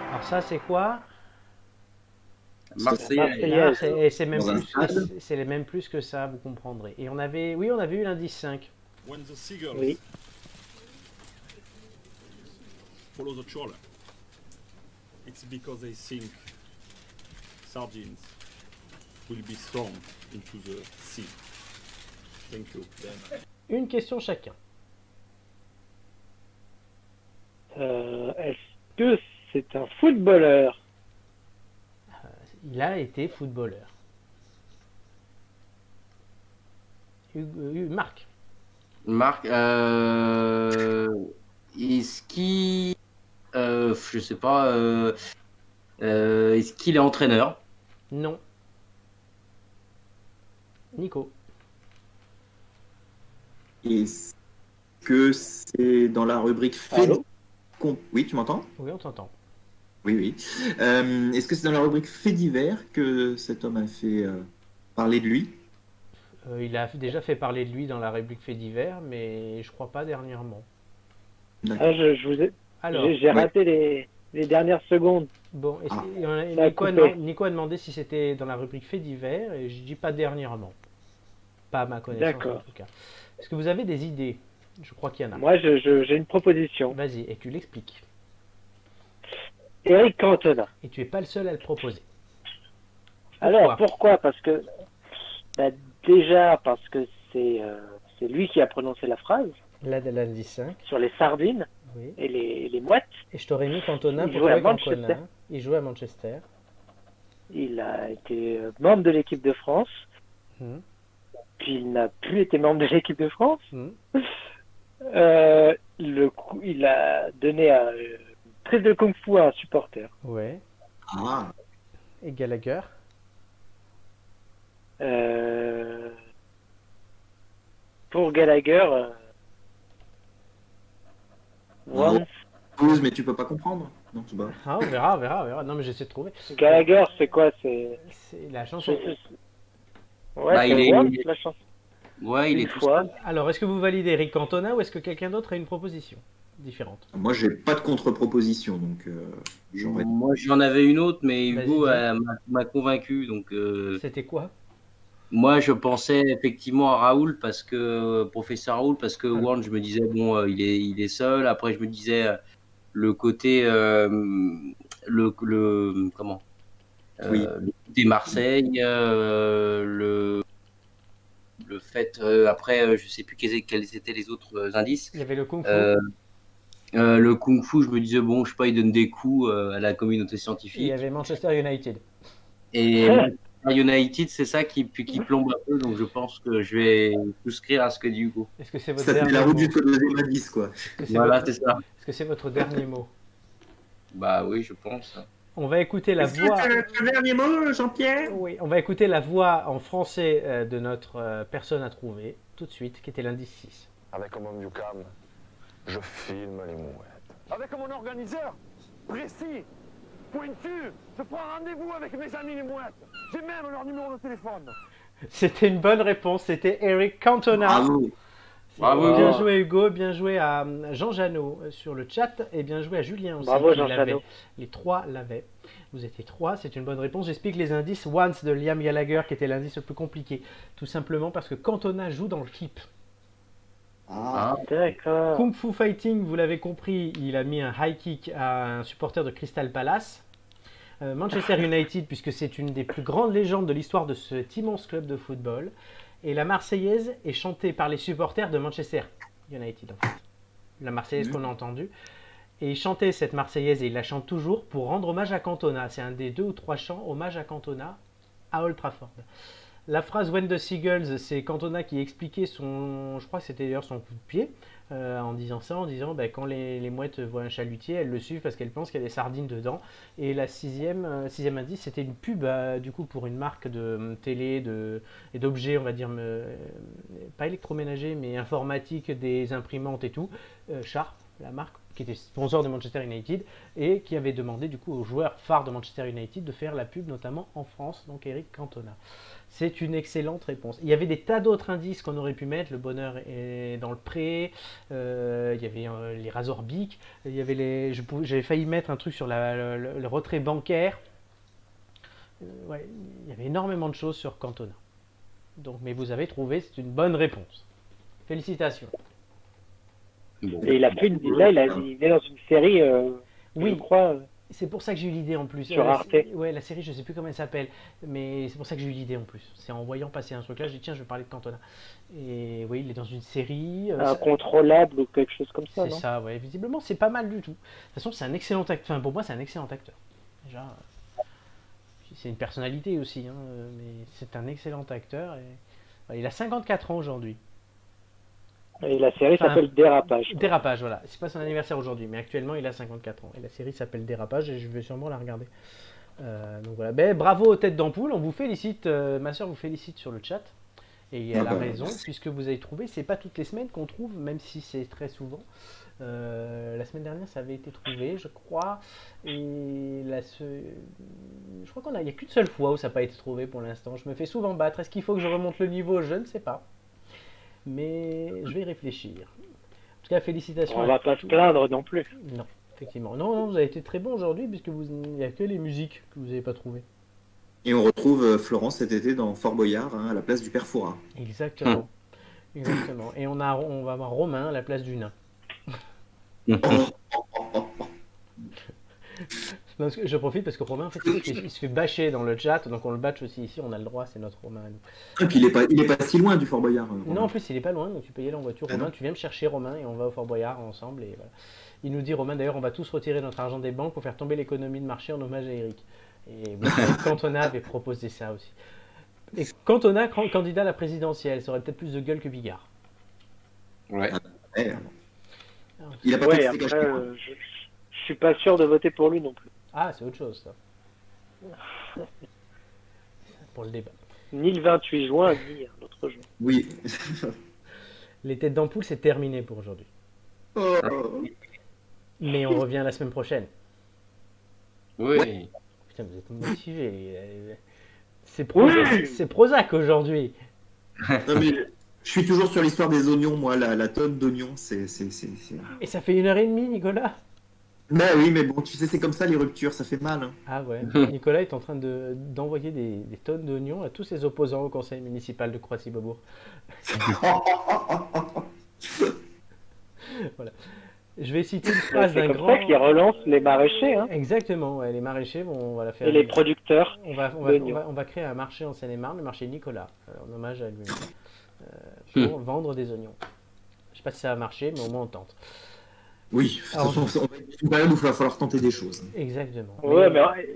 Alors ça, c'est quoi? Marseillais. Et c'est même Dans un plus, stade. c'est les mêmes plus que ça, vous comprendrez. Et on avait eu l'indice 5. When the seagulls Oui. follow the trawler, it's because they think sardines will be thrown into the sea. Thank you. Une question chacun. Est-ce que c'est un footballeur? Il a été footballeur. Marc. Marc, est-ce qu'il. Je sais pas. Est-ce qu'il est entraîneur? Non. Nico. Est-ce que c'est dans la rubrique fait Allô Oui, tu m'entends? Oui, on t'entend. Oui, oui. Est-ce que c'est dans la rubrique fait divers que cet homme a fait parler de lui? Il a déjà fait parler de lui dans la rubrique fait divers, mais je crois pas dernièrement. Ah, je vous ai... Alors, J'ai raté les dernières secondes. bon, et Ah. Ça a coupé. Nico a demandé si c'était dans la rubrique fait divers, et je dis pas dernièrement. Pas à ma connaissance D'accord. en tout cas. Est-ce que vous avez des idées? Je crois qu'il y en a. Moi, j'ai une proposition. Vas-y, et tu l'expliques. Eric Cantona. Et tu es pas le seul à le proposer. Alors, pourquoi? Parce que... bah, déjà, parce que c'est lui qui a prononcé la phrase Là, de l'indice 5. sur les sardines Oui. et les mouettes. Et je t'aurais mis Cantona Il pour jouait à toi Manchester. Cantona. Il jouait à Manchester. Il a été membre de l'équipe de France. Mhm. Puis il n'a plus été membre de l'équipe de France. Mhm. Il a donné une prise de kung-fu à un supporter. Ouais. Ah, Et Gallagher. Pour Gallagher, Once. Pause, mais tu peux pas comprendre. Non, c'est pas. Ah, on verra, on verra, on verra. Non, mais j'essaie de trouver. Gallagher, c'est quoi? C'est la chanson. Ouais, Bah, c'est il est- Once, la chanson. Ouais, il est Une tout fois. seul. Alors, est-ce que vous validez Eric Cantona ou est-ce que quelqu'un d'autre a une proposition différente? Moi, j'ai pas de contre-proposition, donc j'aurais. Moi, j'en avais une autre, mais Hugo Vas-y, m'a convaincu. Donc, C'était quoi? moi, je pensais effectivement à Raoul, parce que professeur Raoul, parce que Ah. Warren, je me disais, bon, il est seul. Après, je me disais, le côté. Comment Oui. Le côté Marseille, le fait. Après, je sais plus quels étaient les autres indices. Il y avait le Kung Fu. Le Kung Fu, je me disais, bon, je sais pas, il donne des coups à la communauté Et il y scientifique. avait Manchester United. Et United, c'est ça qui plombe un peu, donc je pense que je vais souscrire à ce que dit Hugo. Est-ce que c'est votre Ça fait dernier la route mot? jusqu'au deuxième indice, quoi. Est-ce que c'est Voilà, votre... c'est ça. Est-ce que c'est votre dernier mot? Bah oui, je pense. On va écouter la voix. le dernier mot, Jean-Pierre? Oui, on va écouter la voix en français de notre personne à trouver tout de suite, qui était l'indice 6. Avec un homme du calme, je filme les mouettes. Avec mon organiseur, précis, pointu, je prends rendez-vous avec mes amis les mouettes. J'ai même leur numéro de téléphone. C'était une bonne réponse, c'était Eric Cantona. Bravo. Bravo. Bien joué Hugo, bien joué à Jean Janot sur le chat et bien joué à Julien aussi. Bravo, qui Jean l'avait. Janot. Les trois l'avaient. Vous étiez trois, c'est une bonne réponse. J'explique les indices. Once de Liam Gallagher qui était l'indice le plus compliqué. Tout simplement parce que Cantona joue dans le clip. Ah, D'accord. Kung Fu Fighting, vous l'avez compris, il a mis un high kick à un supporter de Crystal Palace. Manchester United, puisque c'est une des plus grandes légendes de l'histoire de cet immense club de football. Et la Marseillaise est chantée par les supporters de Manchester United, en fait. La Marseillaise qu'on a entendue. Et il chantait cette Marseillaise et il la chante toujours pour rendre hommage à Cantona. C'est un des 2 ou 3 chants hommage à Cantona à Old Trafford. La phrase When the Seagulls, c'est Cantona qui expliquait son, je crois que c'était d'ailleurs son coup de pied, en disant ça, en disant quand les mouettes voient un chalutier, elles le suivent parce qu'elles pensent qu'il y a des sardines dedans. Et la sixième indice, c'était une pub du coup pour une marque de télé et d'objets, on va dire, pas électroménagers, mais informatiques, des imprimantes et tout. Sharp, la marque qui était sponsor de Manchester United et qui avait demandé du coup aux joueurs phares de Manchester United de faire la pub, notamment en France, donc Eric Cantona. C'est une excellente réponse. Il y avait des tas d'autres indices qu'on aurait pu mettre. Le bonheur est dans le pré. Il y avait les Razorbic. Il y avait j'avais failli mettre un truc sur le retrait bancaire. Ouais, il y avait énormément de choses sur Cantona. Donc, mais vous avez trouvé, c'est une bonne réponse. Félicitations. Bon. Et il a fait il est dans une série, Oui. je crois. C'est pour ça que j'ai eu l'idée en plus. Sur Arte. Ouais, la série, je sais plus comment elle s'appelle, mais c'est pour ça que j'ai eu l'idée en plus. C'est en voyant passer un truc là, j'ai dit tiens, je vais parler de Cantona. Et oui, il est dans une série. Incontrôlable ou quelque chose comme ça, C'est non? ça, ouais. Visiblement, c'est pas mal du tout. De toute façon, c'est un excellent acteur. Enfin, pour moi, c'est un excellent acteur. Déjà, c'est une personnalité aussi, hein, mais c'est un excellent acteur. Et... il a 54 ans aujourd'hui. Et la série s'appelle Dérapage. Dérapage, voilà. C'est pas son anniversaire aujourd'hui, mais actuellement il a 54 ans. Et la série s'appelle Dérapage et je vais sûrement la regarder. Donc voilà. Ben, bravo aux têtes d'ampoule. On vous félicite, ma soeur vous félicite sur le chat. Et elle a raison, puisque vous avez trouvé. C'est pas toutes les semaines qu'on trouve, même si c'est très souvent. La semaine dernière, ça avait été trouvé, je crois. Et je crois qu'il n'y a qu'une seule fois où ça n'a pas été trouvé pour l'instant. Je me fais souvent battre. Est-ce qu'il faut que je remonte le niveau? Je ne sais pas. Mais je vais y réfléchir. En tout cas, félicitations. On va pas se plaindre non plus. Non, effectivement. Non, vous avez été très bon aujourd'hui, puisque il n'y a que les musiques que vous n'avez pas trouvées. Et on retrouve Florence cet été dans Fort Boyard, à la place du Père Fouras. Exactement. Exactement. Et on va avoir Romain à la place du nain. Parce que je profite parce que Romain, en fait, il se fait bâcher dans le chat, donc on le bâche aussi ici, on a le droit, c'est notre Romain à nous. Et puis il est pas si loin du Fort Boyard. Non, en plus, il est pas loin, donc tu peux y aller en voiture. Ah Romain, non. tu viens me chercher, Romain, et on va au Fort Boyard ensemble. Et voilà. Il nous dit, Romain, d'ailleurs, on va tous retirer notre argent des banques pour faire tomber l'économie de marché en hommage à Eric. Et bon, Cantona avait proposé ça aussi. Et Cantona, candidat à la présidentielle, ça aurait peut-être plus de gueule que Bigard. Ouais. Ouais. Il a pas Ouais, fait après, cacher. je suis pas sûr de voter pour lui non plus. Ah, c'est autre chose, ça. Pour le débat. Ni le 28 juin, ni un autre jour. Oui. Les têtes d'ampoule, c'est terminé pour aujourd'hui. Oh. Mais on revient la semaine prochaine. Oui. Putain, vous êtes motivés. C'est Prozac aujourd'hui. Non, mais je suis toujours sur l'histoire des oignons, moi, la tonne d'oignons, c'est... Et ça fait 1h30, Nicolas. Bah oui, mais bon, tu sais, c'est comme ça les ruptures, ça fait mal. Hein. Ah ouais. Nicolas est en train d'envoyer des tonnes d'oignons à tous ses opposants au conseil municipal de Croissy-Beaubourg. Voilà. Je vais citer une phrase d'un grand... C'est comme ça qu'ils relancent les maraîchers. Hein. Exactement, ouais, les maraîchers vont la faire. Et les producteurs. On va créer un marché en Seine-et-Marne, le marché Nicolas, en hommage à lui, pour vendre des oignons. Je sais pas si ça va marcher, mais au moins on tente. Oui, de toute façon, il va falloir tenter des choses. Exactement. Ouais,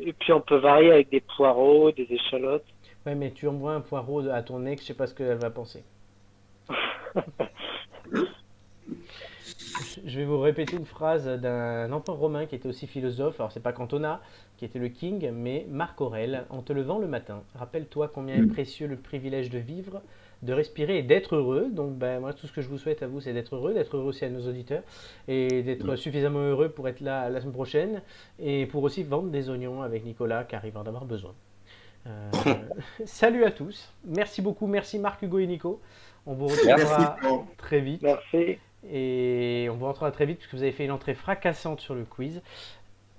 et puis on peut varier avec des poireaux, des échalotes. Ouais, mais tu envoies un poireau à ton ex, je sais pas ce qu'elle va penser. Je vais vous répéter une phrase d'un empereur romain qui était aussi philosophe. Alors c'est pas Cantona qui était le king, mais Marc Aurèle. En te levant le matin, rappelle-toi combien est précieux le privilège de vivre, de respirer et d'être heureux. Donc moi tout ce que je vous souhaite à vous, c'est d'être heureux aussi à nos auditeurs et d'être suffisamment heureux pour être là la semaine prochaine et pour aussi vendre des oignons avec Nicolas car il va en avoir besoin. Salut à tous, merci beaucoup, merci Marc, Hugo et Nico. On vous retrouvera très vite. Merci. Et on vous retrouvera très vite puisque vous avez fait une entrée fracassante sur le quiz.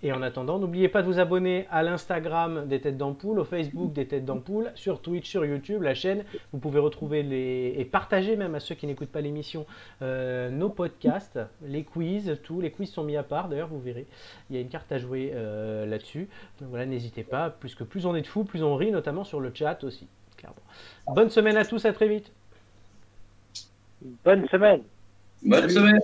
Et en attendant, n'oubliez pas de vous abonner à l'Instagram des Têtes d'Ampoule, au Facebook des Têtes d'Ampoule, sur Twitch, sur YouTube, la chaîne. Vous pouvez retrouver et partager même à ceux qui n'écoutent pas l'émission nos podcasts, les quiz, tous les quiz sont mis à part. D'ailleurs, vous verrez, il y a une carte à jouer là-dessus. Donc voilà, n'hésitez pas. Plus on est de fous, plus on rit, notamment sur le chat aussi. Clairement. Bonne semaine à tous, à très vite. Bonne semaine. Bonne semaine.